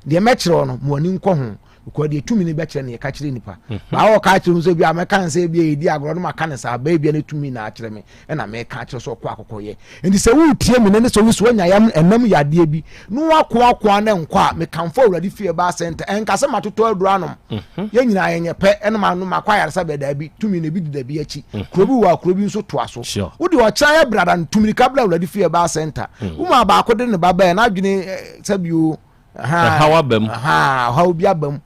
S6: de me kire no mo ani nko ho ko de tumi ne be kire ne ka kire nipa ba wo ka kire so bia me kan say bia edi agro no maka ne sa ba bia ne tumi na kire me e na me ka kire so ko akokoye ndi se wo tie me ne so wo so anya yam enam yade bi no akwa na nkwa me kan fo awurade fie ba center en ka se matoto aduro anom ye nyina yenye pe en ma no makwa yare sa be da bi tumi ne bi da bi achi krobi nso to aso wo de o kya ya brada tumi kabla awurade fie ba center wo ma ba akode ne baba na adwene sabio
S18: hawa bam
S6: obi abam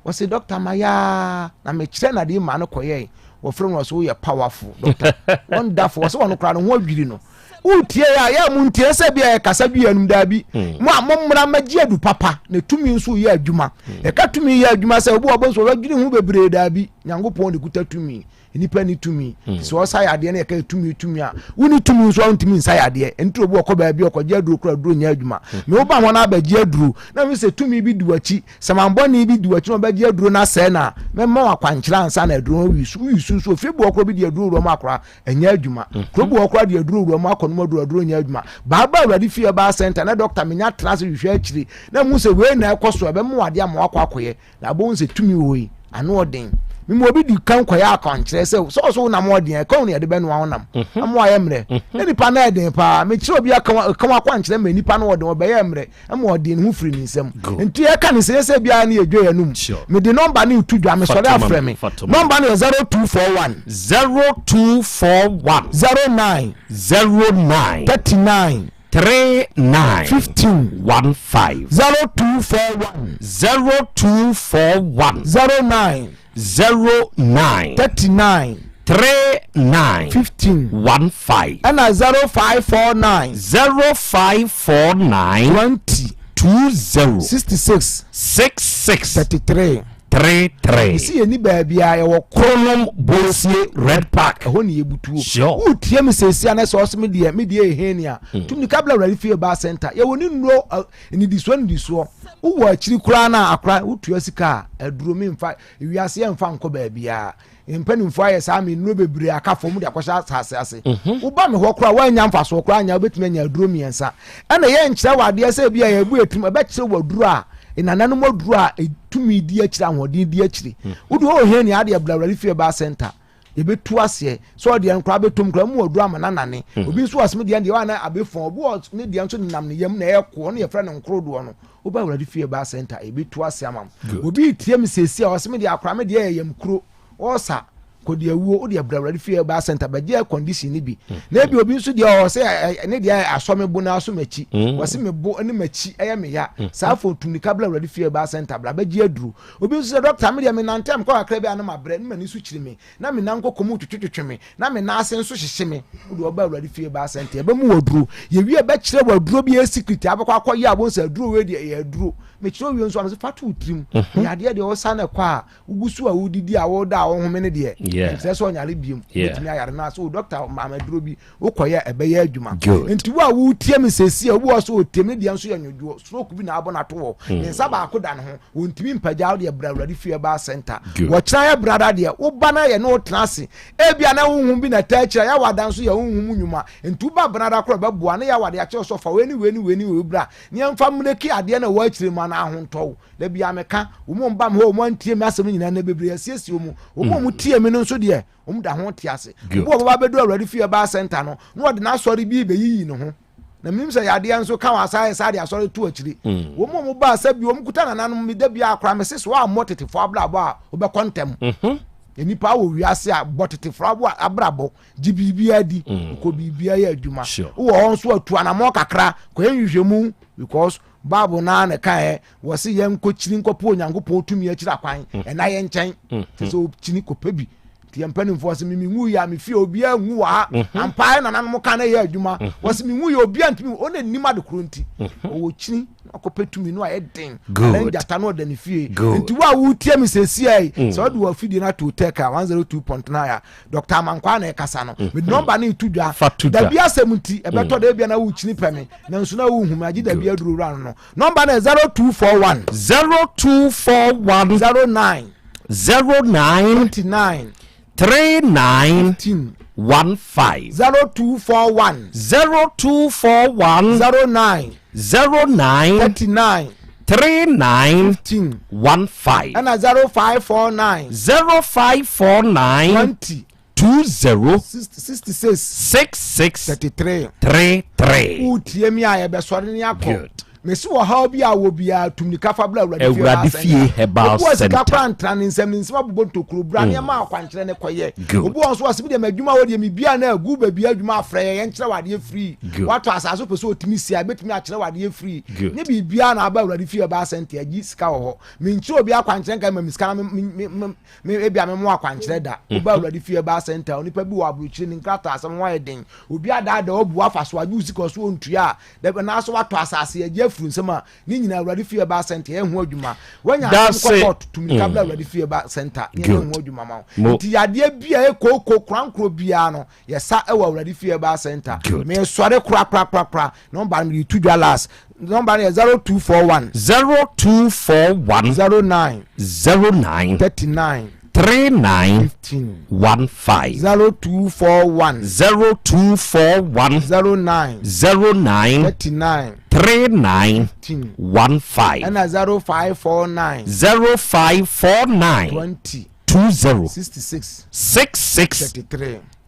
S6: wose doctor maya na me kire na de ma no koye wo frem no so ye powerful doctor wonderful wose wono kra no ho adwiri no utie ya mu ntie se bia kasa bia num da bi mo amomra magi adu papa na tumi nso ye adwuma e ka tumi ye adwuma se obo obo so adwiri hu bebre da bi nyankopon de kuta tumi nipa ni tumi so sa ya de na ka tumi a woni tumi nso antimi nsa ya de enti obo okoba bi okoje aduro kura aduro nya adwuma me oba ho na baji aduro na me se tumi bi duachi samamboni bi duachi no baji aduro na se na me ma wakwankyira ansa na aduro wisu so febu okro bi de aduro ro makora enya adwuma krobu okro de aduro ro makora aduro nya adwuma baba awurade fie ba center na doctor menya trans hwehwe akiri na mu se we na ekoso ebe mu wade ama akwakoye na bo se tumi woyi ano odin mi obi di kan kwaya akankyere se so na mo odin kan ne de be no wonam amo ayemre ne nipa na eden pa me kire obi kan akwankyere me nipa na odin obe yemre amo odin hu firi nsem nti e kan se bia na edwo yanum me di number ni utudwa me sori afre me number ni 0241 09 39 15 0241 09 39 15 and 0549 20 66 33
S18: 33
S6: see any baby I or
S18: Kronom Bosie Red Park
S6: when you butu
S18: sure
S6: who tm says and so media henia to the cabla ready for bar center you won't know in this one this war who were chili crana akra who to your a drumming fight if you are seeing fanco baby in penny fires I mean no be aka for the aquasha has uba me hokra when yam for so crying a bit many drummy and sa and a young child dear say be a way to my bet so will draw in an animal draw a to me dear child or dear chili would all hear any idea of ready for bar center ebe to ase so de nkra betom kra mu odura manane obi so asme de ande wana abefon obo ne de nso nam ne yam na ekwo ne yefra ne nkro do no oba wurade fie ba center ebe to ase amam obi tiem sesi a osme de akra me de yam kro osa kodi awuo odi abrawurade fie ba center ba je condition ni bi na bi obi nso de o se ne de asome bo na aso machi wase me bo ne machi eye me ya sa fo tumni kabla awurade fie ba center bla ba je aduru obi nso se doctor me de me nantem kwa akra bi anama bre ne mani su chiri me na me nanko komu twetwetwe me na me na ase nso hyehye me odi oba awurade fie ba center ba mu woduru ye wi ba kire waduro bi e secret abakwa akoye abonsa aduru we de ye aduru me kire wi nso am se fatu utrim ya de o sa na kwa ugusu a udidi a wo da wo home ne de yes so nyare biem betimi ayare na so doctor mamaduro bi ukoye ebeye adwuma enti wo a wo tiem sesi a wo so otem ne de nso ya nyoduo stroke bi na abo na to wo ne saba akoda ne ho wontimi mpaja wo de brawurade fie ba center wo kira ya brada de wo bana ye no trase ebia na wo hu bi na ta kira ya wada nso ya wo hu munwuma enti ba brada kro ba bua na ya wada ya kira so fa weni bra ne amfa mleki ade na wo akire ma na ahonto da bia meka wo mo mba me ho mo antie me asem nyina na bebre asiesie wo mo tie me no nso de da ho tie ase wo baba bedo awurade fie ba center no no de na asori bi beyiyi no ho na minim se yade anso ka wa sai de asori tu akiri wo mo ba asabi wo mkuta na nanom me da bia akra me sese wa motete abla abo a wo be kontem enipa wo wiase a botete abo abrabo gibibia di ko bibia ya adwuma wo onso atu anamo kakra ko enhwehwemu because Bible na ne kan wo se yen ko chiri nkopo onyankopon tumi akira kwan na ye nchen so chini ko pebi ti yampani fo se mi nwu ya mi fi obi anwu wa ampa na nan mo kan ye adwuma wo se mi nwu ya obi antumi o na nima de kronti wo chini akopɛ tumi no ayɛ den jata no ɔda ne fie nti wo a wotie me sɛsi ai sɛ wode wɔ fidie no to Otec 102.9 a Dr. Amankwa na ɛkasa no mede nɔmba no ɛtu dwa dabi asɛm nti ɛbɛtɔ da bia na wokyini pɛ me nanso na wohu me agye dabi aduro wura no nɔmba no 0241 09 29
S18: 39 15
S6: 0241
S18: 09 39 15
S6: and 0549
S18: 20
S6: 66
S18: 33
S6: utie mi a be sori ni akọ mesi wo ha obi a wo bia tumnika fabla
S18: awurade fie herbal center
S6: obo ka plan nsem abubo ntokuro bra ne ma akwankyere ne koye obo onso wase bi de madwuma wo de mi bia na agu ba bia adwuma afre ye nkyere wade free wato asaso pese otimi sia betimi akyere wade free ne bi bia na aba awurade fie herbal center agi sika wo ho me nkyere obi akwankyere nka ma miska na me ebia me mo akwankyere da oba awurade fie herbal center onipa bi wo abrochire ni nkrata asem wa eden obi ada obu afaso adu sika so ontua de na so wato asase agi nsema ni nyina awurade fie ba center ehun adwuma wanya support tumi kabla awurade fie ba center ehun adwuma ma nti yade bia ekoko krankro bia no yesa ewa awurade fie ba center me sore kra number ni $2 number is 0241 09 39
S18: 39 15
S6: 0241
S18: 09 39 15
S6: and 0549
S18: 20
S6: 66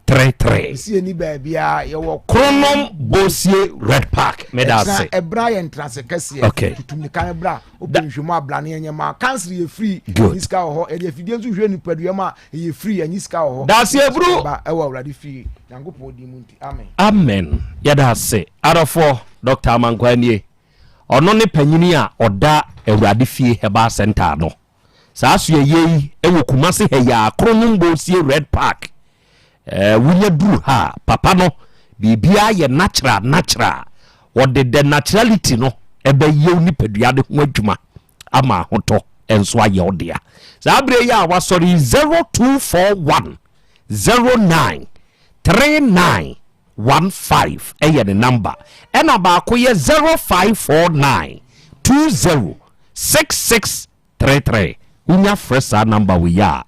S18: 33
S6: see any baby your
S18: Kronom Bosie Red Park medase
S6: ebra ye ntrase kase tutumni kan bra obunhwemu abla ne nyema cancer ye free niska ho e de fidie nso hwe nipadua ma ye free aniska ho
S18: dase ebru
S6: ba ewa awrade fie nyankopon di munti
S18: amen yadase arafo Dr. Amankwa nie ono ne panyini a oda awrade fie herbal center no saa so ye ewo kumase heya Kronom Bosie Red Park wunya duru ha papa no bibia ye natural what the naturality no ebe ye nipadua de ho adwuma ama hoto enso aye odia saa bre ya wa sorry 0241 09 3915 eye the number ena ba ko ye 0549 206633 unya fresa number we ya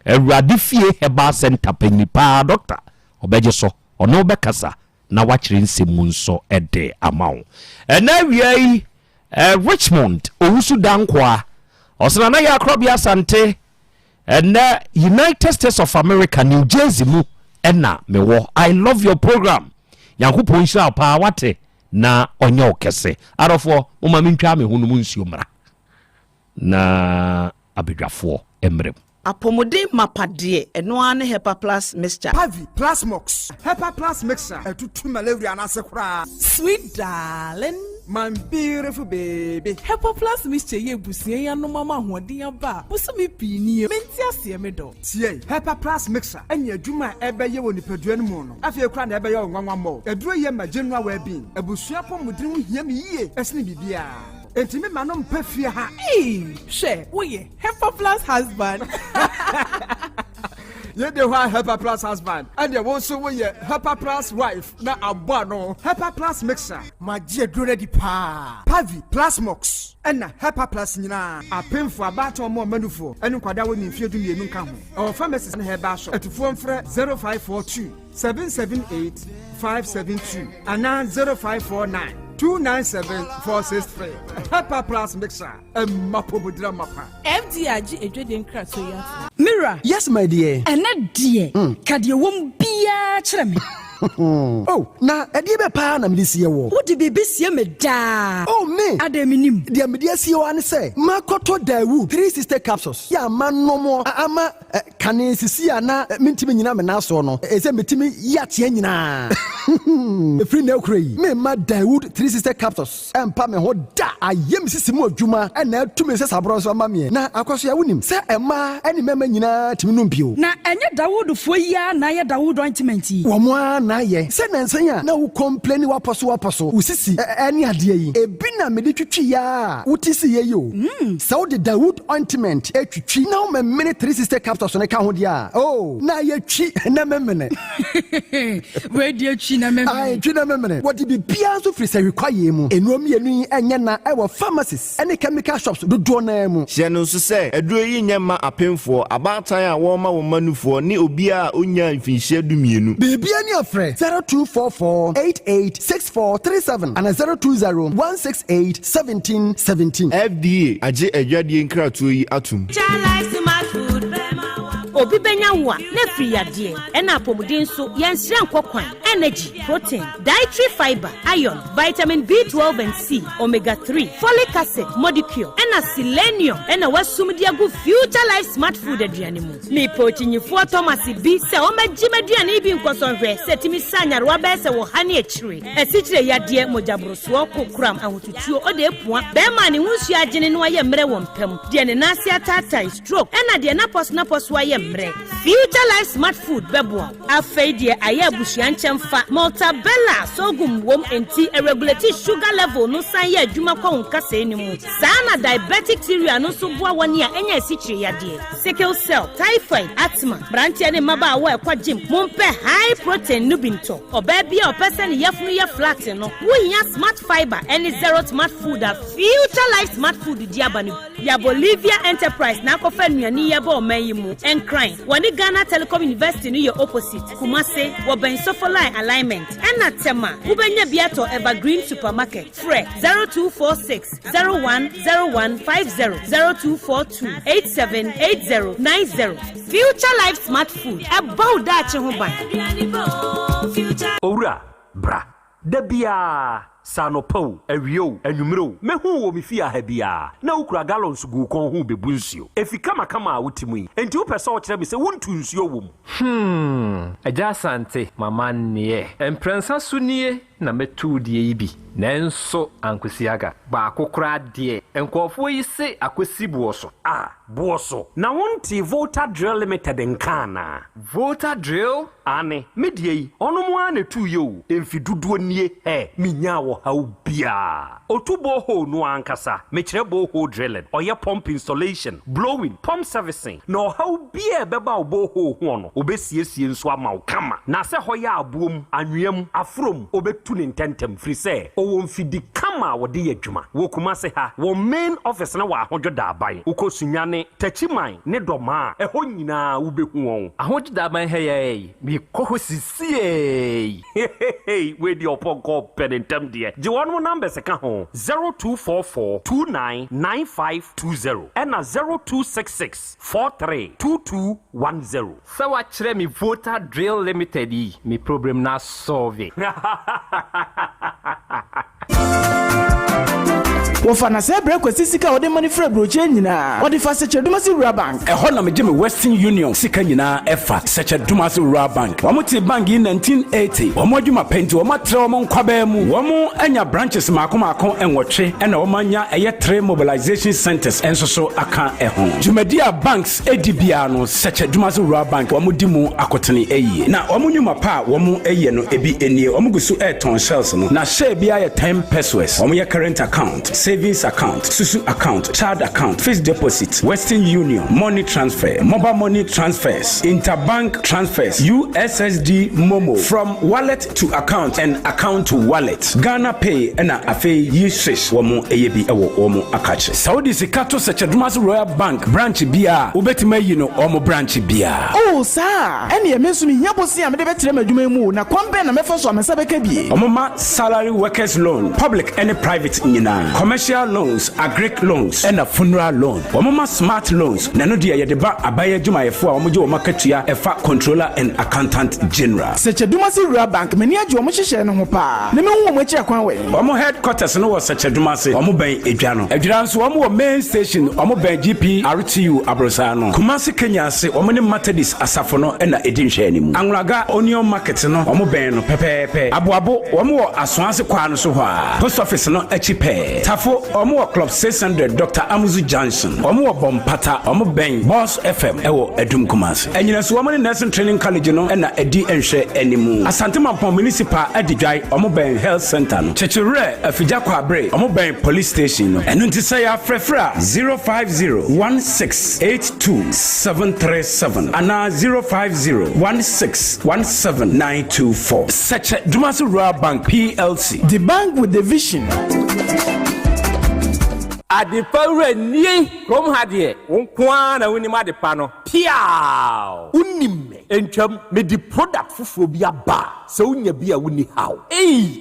S18: Awurade fie heba center penipa doctor obeje so ono bekasa na wachire nsemu nso ede amawo ena wiai Richmond owusu dankwa osana na ya Krobea Asante ena United States of America New Jersey mu ena mewo I love your program yankopon hira pa wate na onye okese arofo mama mentwa me hunu mu nsuo mra na abedwafo emrem
S7: apomodin mapade eno ane Hepa Plus mixture
S9: Pavi Plus Mox Hepa Plus mixture etutu malaria na sekura
S10: Sweet darling,
S9: my beautiful baby.
S10: Hepa Plus mixture ye busie ya no mama hoden aba. Buso me pini menti ase me do.
S9: Tie Hepa Plus mixture enya adwuma ebeye woni padua no mu no. Afie kra na ebeye onwanwa mo. Eduro ye ma general well-being. Ebusua pomodin ho hia me yie esne bibia. Entimi manom pafie ha.
S10: She, we Hepa Plus husband.
S9: Ye de wa Hepa Plus husband. And ye won so we Hepa Plus wife na abo no. Hepa Plus mixer. Ma je duro di pa. Pavi Plus Mox. Ena Hepa Plus nyina. Apemfo abato mo manufo. Enu kwada woni mfie du mienu nka ho. Our pharmacies na heba shop. Etufo mfre 0542 778 572 ana 0549 297-463. Hepa Plus mixer. Mapobudra mapa.
S10: FDRG ejwede nkra so ya.
S11: Mira.
S12: Yes, my dear.
S11: Ene die. Kade wom bia kyerɛ me.
S12: Oh, na edi be pa na medisi wo.
S11: Wo de bebe sie me da.
S12: Oh me.
S11: Ademinim.
S12: De medisi wo ane say, makoto dawu 3 sister capsules. Ya manomo ama kane sisi ana mintimi nyina me na so no. Ese metimi yatie nyina. Free na ukrai. Me ma Dawood 3 sister capsules. Empa me ho da. Ayem sisi mu adwuma na atumi se sabro so ama me. Na akoso ya wonim. Se ema eni mema nyina timi no mpio.
S11: Na enye Dawood fo ya na ye Dawood ointment yi.
S12: Wo mo na ye. Se nansanya na wo complain waposo. Usisi eni ade yi. Ebi na me de twitwi ya. Utisi ye yo. Se wo de Dawood ointment etwitwi na wo me 3 sister capsules ne ka ho dia. Oh, na ye twi na memene.
S11: We de twi na memene.
S12: Ai twi na memene. What be bia so free say require mu. Enuom yenu enye na e wo pharmacies ene chemical shops do na mu.
S5: Hye no so say aduro yi nyema apemfo abatan a wo ma wo manufo ni obi a onya mfinhye dumienu.
S12: Bibia ni afre 0244886437 and 0201681717.
S5: FDA age adwadie nkratoyi atum.
S22: Obi benya wa na free yade ena apomuden so yenhire nkokwan energy protein dietary fiber iron vitamin B12 and C omega 3 folic acid molecule ena selenium ena wasum dia go future life smart food aduane mu me pochinyifo Thomas bi se o magimaduane bi nkosonhwe setimi sanyarwa be se wo hane akire esichire yade mojabroso kokram ahotutuo ode epua be ma ne hunsu agene no aye mre wo mpam de ne nase atata stroke ena de na pos aye future life smart food bebo afeidie aye busuan chemfa maltabella sogum wom enti irregularity sugar level no san ye adwuma kwa nkasa enimu sana diabetic theory no so boa woni a enya sichire yade sickle cell typhoid asthma branche ne maba awo ekwa gym mompe high protein nubinto oba bia opese ne yafunu ye flat no wohia smart fiber any zero smart food a future life smart food diabanu ya Bolivia enterprise na kofa nuani ye ba o mayimu enkran wani Ghana Telecom University ni your opposite Kumase woben sofolai alignment ena tema ubenya biato Evergreen Supermarket fre 0246 010150 0242 878090 future life smart food about that ho ban
S18: Owura bra dabia sanopo awio anwumro mehu wo mefia ha bia na ukura gallons gu kon hu bebu nsuo efika makama a wotimi enti wo pese wo kire me se wontu nsuo wom
S23: Yaw Asante mama nie emprensa sunie
S2: na metu die ibi nanso Ankwesiaga ba kokora de enkofo yi se akwesi buoso buoso na wonti Volta Drill Limited nkana Volta Drill ane medie yi ono mu ane tu yo emfiduduo nie minya wo hawo bia otubo ho no ankasa mekire bo ho drilling oye pump installation blowing pump servicing no hawo bia beba obo ho no obesiesie nso ama wo kama na se hoya abuom anwem afrom obetu ne ntentem free say owo mfidi kama wode yadwuma wo kuma se ha wo main office na wa ahodwoda aban ukosunyane tachiman ne doma eho nyina wo behu won ahodwoda aban heye mi koho sisie we di oponko penentem de je won mo number se ka ho 0244299520 and 0266432210 so wa kire mi Volta Drill Limited mi problem na solve
S8: Wofana se break kwesi sika wode money free broche nyina wode fa seche dumasi rural bank ehɔ na megye me Western Union sika nyina efa seche dumasi rural bank wɔmote bank in 1980 wɔmodwuma penti wɔmatre wɔn nkwaba mu wɔmo anya branches maako enwɔtwe ɛna wɔmanya ɛyɛ 3 mobilization centers ensoso aka ɛho Jumedia banks edibia no seche dumasi rural bank wɔmodi mu akotene eyie na wɔmonyuma pa wɔmo eyie no ebi enie wɔmogusu airton shells no na share bia yɛ 10 pesos wɔmo yɛ current account savings account, Susu account, child account, fixed deposit, Western Union, money transfer, mobile money transfers, interbank transfers, USSD Momo, from wallet to account and account to wallet, Ghana Pay, and Afe Yishish, Womo Eyebi Ewo Womo Akache. Saudi Sikato Sechadumas Royal Bank, branch Bia, Ubetime Yino, Omo branch Bia. Oh, sir, any Mesumi Yabosi, I'm the better Medumu, na Kwambe na Mefoso, Mesabekebi. Omoma salary workers loan, public and private Nina. Commercial loans, agric loans, and a funeral loan. Omoma smart loans. Nano dia yedeba abaye juma efo omojo omakatua efa controller and accountant general. Seche Dumasi Rural Bank meni ajo omo hihye no ho pa. Ne me hu omo echi akwan we. Omo headquarters no was Seche Dumasi. Omo ben edwa no. Edwa nso omo main station omo ben GP RTU Abrosa no. Kumasi Kenya se omo ne Methodist asafo no na edinhwe animu. Anwraga onion market no omo ben no pepepe. Aboabo omo asoase kwa no so ho a. Post office no echi pe. Tafo omo club 600 Dr. Amuzu Johnson omo bompata omo ben Boss FM ewo Edum Kumasi enyina so omo nursing training college no na edi enhwe animu Asante Mampon municipal edijai omo ben health center no chechire afija kwa abre omo ben police station no enu ntisa ya frefra 05016827737 ana 05016179924 such Dumasi Rural Bank PLC, the bank with the vision.
S2: Adipawre ni krom hadie wonkwa na woni madepa no piao unimme entwam me di product fufuro bi aba se wonya bi a woni haw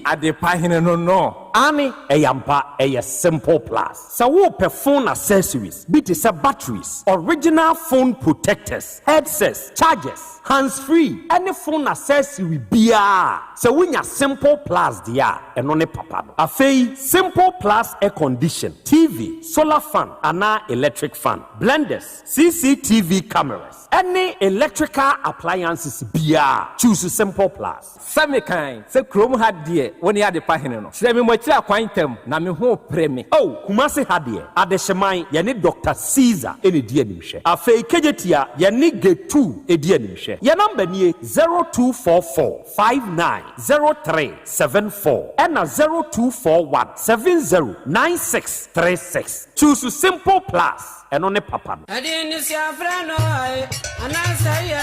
S2: adepa hene no ani eyampa eye simple plus so wo pe phone accessories bit is batteries, original phone protectors, headsets, chargers, hands free, any phone accessory bia so wonya simple plus dia eno ne papa no afei simple plus air condition, TV, solar fan, ana electric fan, blenders, CCTV cameras, any electrical appliances bia choose simple plus. Same kind se krom hadie woni ade pa hene no se me mwachira kwantem na me ho preme kumase hadie adehyeman ye ne Dr. Caesar ene die nimhwe afei kejetia ye ne G2 edie nimhwe ye number nie 0244590374 and 0241709636 choose simple plus eno ne papa
S23: adini si afrano anasai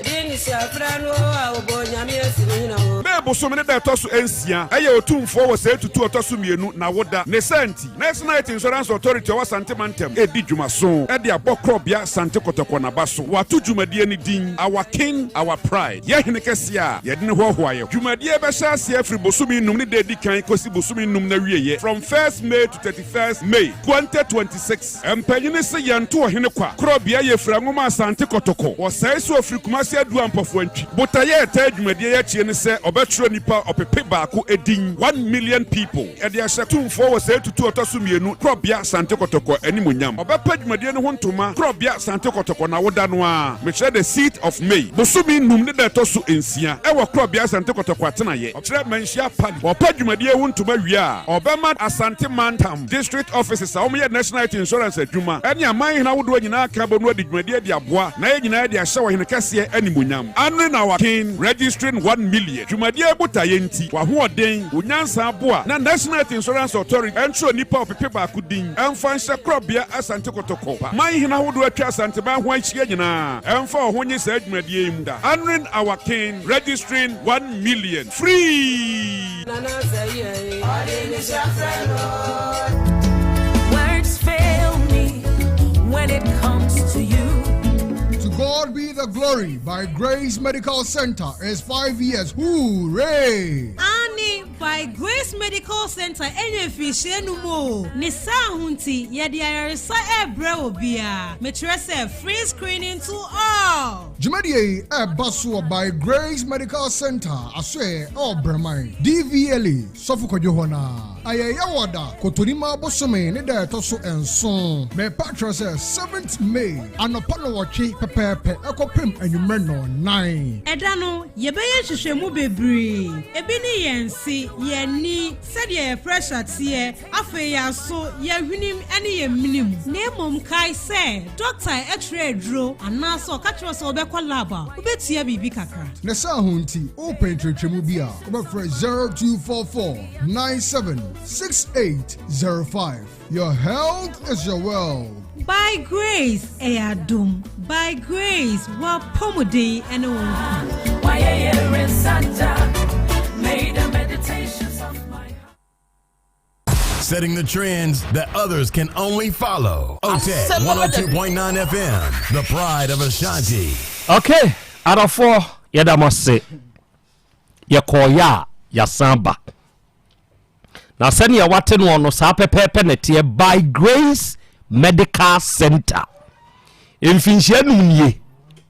S23: adini si afrano obonyame esini na
S24: Bebo so mene da toso ensia eye otumfo wo se tutu otoso mienu na woda ne santi National Insurance Authority wa Asante Mantem edi dwumaso e de abɔ Krobea Asante kotoko na baso watu dwumadie ni din our king our pride ye hene kese a ye de ne hohoaye dwumadie be sha se afri bosumi num ne de di kan kosi bosumi num na wieye from 1st May to 31st May 2026 empanyine se yanto hene kwa Krobea ye fra ngoma Asante kotoko wo sai so afri kumase adu ampofo antwi botaye eta dwumadie ye chie ne se obetro nipa opepe baako edin 1 million people people e de ahye tumfo wo se tutu otoso mienu Krobea Asante Kotoko animonyam obapa dwumade no ho ntoma Krobea Asante Kotoko na woda no a me share the seat of May bosumi num ne da toso ensia e wo Krobea Asante Kotoko atenaye okire manhia pali opa dwumade ho ntoma wi a obama Asante Mantam district offices a omo national insurance adwuma ene aman hina wodo nyina ka bonu adi dwumade di aboa na ye nyina di ahye wo hene kase animonyam anu na wa king registering 1 million dwumade botaye nti wa ho oden onyansa aboa na national insurance authority entro nipa opepe ba kudin emfa Krobea Asante Kotoko man hina wodo atwa Asante ban ho ahye nyina emfa ho nyi sa dwumade im da honoring our king registering 1 million free.
S14: Words fail me when it comes to you.
S15: To God be the glory. By Grace Medical Center is 5 years. Hooray!
S16: Ani by Grace Medical Center enyefishe numo. Nisa hunti yedi ayarisa ebre obia. Metrese free screening to all.
S15: Jumadiye basso by Grace Medical Center. Aswe Bremai. DVLA Sofuko Johona. Ayaya wada kotonima bosome ne da toso enson. Me patra se 7th May. Anopano wachi pepepe ekopem anwumre no 9.
S16: Edano yebeye hwehwemu bebre. Ebi ni yensi yeni said ye fresh at here afe ya so ye hwinim ene ye minim. Na mom kai se doctor x-ray dro anaso ka tro so obekwa lab a obetua bibi kakra.
S15: Ne sa hunti open twetwemu bia obefre 0244 976805. Your health is your wealth.
S16: By Grace Eadum. By Grace wa pomode and
S14: why in Santa made a meditations of my
S13: setting the trends that others can only follow. Otec 1029 FM, the pride of Ashanti.
S18: Okay, out of 4 yadamase yakoya yasamba. Na sani ya wate no no sa pepepe netie By Grace Medical Center. Mfinhia numnie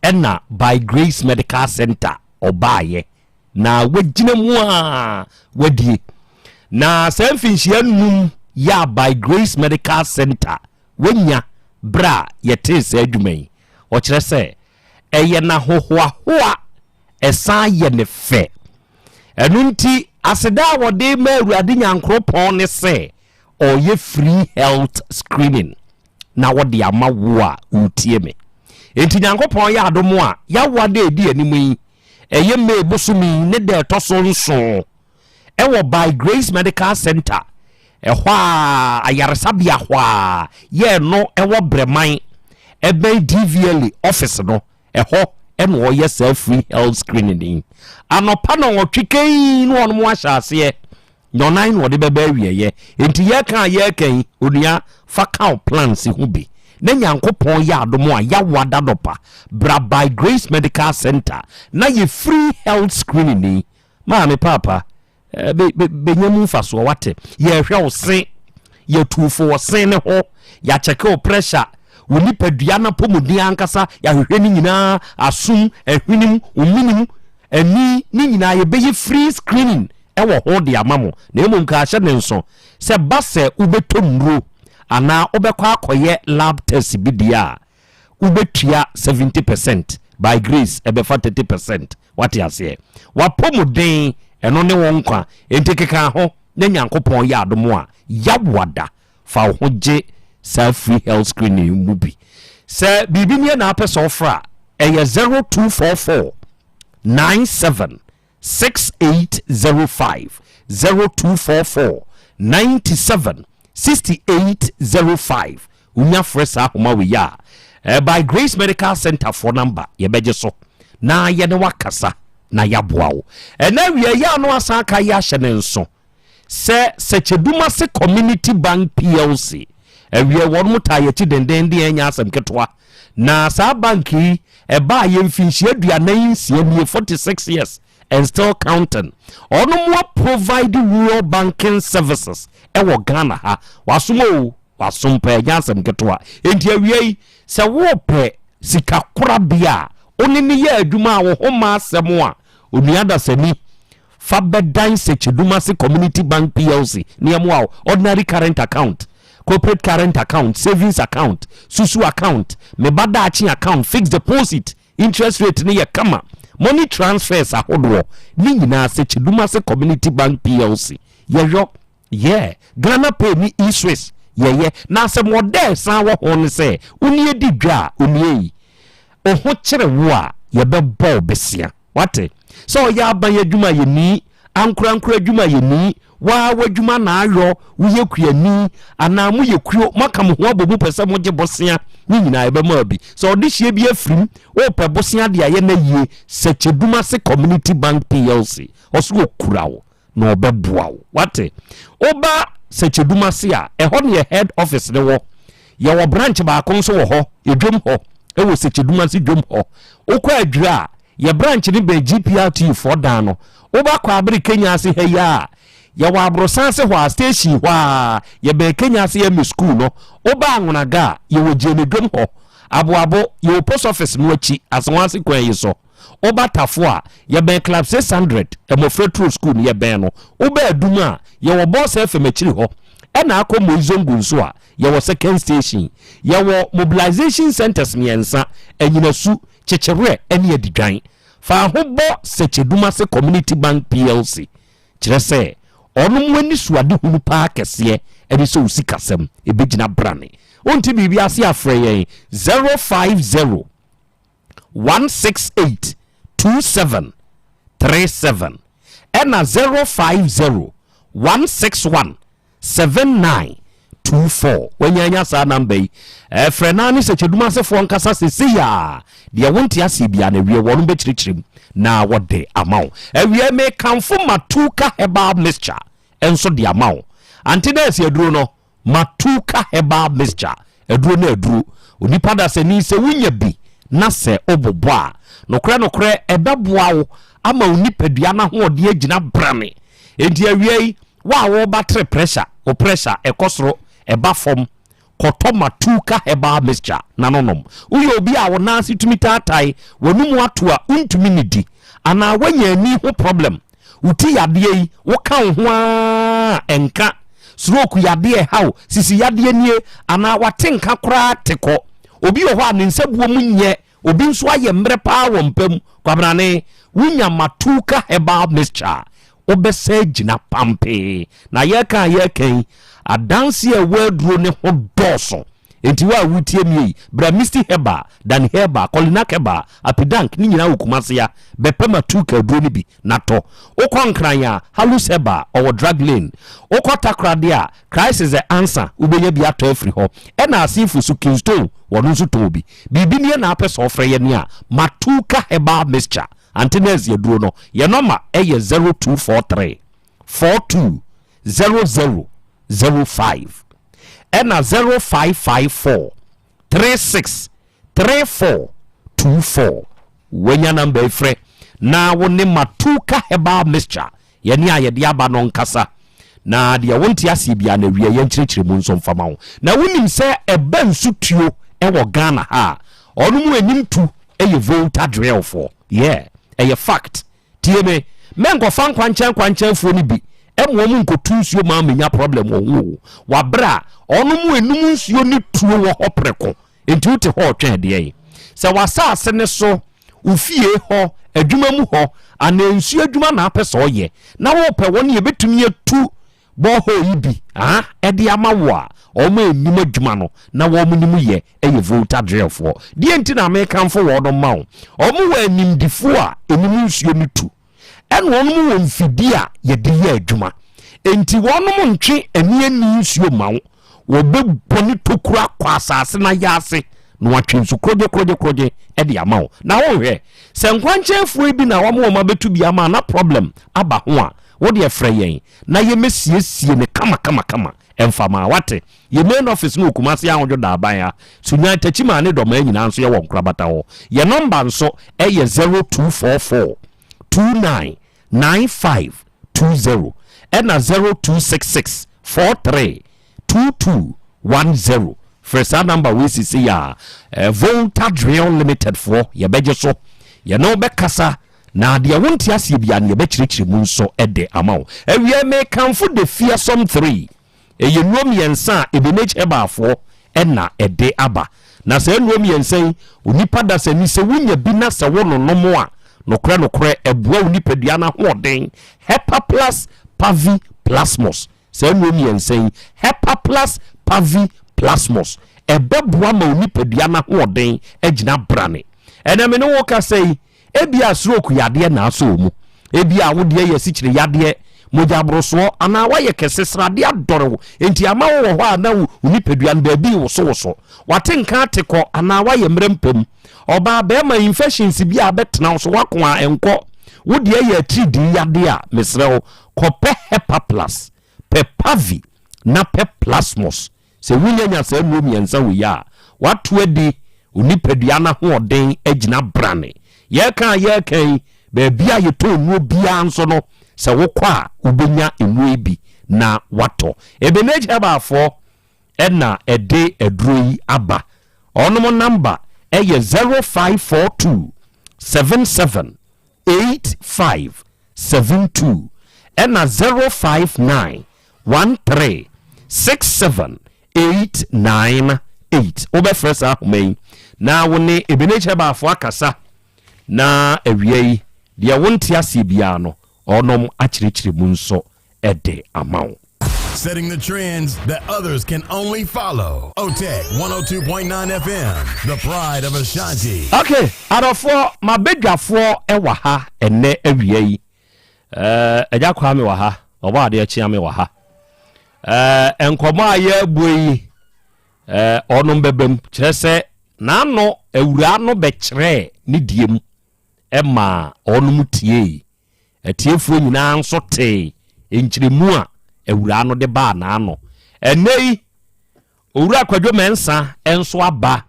S18: ena By Grace Medical Center obaye na wagina mu a wadie. Na sa mfinhia num ya By Grace Medical Center wanya bra yete se adwumai. O kire se eye na hohoa esan ye ne fe. Enunti aseda wode ma awurade nyankropon ne se oye free health screening na wode ama wo a utie me enti nyankopon ya adomo a ya wade edi animu yi eye me bosumi ne de toso nso ewo By Grace Medical Center ehwa ayaresabia hwa ye no ewo breman ebe DVLA office no eho eno oye self free health screening anopa no wotwekei no ono mo ahyase no nine wode beba wieye enti ye kan onua fa plans hu bi na nyankopon ya adomo a ya wada dopa bra By Grace Medical Center na ye free health screening ma me papa be nyamu faso wate ye hwe wo se ye tufo wo se ne ho ya check o pressure woni padua na pomudi ankasa ya hwehwe ni nyina asum ehwinim ominim ani ni nyina ye be free screening ewo ho de amamo na emu nka ahye ne nso se base ubetomro ana obekwa akoye lab test bidia ubetua 70% By Grace ebefa 30%. What you say wa pomuden eno ne wonkwa entekeka ho na nyankopon ya adomo a yawada fa ho je self free health screening mubi se bibi ne na apesa ofra eye 0244 976805 0244 976805 unya fresa homa we ya By Grace Medical Center for number ye beje so na ye ne wakasa na yaboa wo ena wie ya no asaka ya hye nso se Secheduma se Community Bank PLC ewie won mutaye ti denden de anya asem ketwa na sa banki e ba ye mfinhie aduanan sie nie 46 years and still counting ono mo provide rural banking services e wo Ghana ha wasumpa anya asem ketwa enti awie se wo pe sika korabia oni ne ye adwuma wo homa asem a onuada sani Fabedan Sechedumase Community Bank PLC. Niamwao, ordinary current account, corporate current account, savings account, susu account, mebada achi account, fixed deposit, interest rate ni kama. Money transfers a hodwo. Ni nyina Sechedumase Community Bank PLC. Yeah. Ghana pay ni e-Swiss. Yeah. Na se model san wo hon se, unie di dwa, unie. Oho kire wo a ye be ball besia. Wate? So ya ban ye dwuma ye ni, ankura dwuma ye ni, wa dwuma na ayo, wo ye kuani, ana mu ye kuo, maka mo ho abobu pese mo je bosia, ni nyina ye be ma bi. So di hie bi afrim, wo pe bosia de aye na yie, Sechedumase Community Bank PLC. Oso okura wo. No beboa wo. Wate? Oba Sechedumase a ehon ye head office ne wo. Ye wo branch ba kon so wo ho, ye dwom ho. E wo Sechedumase dwom ho. Okwa adwira ye branch ni be GPRT for dano. Oba kwa abri Kenya ase heya. Ye wa abrosanse hwa station hwa ye be Kenya ase ye school no. Oba anwonaga ye wo jene dwom ho. Abo ye wo post office no achi aswanse kwa ye so. Oba tafua ye ben club 600 emofre true school ye ben no oba aduma ye wo boss FM achiri ho ena akomo izongu nso a ye wo second station ye wo mobilization centers miensa enyinasu chechewre ene adidwan fa ho bo Sechedumase Community Bank PLC kire se onum wani suade hunu pa kese ebe so usikasem ebegina brane onti bibia ase afre ye 050 168 2737 and 050 161 7924 when you sa number frenani Sechedumase fo nkasa sisi ya dia wonti asibia na wie wonu be chirichirim na wode amount ewie me kanfo matuka herbal mixture enso dia amount antides eduro no matuka herbal mixture eduro na eduro onipa da se ni se wunya bi na se obobo a nokre ebeboa wo ama onipadua na ho de agina brane enti awie wa wo battery pressure o pressure ekosoro eba fom koto matuka herbal mixture na nonom uyo obi a wo na situmi tatai wonum ato a untumi nidi ana wanya ni ho problem uti yade yi wo kan ho a enka stroke yade hawo sisi yade nie ana watenka kora teko obi ho a ne nsabuo munye obi nso aye mbre pa wo mpam kwabrane wunya matuka herbal mixture obese gina pampe na ye kan adanse e waduro ne ho doso enti wa wutie mi bra misty heba dan heba kolina keba apidank ni nyina okumase ya bepe matuka duro ni bi nato okonkran ya halus heba or drug lane okotakrade a crisis the answer ubenya bi ato afri ho e na asifu su Kingston wonu su tobi bibi ne na apese ofre ye ne a matuka heba mixture antenaz ye duro no ye noma eye 0243 420005 ena 0554 363424 wenya number efre na woni matuka herbal mixture ye ne a ye de aba no nkasa na de wonti asibia na wie ye nkyerechire mu nso mfama ho na wonim se eba nsutuo ewo Ghana ha onum enim tu eye volta drill for eye fact tieme mengo fan kwanchan fo ni bi emwo mu nkotu nsuo ma menya problem wo wa bra onum enum nsuo ni tuo wo hopreko enti uti ho twen de yi se wasa ase ne so ufie ho adwuma mu ho ana nsuo adwuma na apese oye na wo pe woni ye betumi etu bo ho yi bi ede amawo a omo enim adwuma no na wo munim ye eye volta drill for de enti na me kanfo wo do ma wo omo wa animdifo a enim nsuo ni tu en wonum wo mfidi a ye de ye adwuma enti wonum ntwe anie ni nsuo ma wo be boni tokura kwa asase na yase no watwe nsu kroje e de ama wo na wo hwe se nkwanchenfo bi na wo ma betu bi ama na problem aba ho a wo de efre yen na ye mesiesie ne kama emfama wate ye main office no kumase ahodwo da aban ya sunya tachima ne doma nyina nso ye wo nkrabata ho ye number nso e ye 0244 299520 and 0266 43 2210 first number we see ya Volta Drill Limited for ye beje so ye no be kasa na de wonti asie bia ne be kyerɛkyerɛ mu nso ede amawo ewie me kamfo de fearsome 3 eye nuom yensa ebenech ebafo na ede aba na se nuom yensan onipa da se ni se wunya bi na se wono nomo a nokre ebua onipadua na hoden Hepa Plus Pavi Plasmos se nuom yensan Hepa Plus Pavi Plasmos ebebua ma onipadua na hoden agina brane ena me no wo ka sei ebia stroke yade na aso mu ebia wo de ye sikyire yade moja broso ana wa ye kesesrade adoro enti ama wo ho ana unipadua no baabi wo so watenka ateko ana wa ye mrempam oba be ma infections bi abetena so wako a enko wo de ye 3D yade a mesrew kope Hepa Plus Pepavi na Plasmos se wunyanya sa nuom yensa wo ya wato adi unipadua na ho den agina brane ye kan baabi a ye to nuo bia nso no se wokwa ubenya enwe bi na wato ebenage abafo na ede edroi aba onom number eye 0542 778572 na 059 13 67898 obe fresh ahomai na woni ebenage abafo akasa na ewie de wonti asie bia no onom akyirikyiri mu nso ede amawo.
S13: Setting the trends that others can only follow. Otec 1029 FM, the pride of Ashanti.
S18: Okay, arofo mabedwafo ewa ha ene awie yi. Eja kwa me wa ha, oba ade achia me wa ha. Enkomo aye buyi onom bebem kire se na no ewura no bekire ni diem ema onom tie. Etiefu nyina nso te enkyiremu a ewura no de ba na ano enei owura kwadwo mensa enso aba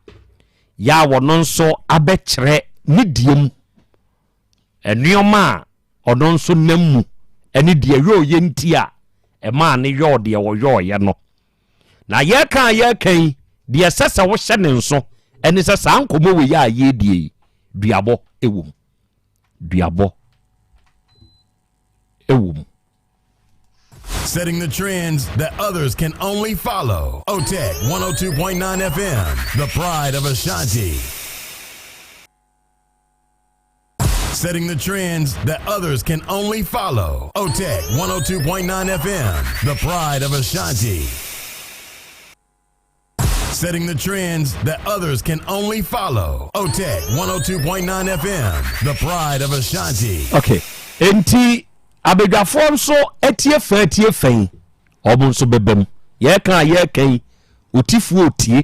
S18: ya wono nso abekire ni diem enioma ono nso nammu eni de yo ye nti a ema ne yo de wo yo ye no na ye kan de sesa wo hye ne nso eni sesa ankomo we ya ye die duabo ewum duabo ewum.
S13: Setting the trends that others can only follow. Otec 102.9 FM, the pride of Ashanti. Setting the trends that others can only follow. Otec 102.9 FM, the pride of Ashanti. Setting the trends that others can only follow. Otec 102.9 FM, the pride of Ashanti.
S18: Okay. Enti abedwafo nso etie fan obun so bebem ye kan otifu otie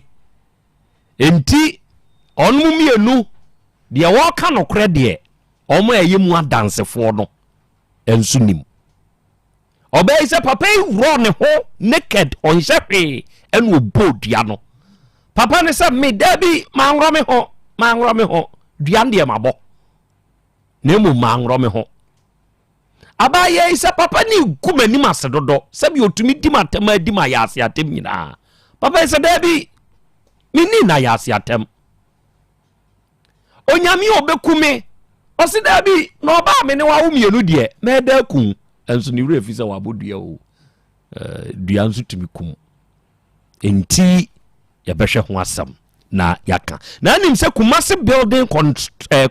S18: enti onmu mienu de wo ka no kre de omo eyemu adansefo no ensu nim obey se papa ro ne ho naked on shepe enu obodua no papa ne se me dabi manro me ho duan de mabo nemu manro me ho abaye isa papa ni kumani masedodo sabi otumi dimatem adima yase atem nyina papa isa dabi mini na yase atem onyami obekume osi dabi no ba me ne wa wo mienu de me da kun enso ni wura fisa wa bodua o dua nso tumi kum enti ya behwe ho asam na yaka na anim se Kumasi Building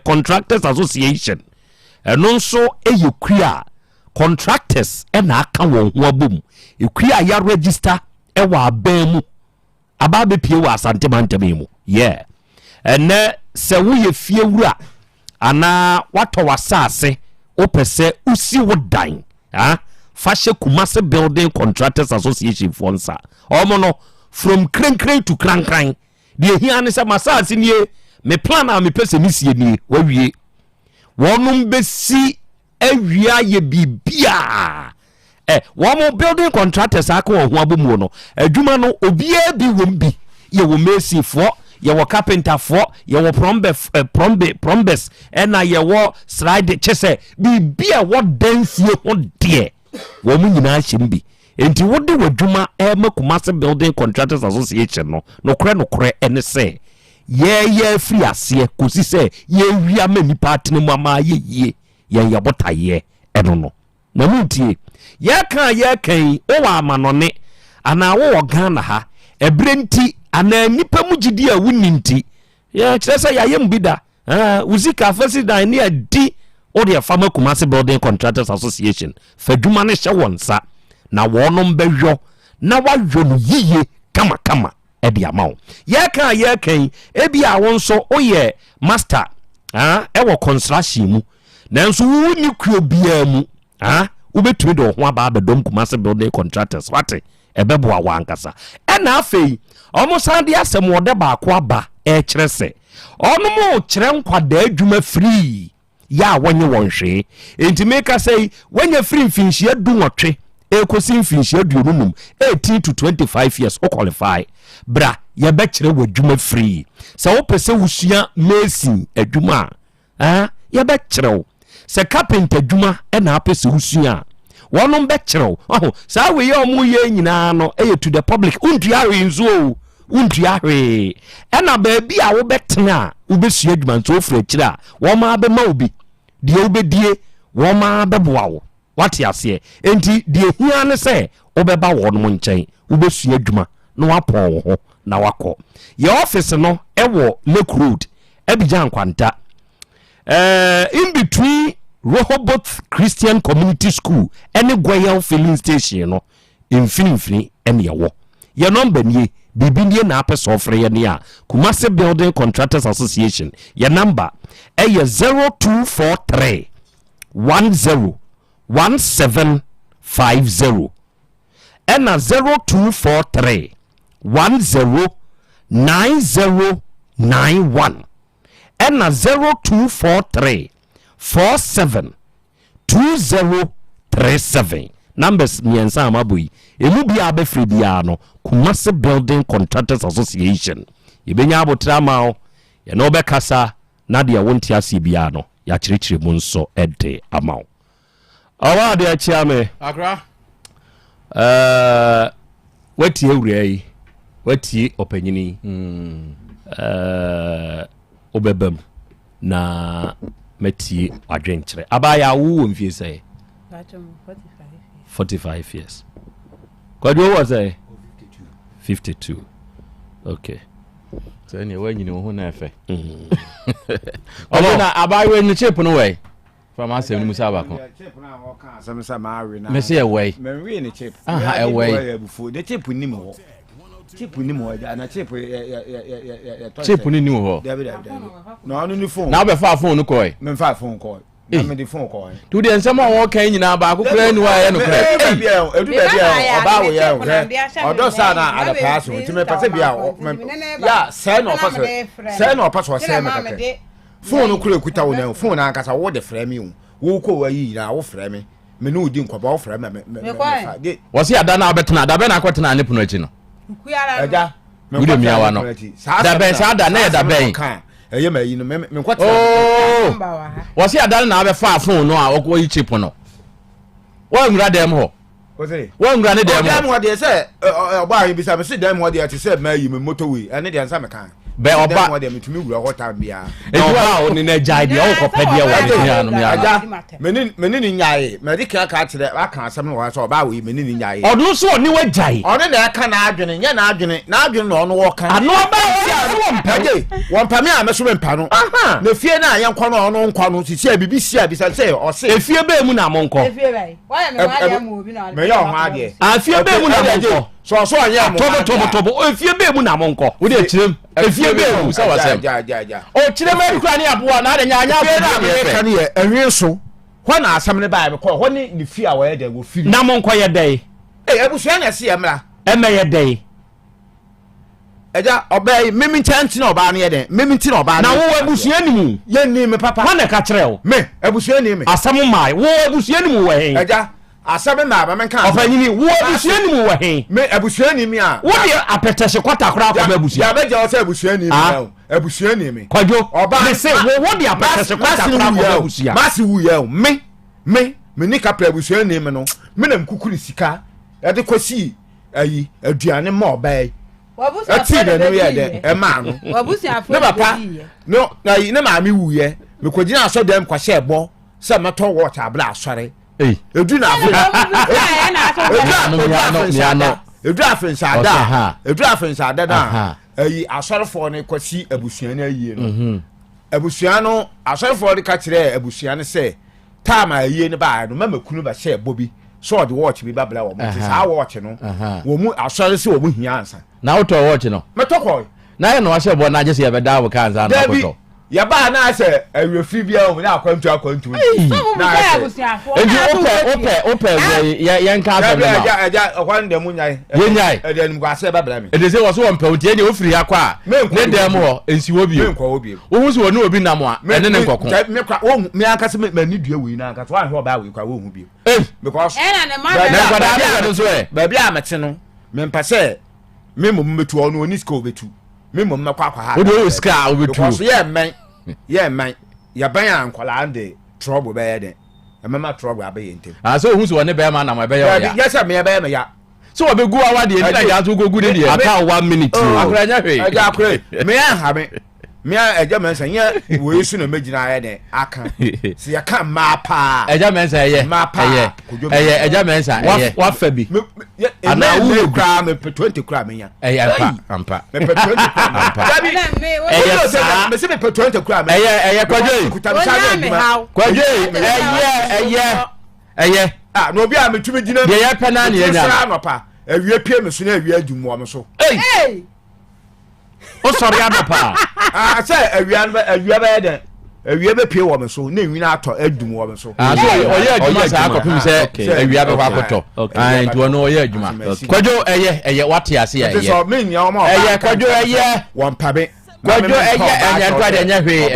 S18: Contractors Association eno nso eyekua contractors na aka won ho abom ekua ya register wa abamu ababe pie wa Asante mantemu yeah ene se wo ye fie wura ana wato wasase opese usi wodan fashe Kumasi Building Contractors Association fonsa omo from krenkren to krankran de hia ne se masase nie me plan a me pese mi sie nie wawie wonum besi awia ye bibia womo building contractors aka ho abomu no adwuma no obia bi wom bi ye wo mesi fo ye wo carpenter fo ye wo prombes na ye wo slide chese bibia wo dansie ho de wo mu nyina hyembi enti wo de wadwuma ma Kumasi Building Contractors Association no kore ene se ye free ase kosi se ye wia mani part ne mama ye yen ye botaye eno no na muntie ye kan o wa amanone ana wo Ghana ha ebrenti ana nipa mugidi a wuninti ye kyeresa ya yem bida uzika fasidan ne adi o de Farmer Kumasi Building Contractors Association fadwuma ne hye wonsa na wonom behwo na wadwo no yiye kama edi amawo ye kan ebi a wonso oye master ewo construction mu nanso wuni kuo bia mu ubetumi do ho aba abedom Kumasi Building Contractors wate ebebo awankasa ena afei omo sande asem wode ba ko aba kyerɛ sɛ ɔno mo kyerɛ nkwada adwuma free ya wonye wonhwe enti meka sɛ wanya free mfinhia du nwotwe ekosi mfinhia du nunum 18 to 25 years o qualify bra ye be kyerɛ wadwuma free sɛ wo pese wusua mason adwuma ye be kyerɛ sɛ carpenter adwuma na apese wusua wonom be kyerɛ saa we ye omu ye nyina no to the public untuare nzo untuare na baabi a wo betena wo besua adwuma nso ofra kyerɛ wo ma be ma obi die obedie wo ma be boa wo wate ase enti die hia ne se obeba wo no nkyɛn wo besua adwuma na wapɔn wo ho na wakɔ ye office no ewo Lake Road Abidjan Kwanta in between Rehoboth Christian Community School and Goyal filling station no infinity ene yewo ye number nie bibindie na apɛ ofre ye ne a Kumasi Building Contractors Association ye number 0243 101750 and 0243 109091 and 0243 472037 numbers miensa amabui emu bia be free bia no Kumasi Building Contractors Association yebenya abotra mao ye no be kasa na de wonti ase bia no ya kyerɛkyerɛ mu nso ede amao awa de achia me
S1: akra
S18: wati ewurai wati opanyini obebam na meti adwenkyerɛ abaya wo mfie sɛ 45 years kwadwo was say 52 okay
S5: so any when you know who na efe na abawe ni chip no way from Asem ni musa bako
S1: chip na wo kan Asem sa ma awe na
S5: me say away
S1: me we ni chip
S5: away
S1: the chip ni mo chip ni mo na chip
S5: chip ni ho
S1: na anu ni phone
S5: na be fa phone ko
S1: me fa phone ko na me di phone ko
S5: to the nsema wo kan nyina ba ko kra ni wa ye no kra
S1: edu bia oba wo ye odo sa na ada pass ti me pase bia ya say no pass say me kake phone kura kuta wo na phone na nkasa wo de frame you wo ko wa yi na wo frame me no di nkwa ba wo frame me
S5: wo se ada na abetena ada be na akwetena ne puno achi no
S1: eja
S5: me ko miawa no da ben sa ada na da ben
S1: eye ma yi no me kwetena
S5: wo se ada na abefa phone no a wo yi chip no wo nwura dem ho wo nwura ne dem
S1: ho de se oba yi bisa me se dem ho de ti se ma yi me motorway ene de ansa me kan
S5: be oba
S1: mo de metumi wura hota bia
S18: oba oni na jai de o ko pede wa ni anu mi
S1: aja meni ni nyae me de ka kire aka asem no wa so oba we meni ni nyae
S18: odun so oni wa jai
S1: oni na aka na adwene nya na adwene no ono wo kan
S18: anu oba wo
S1: mpaje won pame a meso mpa no na fie na ayen kwa no ono nkwa no sisi a bibi sia bisa se o se
S18: efie be mu na monko
S4: efie bai wa me wa ya mu obi na
S1: me ya ho ade
S18: afie be mu na monko
S1: so anya mo
S18: tobo efie be mu na monko
S5: wo de kirem efie be mu sa wasem
S1: ja
S5: o kirem akura ni aboa na de nya anya
S1: na me kan ye enwe so ho na asem ne bai me ko ho ni fie a wo ye de wo firi
S18: na monko ye dai
S1: ebusua na se emra
S18: eme ye dai
S1: eja obey mimi chanti na oba na ye den mimi ti na oba
S18: na wo ebusua ni mu
S1: ye ni me papa
S18: ho na ka kire o
S1: me ebusua ni me
S18: asem mai wo ebusua ni mu we
S1: eja asabe ma ba men kan
S18: ofanyini wo ebusua ni mu we he
S1: me ebusua ni mi a
S18: wo de apetese kwata kora ko ebusua
S1: ya be je o se ebusua ni mi ebusua ni mi
S18: kwajo me se wo de apetese kwata kora ko ebusua
S1: masi wu ye me ni kapra ebusua ni mi no me na mkukuri sika e de kosi ayi aduane ma obai
S4: wabusia
S1: na no ye de e ma no
S4: wabusia
S1: ne papa no na yi ne ma mi wu ye me kogina so dem kwa she ebo se meto watch abla asore edu na afensada na ayi asorefo ne kwasi abusuan na ayi no abusuan no asorefo de ka kire abusuan se time ayi ne ba no mamakunu ba she bobi so the watch bi babla wo mo sa watch no wo mu asore se wo mu hia ansa
S5: na auto watch no
S1: metoko
S5: na ye no wa she bo na je se ye be da wo kan za na auto
S1: ya ba na se awefi bia o na akwantu na
S5: ope ye nka so na
S1: ya okwan dem nyai
S5: ye
S1: dem kwa se babla mi
S5: e de se wo so won pe o tie ne ofiri akwa ne dem ho ensiwo bi o hu so wo ne obi nam a ene ne nkoko
S1: me kwa me aka se me ni dua wi na aka so ahwe oba wi kwa wo hu bi because
S4: na ne ma
S1: ba bia amete no me mpase me mum metu ono oni ska obetu me mum makwa kwa ha
S5: o do ska obetu
S1: because yeah man ya ban ankwala ande trouble be ye den e mama trouble abaye ntem
S5: so hu so ne be ma na ma be ya
S1: yes me be me ya
S5: so obegu awa de ntina ya so gogu de de
S18: aka 1 minute
S5: akranya hwe
S1: aja akre me ha me eja mensa ye we su na magina ye den aka si ya kan ma pa
S5: eja mensa ye eja mensa
S18: wa fa bi
S1: ana wu kra me 20 kra me ya
S5: ampa
S1: me 20 kra ampa me se me 20 kra me
S5: kwaje
S1: no obi a metumi gina
S5: ye ya pena ne ya
S1: no pa awie pie me so na awie adumo me so
S5: o sori adapa
S1: say awia ba den awia be pie wo me so na nwina ato adum wo me so
S5: so oye aduma sa akopim se awia be kwa akoto nti no oye aduma kwajo eye wate ase eye
S1: so me nya o ma
S5: eye kwajo eye
S1: won pabe
S5: kwajo eye enya kwade enya hwe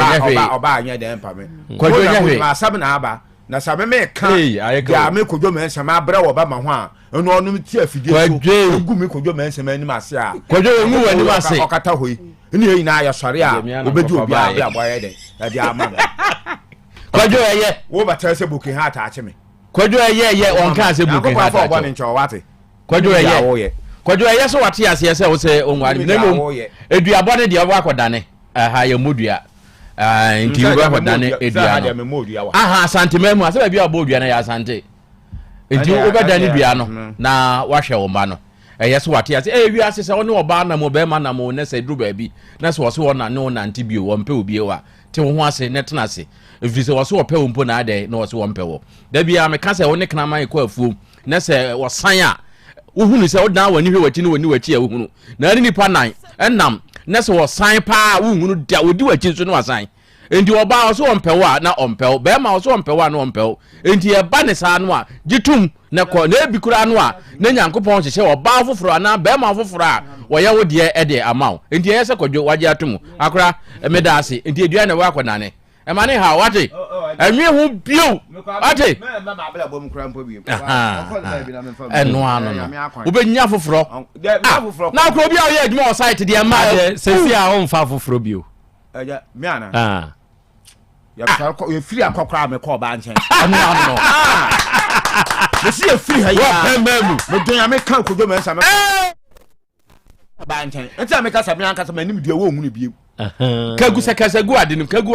S1: oba anya den pabe
S5: kwajo enya hwe
S1: asab na aba na sabe me ka ya me kodwo me nsema abra wo ba ma ho a eno onum ti afidie so egu me kodwo me nsema anim ase a
S5: kwajo enwu wani ase
S1: okata hoyi ni yi na ya sori a obedu obi a aboye den ya di ama
S5: kwajo eye
S1: wo ba tell se buki ha ta ache me
S5: kwajo eye on kan se buki ha ta ache kwajo eye kwajo eye so wate ase se wo se onwari na mo eduabo ne de obo akodane ha ya modua nti wo akodane edua aha asante memu ase ba bia obo odua na ya asante nti wo bedane dua no na wahwe wo ma no yes what yes wi ase se woni oba na mo be ma na mo ne se dru ba bi na se wo se wona ne wona nti bio wo mpe obi wa te wo ho ase ne tena ase efi se wo se wo pe wo mpo na ade na wo se wo mpe wo da bia me ka se woni kana man ko afuo na se wo san a wo hunu se wo dan wani hwe wachi ne wani wachi a wo hunu na ni nipa nan enam na se wo san pa wo hunu da wodi wachi so ne wasan enti oba wo se wo mpe wo na ompe be ma wo se wo mpe wo na ompe enti e ba ne sa no a gitum na ko na ebikura no a na nyankopon hye wo ba foforo ana be ma foforo a wo ye wo de e de amaw enti ye se kodwo waje atum akora meda ase enti edua na wo akonane e ma ne ha wate enwe hu bio wate eno ano no wo be nya foforo na ko bia wo ye adwuma o site de ma
S18: sesi a on fa foforo bio
S1: eja mi ana ya free akokra me ko ba nchen eno ano me see free ha ya me don ya me kan kodwo me nsa me ba nchen enti me kasa me ankasa me nim dua wo hunu biem
S5: kagu sakasagu adenum kagu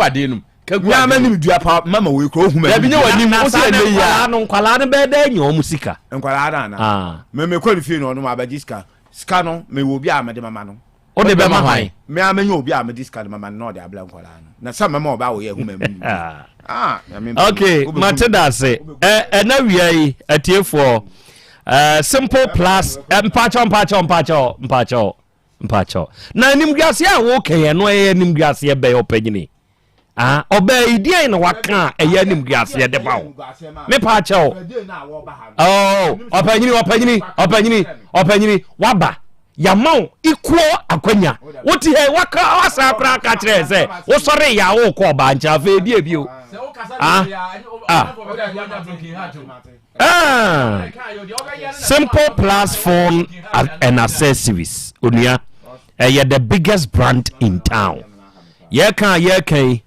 S1: ya me nim dua pa mama we ko hu me
S5: ya binya wani mo se ne ya
S18: no kwala ne be da nya o musika
S1: nkwala na me ko fi no no abaji ska no me wo bi a me de mama no
S5: o de be ma hwan
S1: me amenyo obi a me diska de mama no de abla nkwala no na sa mama oba wo ye hu me
S18: okay mateda se na wia yi atiefo simple plus mpacho na nimguase a wo keye no nimguase be opanyini oba idian na waka nimguase de bawo me pacho opanyini waba yamau equal akwanya woti he waka wasa kra ka kire se wo sore ya wo ko ba ncha fe bi ebio Simple Plus phone and accessories onia the biggest brand in town ye kan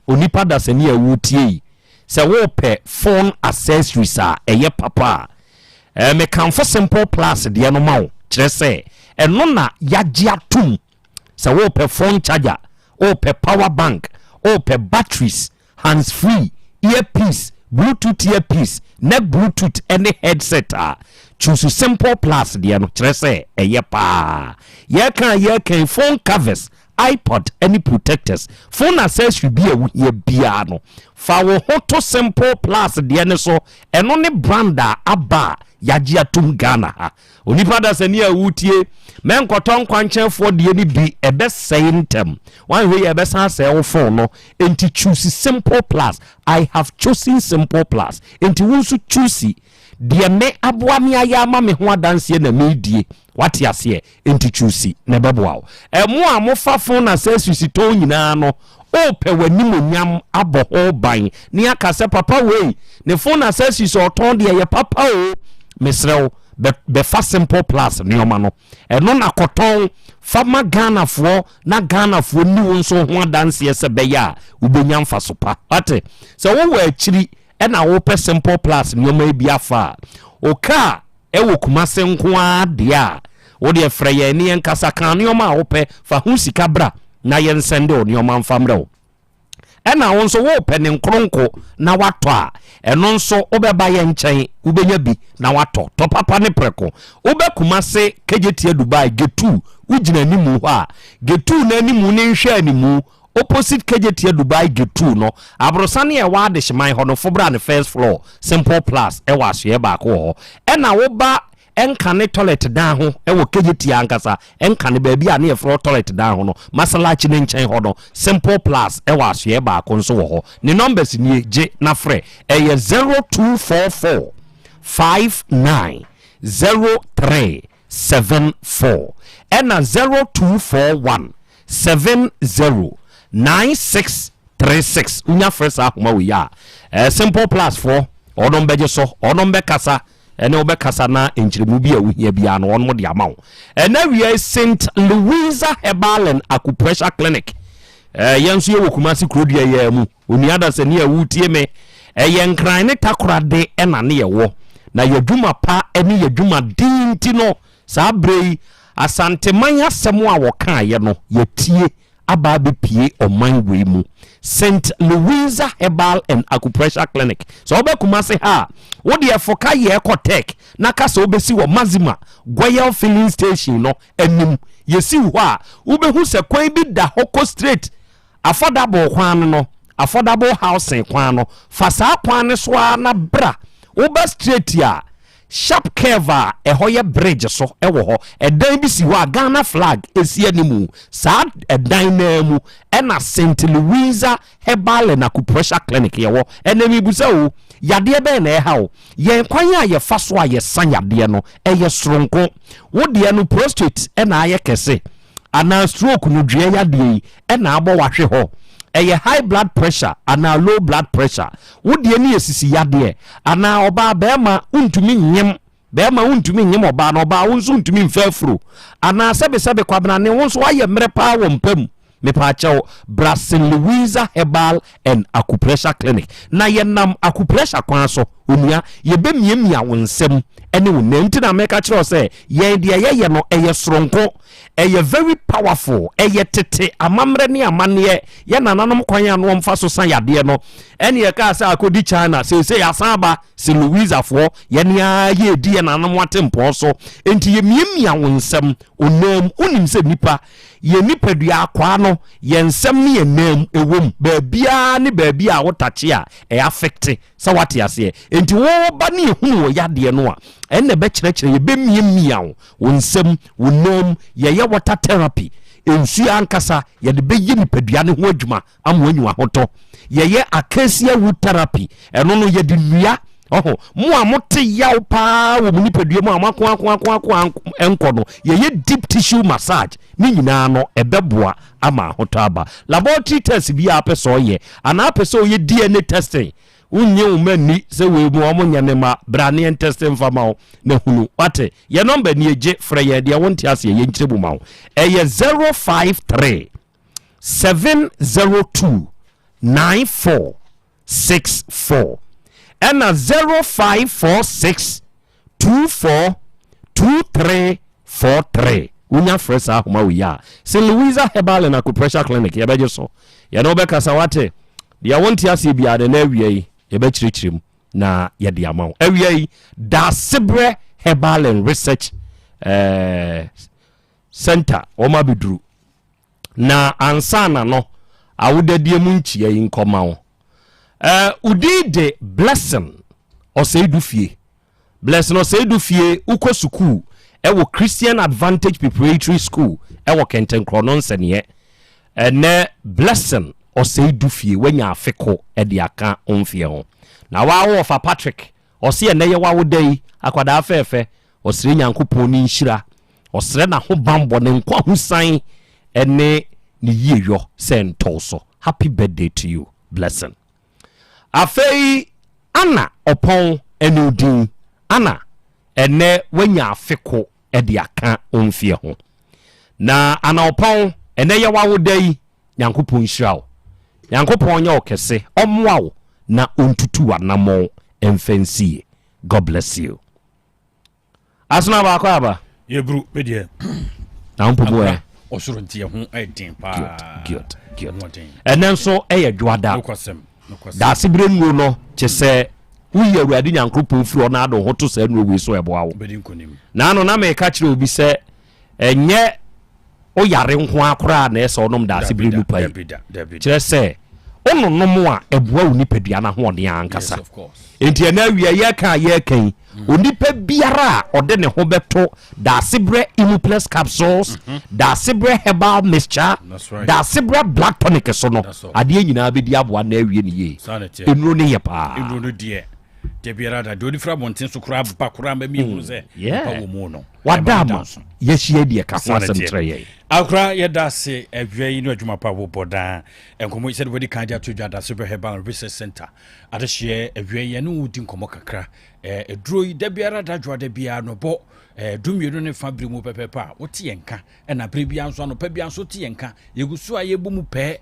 S18: onipa da se ne awutie se wo pe phone accessories a papa me kan for Simple Plus de no ma wo kire se eno na yagye atum se wo pe phone charger o pe power bank o pe batteries hands free earpiece Bluetooth earpiece, neck Bluetooth, any headset. Choose Simple Plus, dear no trese, a yepa. Ye can phone covers, iPod, any protectors. Phone accessory be a ye piano. Fawo Hoto Simple Plus, dear so, and only branda abba. Yajia tum Ghana ha. Onipada se ni awutie men koton kwanchen for de ni bi e be saying tem. One way e be san say wo phone no enti choose Simple Plus. I have chosen Simple Plus. Enti wonso choose de me aboa me ayama me ho adanse na me die. What ya say enti choose na beboa. Mo a mo fa phone na say susito nyina no o pe wanimu nyam abo ho ban. Ni aka se papa we ne phone na say suso oton de ye papa o Misrel be fa Simple Plus nioma no eno na koton fama Ghana fo na Ghana fo ni wonso ho adanse se be ya ubenya mfa sopa ate so wo wa akiri e na wo pe Simple Plus nioma bi afa oka e wo kumase nko ade a wo de freye ni enkasa kan nioma wo pe fa hu sika bra na yen sende o nioma mfamre ena wonso wo pene nkronko na wato a eno nso obeba ye nchen ubenya bi na wato to papa ne preko obekuma se kejetie Dubai getu ugina nimu ho a getu na nimu ne nhwe animu opposite kejetie Dubai getu no abrosane e wa de hyeman ho no fobra ne first floor Simple Plus e wa so e ba ko ho ena wo ba enkane toilet down ho e wo kejeti ankasa enkane baabi a na yefro toilet down ho no masalachi ne nchen ho no Simple Plus e wa so e ba ko nso ho ne numbers ni je na frɛ e 0244 590374 ena 0241 709636 unya frɛ ahoma we ya Simple Plus for odom beje so odom be kasa ene obekasa na enchiremu bi a wohia bia no onmo de amawo ena wi St. Louisa Herbal and Acupressure Clinic yenso ye wokumasi krodua ye mu oniada se ne awutie me ye nkran ne takorade ena ne ye wo na yadwuma pa ene yadwuma dinti no sa brei asante manya semo a woka ye no yetie aba be pie oman we mu St. Louisa Herbal and Acupressure Clinic so obekuma se ha wo de efoka ye Otec na kasa obesi wo Mazima Goyal filling station no anim yesi ho a ubehu se kwan bi da hoko straight affordable kwan no affordable housing kwan no fasa kwan ne so na bra uba straight ya sharp curve ehoye bridge so ewo ho edan bi si ho Ghana flag esi animu sa edan na mu ena St. Louisa Herbal and Acupressure Clinic yewo enemi busa o yade be na eha o ye kwan a ye fa so a ye san yade no eye soronko wo de no prostate ena aye kese ana stroke no dua yade ena abo wahwe ho eye high blood pressure ana low blood pressure wodie ne yesisi yade ana oba bema untumi nyem bema untumi nyem oba na oba wonso untumi mfafuro ana sebe kwabna ne wonso waye mre pa wo mpam me pa chawo St. Louisa Herbal and Acupressure Clinic na yenam acupressure kwan so onua ye be miemia wonsem ene wo nanti na meka kire se ye de ye no eye soronko eye very powerful eye tete amamre ne amane ye nananom kwan anu mfa so san yade no ene ye ka sa akodi China se ya san ba St. Louisa fo ye ne ye di ye nananom atempo so enti ye miemia wonsem onam unim se nipa ye nipadua akwa no ye nsem ne ye nam ewom baabia ne baabia wo tache a e affect sa wate ase enti wo ba ne ehunu wo yade no a enne be kyerɛkyerɛ ye be miemia wo nsem wo nam ye water therapy ensu ankasa ye de be yi nipadua ne ho adwuma amwanyu ahoto ye acacia wood therapy eno no ye de nnua oho mo amote yaw pa wo nipadua mo amakwa enko no ye deep tissue massage ni nyina no ebeboa ama ahoto aba laboratory test bi a peso ye ana peso ye DNA testing unye umani se we mu omonya ne ma brane testing fama na hunu wate ye number ni eje frɛ ye de wonti ase ye nkyire ma wo eye 053 702 9464 and 0546 24 2343 unya fresa ahoma we ya St. Louisa Herbal and Acupressure Clinic ye beje so ye no be kasa wate de wonti ase bia de na awie yɛbɛkyerɛkyerɛ na yɛde ama wo awia yi Dasebrɛ Herbal and Research Center wɔma bɛduru na ansana no awodadie mu nkyia yi nkɔma wo udi de Blessing ɔsɛidu fie Blessing ɔsɛidu fie ukɔ sukuu ɛwɔ Christian Advantage Preparatory School ɛwɔ Kentenkro no nsɛneɛ ɛnɛ Blessing ɔsɛidu fie wanya afeko ɛde aka ɔmfie ho na wawo fa Patrick ɔse ɛnɛ yɛ wawo dai akwadaa fɛfɛ ɔsere Nyankopɔn ni nhyira ɔsere na ho bambɔ ne nkwa ho san ɛne ne yiyɔ sɛ ntɔw so happy birthday to you Blessing afei Ana ɔpɔn ɛne odin Ana ɛnɛ wanya afeko ɛde aka ɔmfie ho na Ana ɔpɔn ɛnɛ yɛ wawo dai Nyankopɔn nhyira wo Nyankopɔn nyɛ ɔkɛse ɔmmoa wo na ontutu wanamo emfensie. God bless you. Asuna ba kwa ba.
S3: Ye bru me de.
S18: Na mpobo e.
S3: Osoro ntie ho edin pa.
S18: Good. Enen so eye dwada.
S3: Nokwasem.
S18: Da Sibre nuro no kyese uye Awurade Nyankopɔn firi na ado ho to sa nuro we so eboa wo.
S3: Bedin konim.
S18: Na no na me ka kire obi se enye o yare nko akora na ese onom Da Sibre nu pai. Kyere se ono nomo a eboa unipadua na ho de ankasa. Enti na awia ye kan onipa biara ode ne ho beto Da Sibre Imu Plus capsules, Da Sibre Herbal Mixture, Da Sibre Black Tonic so no ade nyina be di aboa na awie ne ye. Enuro ne ye pa.
S3: Enuro de de biara da do di fra bonten so kura ba kura ma mi hu se pa wo mu no.
S18: Wadama yehie de ka fa asem tre ye.
S3: Akra ye da se awia yi no adwuma pa wo boda enkomo se de body kan dia to Da Sibre Herbal Research Center adehye awia yi no udi nkomo kakra eduro yi da biara da dwa da biara no bo dumienu ne fa biri mu pepepa wote yenka na prebia nso no pa bia nso te yenka yegusu aye bu mu pe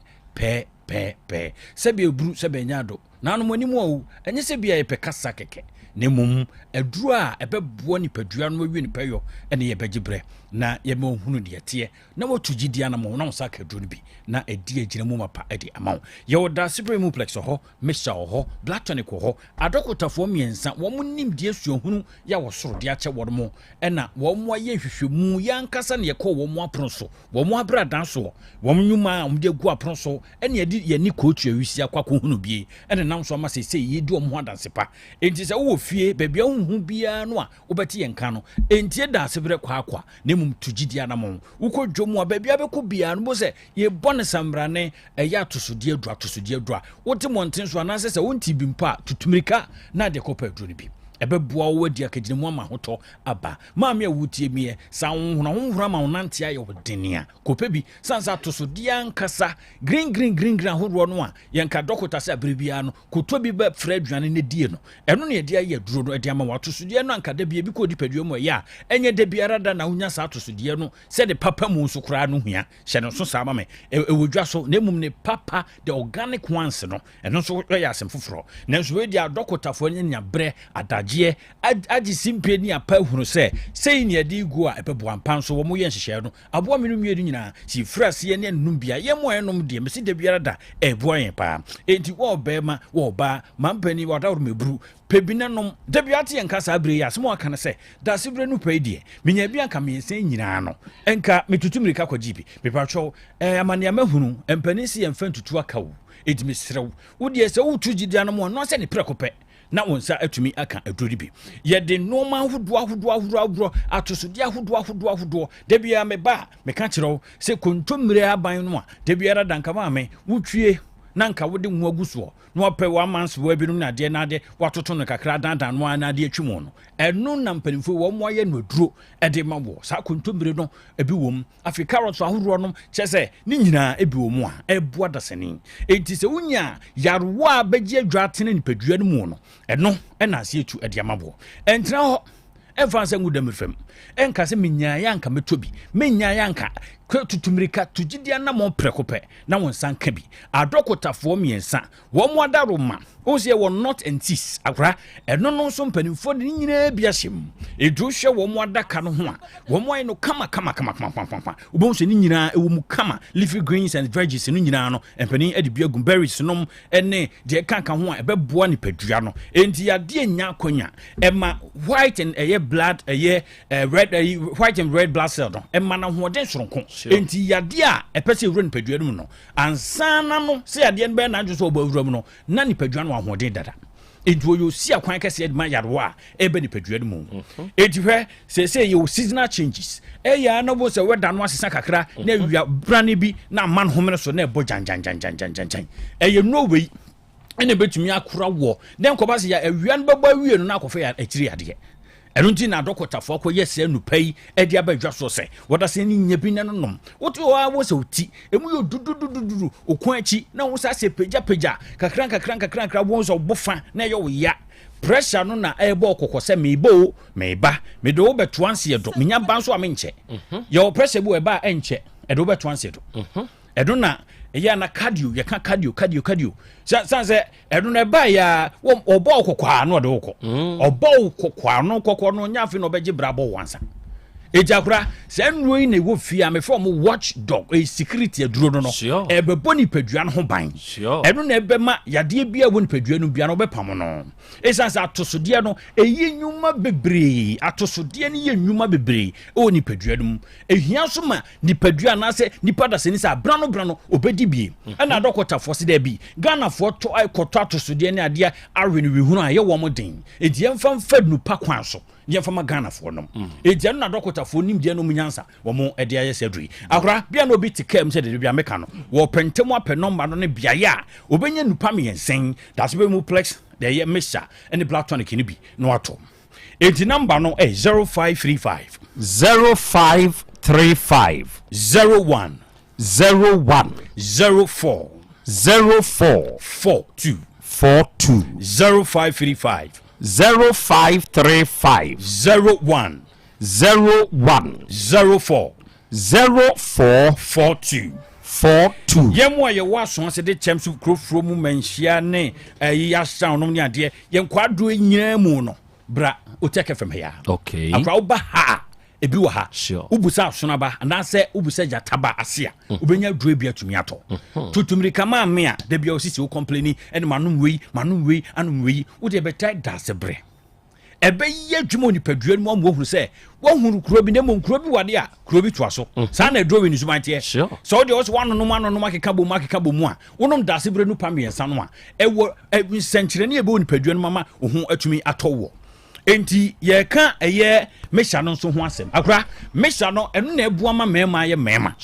S3: sebe ebru sebe nyado na no mani mu awu enye se bia ye pe kasa keke ne mum eduro a ebebo ni padua no wi ni peyo ene ye begibre na ye ma hunu de tie na wotugi dia na mo na wsa ka eduro bi na edi agina mu mapa edi amaw ye woda Sibre mu plex ho mixture ho black tonic ho adokotafo miensa wo mu nim de asuo hunu ya wo soro de ache wo mo ena wo mo aye hwehwemu ya nkasa na ye ko wo mo apron so wo mo abra dan so wo mo nyuma mo de gu apron so ene ye ni kotu awisi akwa ko hunu bi ene nam so ma se ye di wo mo adanse pa enti se wo fie bebia hu bia no a wobeti yenka no enti Da Sibre kwa ne mum tugidia na mo uko dwomu a bebia be ko bia no bo se ye bone sambrane ya tosodie adua wote monten so anase se wonti bi mpa tutumirika na de kopa aduro bi ebeboa wo di akagine mu ama hoto aba maame awutie mie sa honhura ma wonante aye wodenia kopa bi sansa tosodia nkasa green ahoro no a yenka dokota se abrebia no koto bi ba fra aduane ne die no eno ne de aye aduro no de ama watosodia no anka da bia bi ko di paduo mu ya enye de biara da na hunya sa tosodia no se de papa mu so kura no hua hye no so sa ma me ewodwa so na mum ne papa the organic ones no eno so ya asem foforo na so we di adokotafo nya bre ada aji simpe ni apa hunu se sei ne adi gu a ebebo ampan so wo mo ye nhihye no abo menu miedu nyina si frase ne num bia ye mo enom de mesi de biara da ebo yen pa enti wo be ma wo ba mampani wada wo mebru pebina nom de biate enka sa bre ya smo aka ne se Da Sibre nu pa die menya bia nka me sen nyina no enka metutumirika kwa jibi mepatwo amane amahunu empani si emfa tutu aka wo edimi serew wo de se wo tugidia no mo no se ne prekope na wonsa atumi aka aduri bi ye de noma ahodo atosodi ahodo de bia me ba me ka kirew se kontomire aban no a de bia radanka ma me wutwie na nka wode nwa guso no pe wa manso wa binum na de na de watoto no kakra dandan no na de atwimo no eno na mpanimfo wo mo aye no aduro e de mawo sa kontomire no ebi wom afrika roto ahoro no chese ni nyina ebi wo mu a eboa dasani enti se wunya yarwa begie adwatene ni padua no mu no eno na ase etu e de mawo entra ho enfa se ngudam fam enka se menya yanka metobi menya yanka tutumirika tujidia na mo prekope na won san ka bi adokotafo miensa wo mo adaroma o se wo not and tis akra eno no so mpanimfo de nyina bia hyem edu hwe wo mo adaka no ho a wo mo no kama wo so ni nyina ewo mu kama leafy greens and veggies no nyina no empani ade bia gumberries no ene de kanka ho a ebeboa ni padua no enti ade nya akonya ema white and blood red white and red blood cell no ema na ho den soronko enti yade a epese wura ni padua no no ansana no se yade no be na adwo so obawura mu no na ni padua no ahoden dada enti yo si akwan kese ma yarewa ebe ni padua no mu enti hwe se yo seasonal changes ya no bo se weda no asesa kakra na wia brane bi na man homere so na ebo jan no we ene betumi akora wo den ko ba se ya awia no baba wie no na akofa ya akiri ade eno nti na dokotafo ko yese nupai e dia badwa so se woda se ni nya bi na nom wotu wo se oti emu yo dudududu okun achi na wo sa se peja kakra wo so bofa na yo ya pressure no na ebo okoko se meba me do beto anse edo menya ban so amenche yo pressure bu eba enche edo beto anse edo edo na eya na cardio ye ka cardio sanse edo na eba ya obo okokwa no de okọ obo okokwa no kokọ no nya afi no beje brabo wansa ejakura se nro yi na wo fi am from watchdog a security aduro no ebe boni padua no ho ban edo na ebe ma yade bia woni padua no bia no be pam no esansa atosode no eyi nyuma bebre atosode no ye nyuma bebre oni padua no ehia so ma ni padua na se ni pada se ni sa brano obedi bie na dokota fo se da bi Ghana fo to ai koto atosode ne ade awe ni wehunu aye wo modin edi emfa fadu pa kwan so ye fama Ghana fo no edi na dokota fo nim de no munyansa wo mo ede aye sedui akora bia no bi tikem se de bia meka no wo pentemu apɛ number no ne bia ya obenya nupa miensen that's be mu plex de ye mesha and the black tonic ni bi no ato edi number no 0535 01 04 42 0535
S18: 0535
S3: 01 04 42 yemo ye waso ase de champs krofro mu manhia ne ya sound no ne ade ye nkwado nyina mu no bra Otec 1029Fm ya
S18: okay
S3: akwa uba ha ebi wa ha ubusa asona ba na se ubusa jataba ase a ubenya duro bia tumi ato tutumri kama me a de bia osisi o complaini ene manum wei anum wei wo de betai da se bre ebe ye dwuma ni padua no mo huru se wo huru kuro bi ne mo kuro bi wade a kuro bi to aso sa na duro we ni sumantie so de os wano no makeka bo mu a wonom da se bre no pam yensa no a ewo senkyere ne ebe oni padua no mama ohun atumi atowo enti ye ka eye mesha no so ho asem akra mesha no eno na ebu ama mema ye mema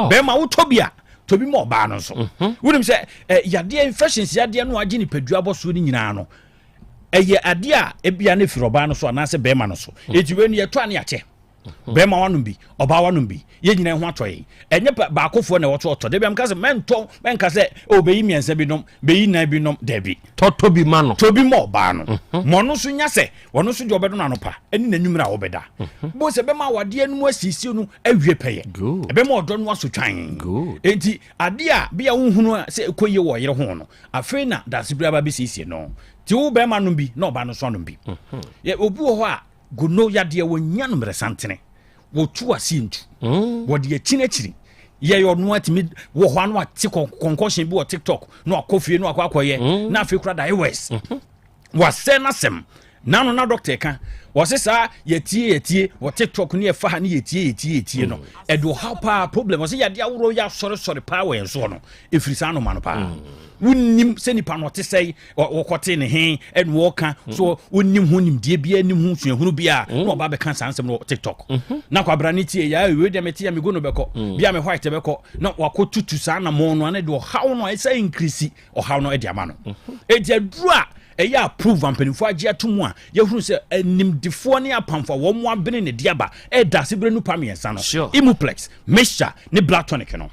S3: bema wo tobia tobi mo ba no so wonim se yade infections yade no agi ni padua boso ni nyina no eye ade a ebia na firoba no so anase bema no so ejiwe ni yeto ane ache bema wanum bi oba wanum bi ye nyina ho atoye enye ba akofo na woto de bem ka se menka se obeyi miensa bi nom beyi na bi nom debi
S18: toto bi ma no
S3: tobi mo ba no mo no so nya se wono so jo bedo na no pa eni na nwumra wo beda bo se bema wade anu asisi no awie peye bema odo no aso twan enti ade a bia wo hunu se ekoye wo yere ho no afi na dasibra ba bi sisi no ti wo bema no bi na oba no so no bi ye obu ho a gono yade wonya no mresantene wo tu asintu wo de akini ye yo no atimi wo ho anu ati concussion bi wo TikTok no akofie no akwakoye na afi kura da iOS wa senasem na no na doctor ka wo se sa yetie wo TikTok ne fa ha ne yetie no edo how pa problem wo se yade aworo ya sore pa wo enso no efrisa no mano pa wunnim se nipa no te sei wo kote ne he en wo ka so wunnim ho nim die bia nim ho suahunu bia no ba be kan sansem no TikTok na kwa brani tie ya we de metia me go no beko bia me white beko na wakotutu sa na mo no ane de how no e say increase o how no e dia ma no e dia dura eya approve ampanifo agi atomu a yehunu se animdifo ne apamfa wo mo abene ne diaba e da se bre nu pam yensa no imuplex mixture ne black tonic no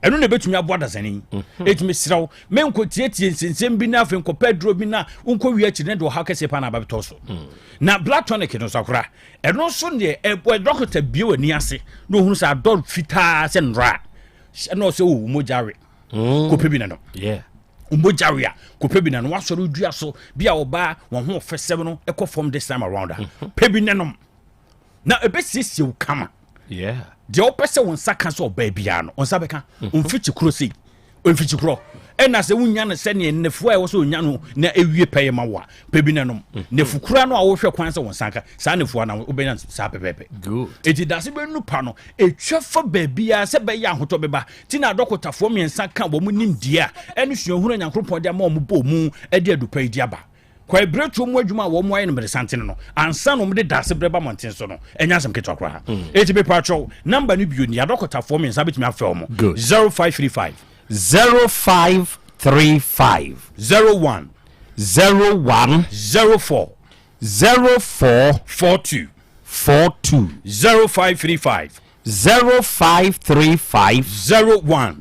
S3: ɛno na betumi aboa dasani etumi siraw menko tietie nsensem bi na afenko pedro bi na unko wi akyi ne do ha kese pa na babetɔ so na black tonic no sakora ɛno so ne doctor bi wani ase no hunu sa dog fitaa se nra ɛno so wo mojare ko pebi na no umojare a ko pebi na no wasɔre dua so bia oba wɔn ho ofɛsɛm no ɛkɔ form this time around pebi na no na ebesiesie wo kama de opese won saka so oba bia no on sabeka on fichi kuro sei on fichi kuro ena se wunya no se ne nefu a wo so onya no na ewie peye ma wa pebi ne no nefu kura no a wo hwe kwan se won saka sa nefu na obenya sa pepepe good eti dase be nu pa no etwa fa ba bia se be ya hoto beba ti na dokotafo miensa ka bo mu nim dia enu suahunu nyankropon dia ma mo bo mu e dia dupa idi aba kwa bretu mu adwuma wo mo ayi no santene no ansa no mde dase breba monten so no enya asem ketwa kra eti be patro number no bio ni adokota form in sabetimi afel mo 0535
S18: 0535
S3: 01
S18: 04
S3: 42 0535
S18: 0535
S3: 01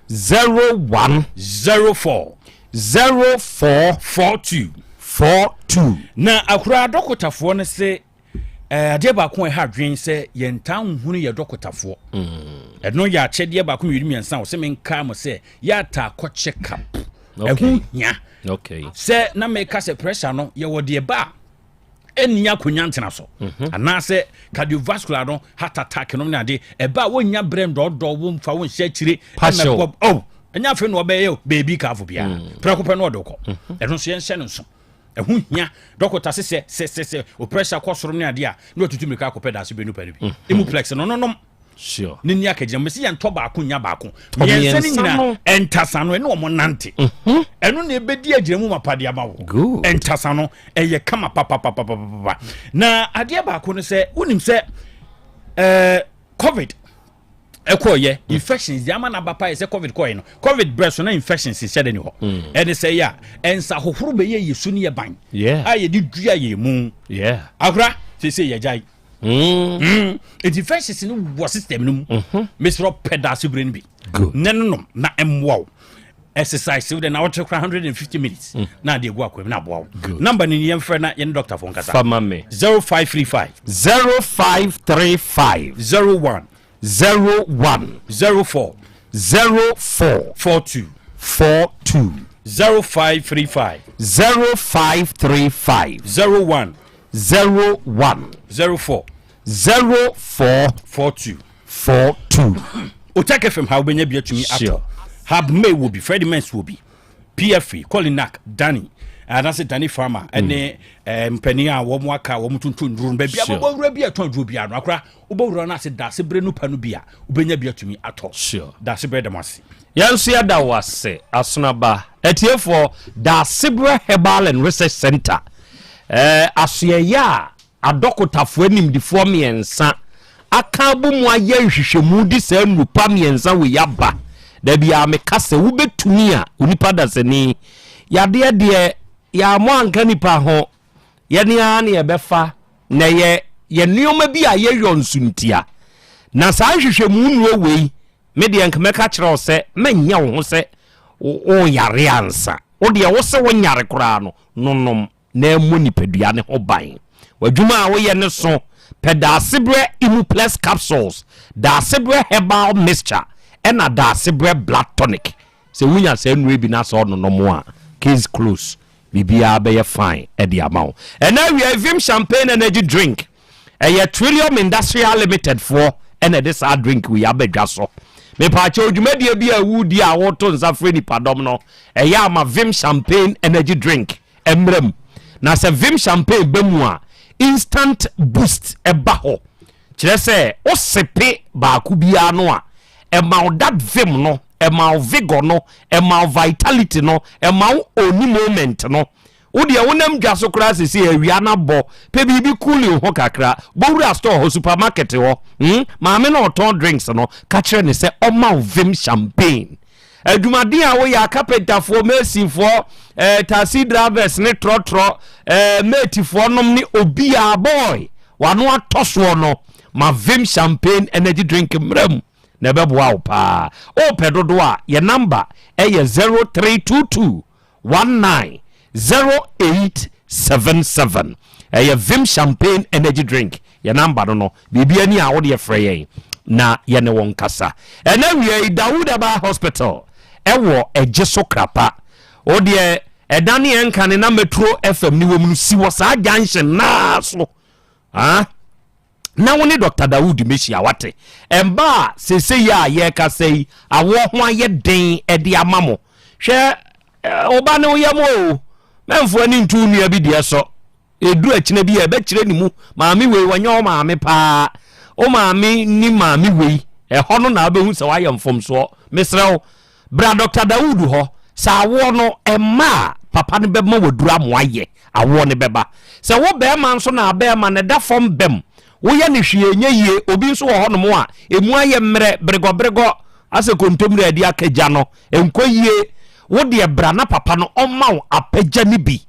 S3: 04 42 na akura dokotafo no se ade ba ko ha dwen se yentan hunu ye dokotafo no ya chede ba ko yiri miensa wo se menka mo se ya ta ko check up ehu nya se na make se pressure no ye wo de ba enya konya ntena so ana se cardiovascular no heart attack no na de ba wonya brain do wo mfa wo hye chire na enya fe no obeye baby ka afo bia prekope no odoko eno so yenhye no so ehu hia dokota se o pressure kwosoro ne ade a no tutumi ka akopɛ da so benu pare bi emuplex no sure ni nia ka gyam se yento ba ko nya ba ko yense ni nyina entasa no ene o mo nante eno na ebedi agyiramu mapade ama wo entasa no eye kama papa na ade ba ko no se unim se covid ekoye infections yama na bapa ye se covid koye no covid breast na infections shede ni ho ene se ya ensa hohoro be ye yesu ni ye ban aye di dua ye mu akra se ye jai infections ni wo system no mesro pedal brain bi nenno na emwo exercise with na what 150 minutes na de go akwem na boa number ni yemfre na yen doctor fon kasa 0535 01 04 42 0535 01 04 42 Otec FM how benya biatumi ato Hab May will be Freddie Mens will be PFE Colinak Danny and that's Danny Farmer and Penia Womwaka Womutun room baby be a ton drubia no akra ubo na se da se brenu panu bia ubenya biatumi ato sure da se breda masi
S18: yansia da wase asonaba etiefo da Sibra Herbal and Research Center asoya adokotafo animdifo miensa akabu mu aye hwehwemu di se nupa miensa we yaba da bia me kase wo betumi a onipa da seni yade de ya mo anka nipa ho ye ne a ne ebefa na ye nioma bi a ye yonsuntia na sa hwehwemu nuo wei me de anka meka kire o se manya wo ho se o yare ansa o de wo se wo nyare kura no nonom na mu nipadua ne ho ban wadwuma a wo ye ne so pedasibre Imuplex capsules dasibre herbal mixture ena dasibre blood tonic se wunya se nwe bi na so no mo a case close bibia be ye fine e di amount and now we have champagne energy drink a Trillium Industrial Limited for and this our drink we abedwa so me pa che odwumadie bi a wudi a woto nsafre ni padom no e ya ma Vim champagne energy drink emrem na se Vim champagne bemu a instant boost eba ho kire se o sepe ba ku bia no a e ma that Vim no e ma vigor no e ma vitality no e ma oni moment no wo de wonam dwaso kra se se awia na bo pe bibi cool ho kakra bowura store ho supermarket ho ma me no ton drinks no ka kire ne se o ma Vim champagne adwumaden a wo ya carpenter for mason for taxi drivers ne trotro mate for nom ni obia boy wano atoso no ma Vim champagne energy drink mram na beboa wo pa o pedodo a ye number eye 0322 190877 eye Vim champagne energy drink ye number no bibia ni a wo de frɛ yen na ye ne won kasa ena wie Dawudaba hospital ewo ejeso krapa o de edane enka ne na Metro FM ni wom si wo sa junction na so na woni Dr. Dawood meshi awate emba sese ya ye ka sei awo ho aye den e de amamo hwe oba ne oyamo memfo ani ntu nua bi de so edu akina bi e be kire ni mu maami we wanyo maami pa o maami ni maami we e hono na abehu se waye mfomso mesrew bra Dr. Dawood ho sa awo no emma papa ne bema wadura mo aye awo ne beba se wo be ma nso na be ma ne da fom bem wo ye ne hwie nye yie obi nso wo hono mo a emu aye mre brego ase kontomre adi akagya no enko yie wo de bra na papa no omma wo apagya ni bi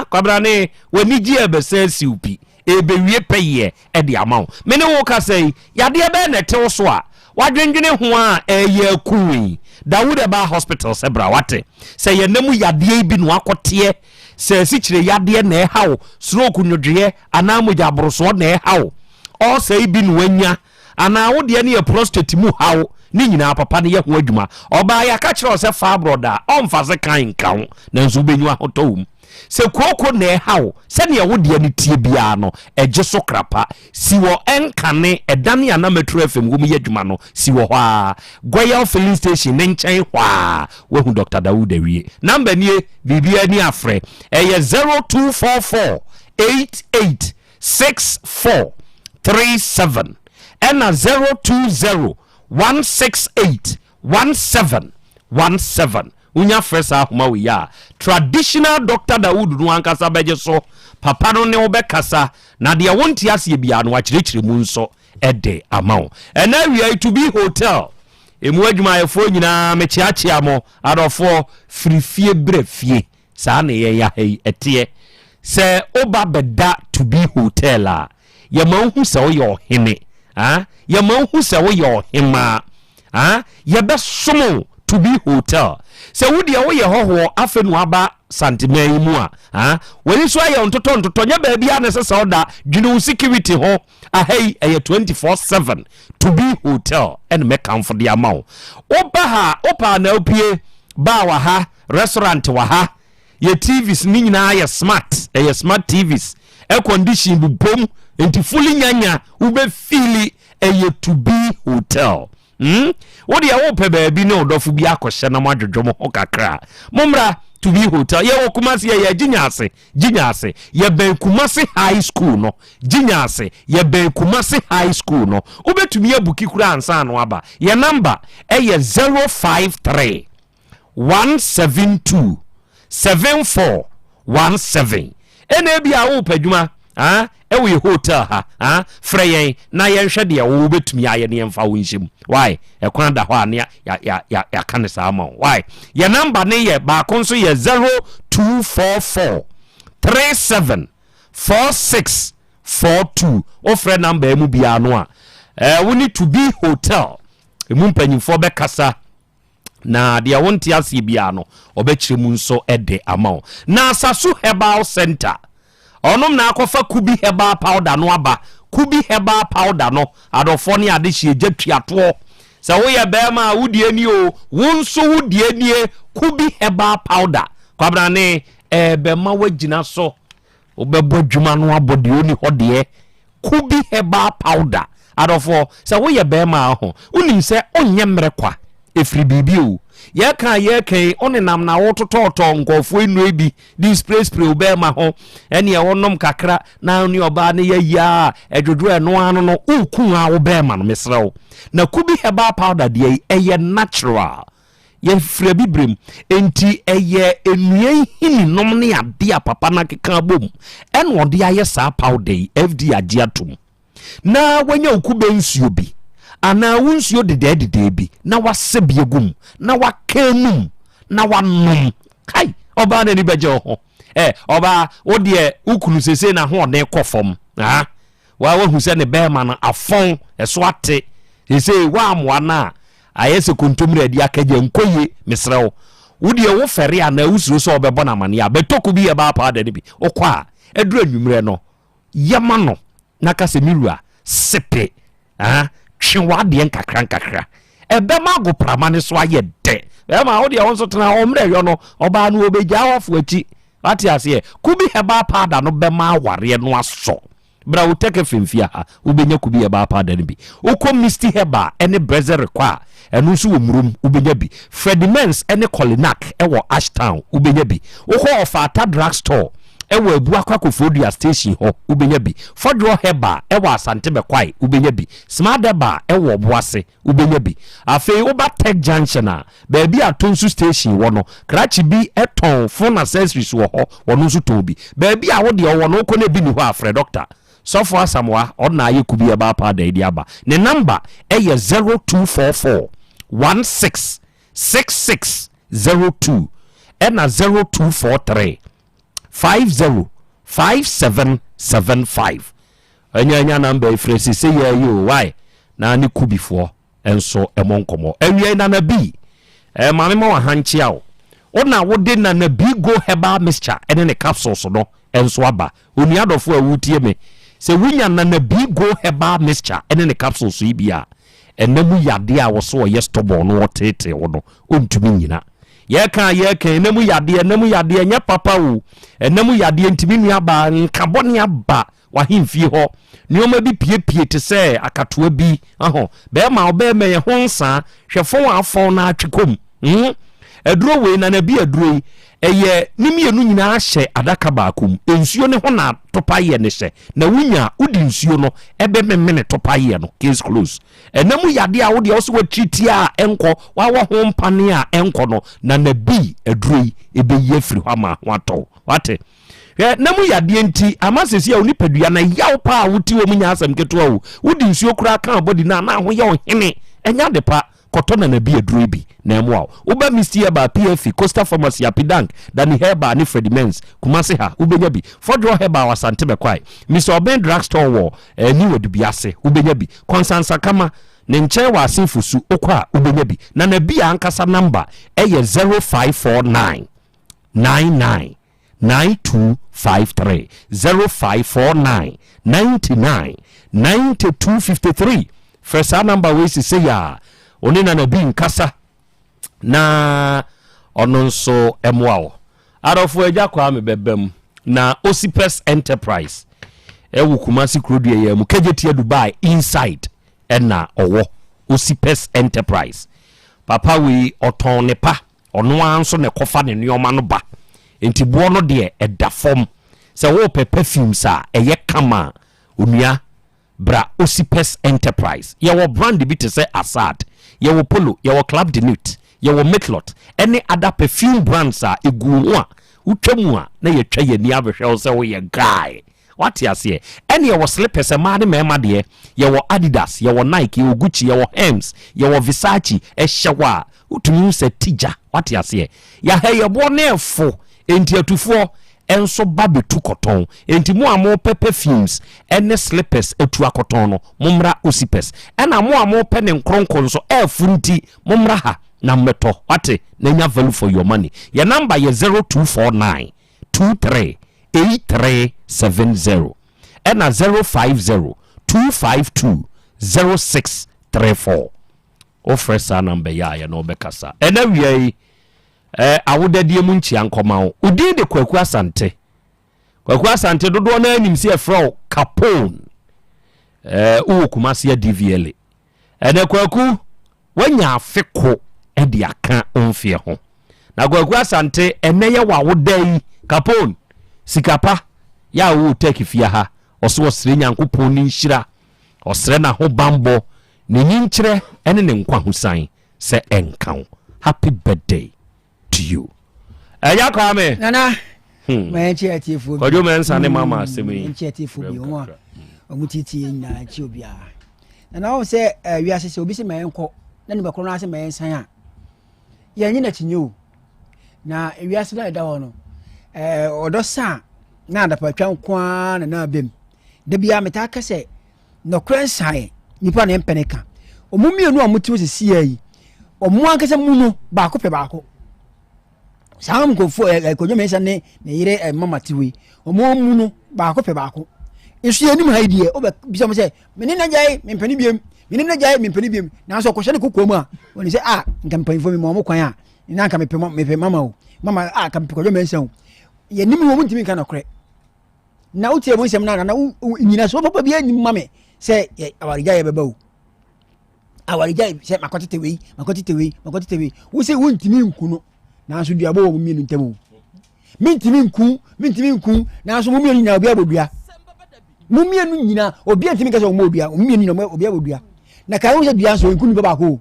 S18: kwabra ne wani gi ebese siupi ebewie peye e de amawo mene wo ka sei yade be na tew so a wadwendwene ho a eye kuwi Dawudaba hospital se bra wate se ye namu yade bi no akote se sikire yade na ehawo stroke nwodwe ana mojaboroso na ehawo o se bi no wanya ana wo de ne prostate mu hawo ni nyina papa ne ye ho adwuma oba ya ka kire se fa broda on fa se kan kan na nso benyu ahotowum se koko na ehawo se ne wo de ne tie bia no eje so krapa siwo enkane edane ana Metro FM wo mu ye adwuma no siwo ho a Goyal filling station ne nchen hwa wo hu Dr. Dawood awie number nie bibia ni afre eye 0244 886437 and 020 168 1717 unya fresa ahoma we ya traditional Dr. Dawood no ankasa beje so papa no ne obekasa na de wonti ase bia no akirikire mu nso ede amawo ena wi to be hotel emu adwuma yefo nyina mechiachia mo adofo frifie brefie sa na ye ya hei etie se oba beda to be hotel a ye manhu se wo yo hene ye manhu se wo yo hema ye besomo to be hotel se wudi wo ye hoho afenu aba santimai mu a wani so aye ntoto nya ba bia na sesa oda dwunu security ho ahai aye 24/7 to be hotel and make comfort the amount opa na opie ba wa ha restaurant wa ha ye TVs ni nyina ya smart TVs air condition bu bom enti fully nyanya ube feel aye to be hotel what ya wo pe ba bi no dofu bi akɔhye na madwodwo mo kakra momra to be hotel ye Kumasi ye ginyase ye ben Kumasi high school no ginyase ye ben Kumasi high school no obetumi abuki kura ansa no aba ye number ye 053 172 7417 ene bia wo padwuma ewe hotel ha freyen na ye hwe de wo betumi aye ne mfa wo nhyem why ekwan da ho ane ya kan sa ma why ye number ne ye ba konso ye 0244 374642 o frɛ number emu bia no a we need to be hotel emu mpanyimfo be kasa na de wonti ase bia no obekire mu nso ede amawo na Asasu Herbal Center onom na akofa kubi herbal powder no aba kubi herbal powder no adofo ne ade hie gyatwiato se wo ye bema wudie ni o wonso wudie ni kubi herbal powder kwabra ne bema wagina so obebo dwuma no abode oni hode kubi herbal powder adofo se wo ye bema ho unim se onye mrekwa efri bibio ye kan onenam na wotototo nkofo enu ebi di spray obema ho ene wonom kakra na oni oba ne ya edwodwo eno ano no ukun a obema no mesrew na kubi herbal powder de eye natural ye frɛ bibrem enti eye enue hini nom ne ade a papa na keka bom ene ode aye sa powder FD agiatum na wanya ukube nsuo bi ana wunsuo de bi na wasebie gum na wakanum na wanom kai oba na ni beje ho oba wo de ukunu sese na ho ne kofom wa hu se ne be ma na afon eso ate sese wa amwa na ayese kontomre adi akaje nkoye mesrew wodi wo fere ana usuro so obebo na mane abetoku bi e ba pa da bi okwa eduru anwumre no yema no naka se milua sepe twiwa de nkakra ebema go pramane so aye de ema wodi e wonso tena omre yo no oba no obegya wafo achi ati ase kubi heba pa da no bema aware no aso bra Otec femfia ha ubenya kubi heba pa da no bi uko misti heba ene breze require enu nso wo murum ubenya bi Fredimens ene Colinac ewo Ashtown ubenya bi uko ofata drug store ewo ebu akwakofodia station ho ubenya bi Fodro heba ewo Asante bekwai ubenya bi Smart heba ewo Boase ubenya bi afei oba Tech Junction a baabi atonsu station wo no krachi bi eton phone accessories wo ho wono nso ton bi baabi a wo de wo no ko na bi ni ho afre doctor Sofo Asamwa ona aye kubi e ba pa da idi aba ne number eye 0244 166602 ena 0243 505775 anya number ifresi say you why na ni kubifo enso emonkomo awie na na bi mame ma wa hanchi awo ona wode na na bi go herbal mixture ene ne capsules no enso aba oni adofo awutie me se wunya na bi go herbal mixture ene ne capsules yi bia enemu yade a wo so ye stubborn no wotete wo no ontumi nyina ye kan enemu yade nya papa wo enemu yade ntimi nua ba nkabone aba wa himfie ho nioma bi pie te se akatoa bi be ma obema ye ho nsa hwefo afon na atwekom eduro we na bi eduro eye nimienu nyina ahye adaka baakum ensuo ne ho na topaye ne hye na wunya udi nsuo no ebe memene topaye no case close enemu yade a wo de oso watreat a enko wa ho mpane a enko no na bi eduro ebe ye firi ho ma wato wate namu yade nti amasesi a onipadua na yaw pa a wuti wo munya asem keto a wudi nsuo kura kan body na ho ye ohene enya de pa kotona na bi eduro bi na emu a uba mistie ba PF Coastal Pharmacy Apidank dani heba ni Fredimens kumase ha ubenya bi Fodro heba wasante bekwai Mr. Oben Drugstore wo ni wodubiase ubenya bi Konsansa kama ne nchen wa asinfusu okwa ubenya bi na bi ankasa number eye 0549 99 9253 0549 99 9253 first number we say ya onina na bi nkasa na ononso emwao arofo eja kwa me bebem na Osipes Enterprise ewu Kumasi Krobea ye mu kejetie Dubai inside ena owo Osipes Enterprise papa we oton ne pa ono anso ne kofa ne nioma no ba enti bo no de edafom se wo perfumes a eye kama onua bra Osipes Enterprise ye wo brand bi te se Asad ye wo Polo ye wo Club de Nuit ye wo Metlot any other perfume brands a egu ho a utwamu a na ye twa ye ni abehwe se wo ye guy what you say any ye wo slippers e ma de mema de ye wo Adidas ye wo Nike ye wo Gucci ye wo Hermes ye wo Versace e hyewa utumi se tija what you say ya he ye bo na efo enti atufo enso babetu koton enti mo amo perfumes ene slippers etu akoton no momra Osipes ena mo amo pe ne nkronkon so efurunti momra ha na meto wate na nya value for your money your number ye 0249 23 8370 ena 050 252 0634 offer sa number ya no bekasa ena wiei awodadie mu nchi ankoma wo udi de Kwaku Asante dodo na anim se efro Capone uwo Kumasi DVL ene Kwaku wanya afeko edi aka onfie ho na Kwaku Asante eneye wa wodai Capone sikapa ya wo Otec fia ha oso osire Nyankopon ni nhira osire na ho bambo ne nyinkyere ene ne nkwa husan se enkan happy birthday to you eya kwa me
S17: nana menchi atifu
S18: ko jo mensa ne mama asemi
S17: menchi atifu bi won omutiti nyina chi obia nana o se wiase se obi se menko na ne bekoro na se mensan a ye nyina chinyo na wiase da da wono odosa na da pa twan kwa na bem de bia meta ka se no krensan nipa na empeneka omumienu a mutu sisi yi omo ankasa mu no baako pe baako saa mkofo kodwo me ne yire mama tiwi omo mu no baako pe baako esu anim ha die oba bisa mo se meni na jai mempani biem meni na jai mempani biem na so ko hye ne kokomu a oni se nka mpanfo mi mo kwan a na nka mepe mama o mama ka kodwo me nsan ye nim wo muntimi nka na kore na utie mo nsem na nyina so papa bia nyim mame se awarija ye beba o awarija se makotete wei wo se wontimi nkuno na so duabo wo mienu ntemu mintimi nku na so mo mienu nyina obi abodua mo mienu nyina obi antimi kase mo odua mo mienu nyina obi abodua na ka wo se dua so nku ni baba ko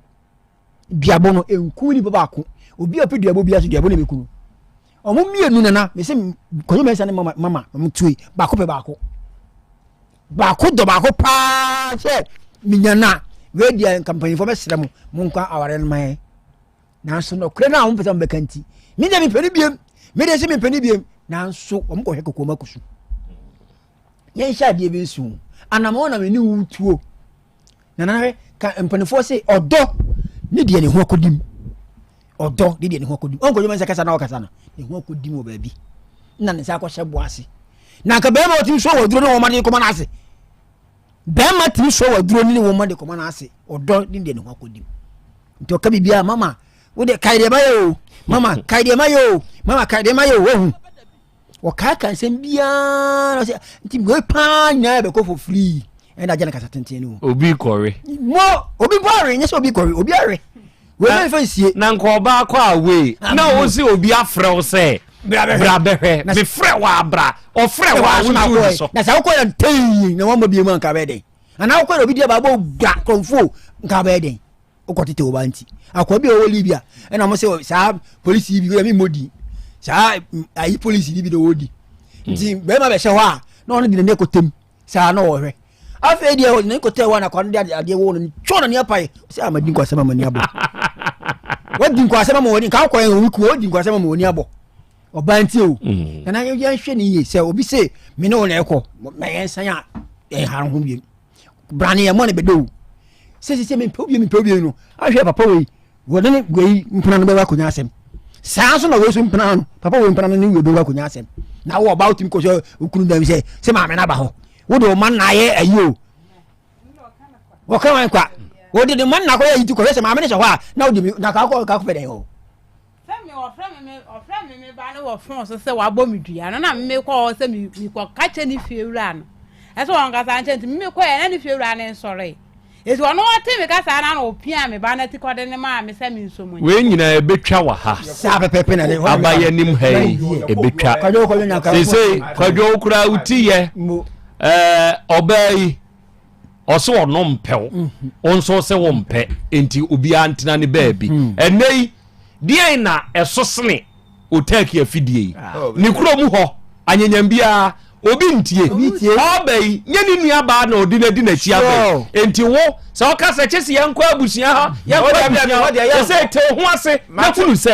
S17: duabo no enku ni baba ko obi opi duabo bia so duabo na mekunu omo mienu nana me se konyo me sane mama mtui baako pe baako do baako pa se minyana we dia campaign for mesrem monka aware no mai na so no kure na ho pesa mbekanti me dia me pani biem me dia se me pani biem na so omo ko hweko koma kusu yen sha dia bi nsu anamo na me ni wutuo na ka mpanifo se odo ni dia ne ho akodim odo ni dia ne ho akodim onko joma se kasa na okasa na ne ho akodim o baabi na ne sa akɔhyɛ boase na ka bɛma otim so waduro ne wo made kɔma na ase bɛma tim so waduro ne wo made kɔma na ase odo ni dia ne ho akodim nti oka bibia mama wo de kaide mayo mama kaide mayo wo wo ka kan sem bia na se nti go pa nya be ko for free enda jana kasa tenten no
S18: obi kore
S17: nyese obi kore obi are we na fansie
S18: na nkoba kwa awe na wo se obi afrɛ wo se bra behwe me frɛ wa bra o frɛ wa wo so
S17: na sa wo ko ya ntei na wo mabie mu anka be den ana wo ko obi dia ba bo gba konfo nka be den o ko tete oba nti akwa bi o Libya na mo se sa police bi go mi modi sa ayi police bi do wodi nti be ma be hye ho a na ono di ne ko tem sa na wo hwe afa dia wo ne ko te wa na kwa ndia ade wo no chona ne apai se amadi kwa sama mani abo wadi kwa sama mo woni ka kwa en wiku wadi kwa sama mo woni abo obanti o na yo ya hwe ni ye se obi se me ne wo na ekọ ma yen san ya har ho bi brane ye mo ne bedo se me pobie no ahwe papa we wo ne gwei mpana no be wa konya asem saa so na we so mpana no papa we mpana no ni we be wa konya asem na wo about him ko so okunu da se ma me na ba ho wo do man na ye ayo wo kan wan kwa wo de man na ko ye yitu ko se ma me ne se ho a na wo de na ka ko pede ho
S4: ofra me ba no wo fon so se wa bo mi dua no na me ko se mi ko ka che ni fiewura no e so won ka sa nche me ko e na ni fiewura ne nsore esi ono ati me ka sa na no opia me ba na ti ko de ne ma me se mi nsomo
S18: we nyina e betwa wa ha
S17: sa pepe na
S18: abaye nim ha e betwa se kwadwo kura uti ye obai oso ono mpew onso se wo mpe enti obi antena ne baabi enei die na esosene Otec afidie ni kuro mu ho anyanyam bia obi ntie obai nyeni nua ba na odi na di na chia ba enti wo se o ka se chesi yanko abusia ha ya se te ho ase na kunu se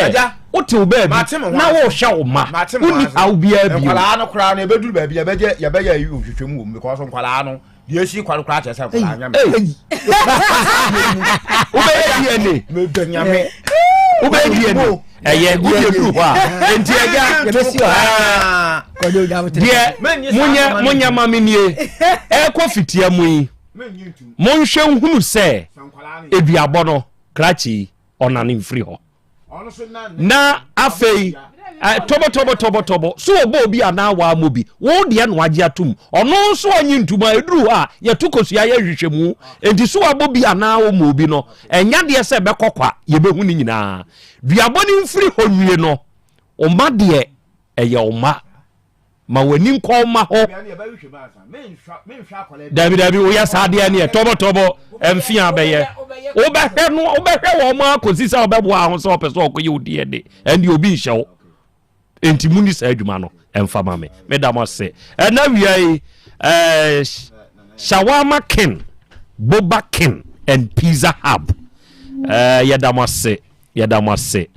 S18: wote oba bi na wo hwa wo ma uni ha bia bi
S1: kwala no kra na ebeduru ba bia ya be ya yi ohwehwemu wo because kwala no die si kwala kra chese kwala nyame
S18: oba ye
S1: me benyame
S18: ubedie no eye gudie du ho enti aga
S17: yebesi ha kodo da wote
S18: die munya mamenie ekọ fitia mu yi monhwe nhunu se eduabo no krachi onane mfiri ho na afei tobo so obo obi ana wa mobi wo de no age atum ono so onyi ntuma eduru ha yetukosua ye hwehwemu enti so abobi ana wo mobi no enya de se bekokwa ye behu ni nyina duabo ni mfiri honwie no oma de eye oma ma wani nko ma ho Dabi o ya sade ne tobo emfia beye obehwe wo ma kosisa obebo ahụ so opeso okoye odie de andi obi nhyew enti muni sa adwuma no emfama me medamase na wiai shawarma king boba king and pizza hub yedamase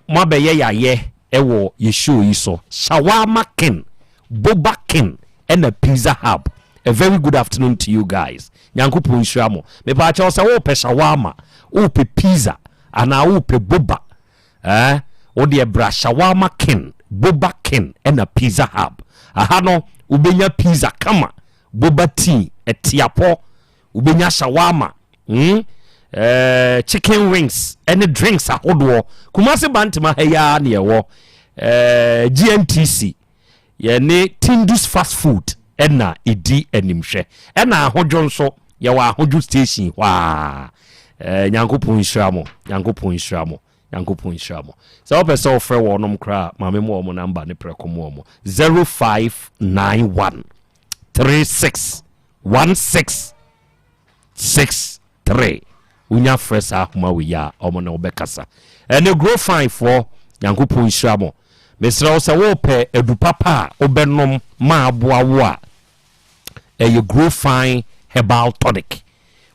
S18: mabeye yaye ewo ye show yi so shawarma king boba king and a pizza hub a very good afternoon to you guys. Nyankopon nhyira mo. Me pa cha wo pe shawarma, wo pe pizza, ana wo pe boba. Wo de bra shawarma king, boba king and a pizza hub. Aha no ubenya pizza kama, boba tea, etiapo, ubenya shawarma, chicken wings, any drinks ahodo. Kumase bantima heya ne wo GNTC. Ye ne Tindus fast food ena edi animhwe ena ahodwo nso ye wa ahodwo station wa nyankopon nhyiramo so opese ofre wo nom kra mame mo mo number ne prekomo mo 0591 361663 unya fresh ahoma we ya omo na obekasa ene grow fine for nyankopon nhyiramo mesra wo se wo pe edu papa obenom ma aboawo a you grow fine herbal tonic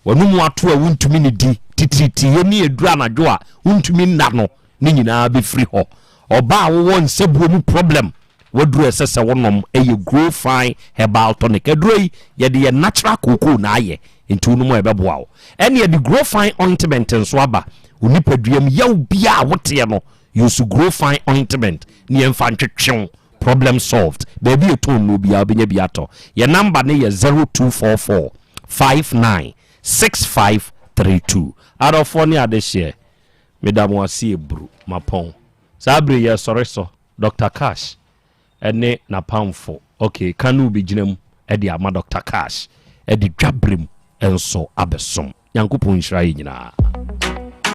S18: wanum ato a wuntumi ne di tititi yeni edu anadwo a wuntumi nna no ne nyina be free ho oba wo won sebuo mu problem waduru esese wonom you grow fine herbal tonic eduroi ye de natural cocoa na aye nti unum ebeboa wo ene ye de grow fine ointment nso aba unipaduam yaw bia wote no use grow fine ointment ni emfa ntwetwe problem solved baby eton no bia obenya biato your number ne ye 0244 596532 arofoni adehye medamo asi ebru mapon sabre ye soreso Dr. Cash ene na pamfo okay kanu be ginam e de ama Dr. Cash e de dwabrem enso abesom yankopon hyira yi nyina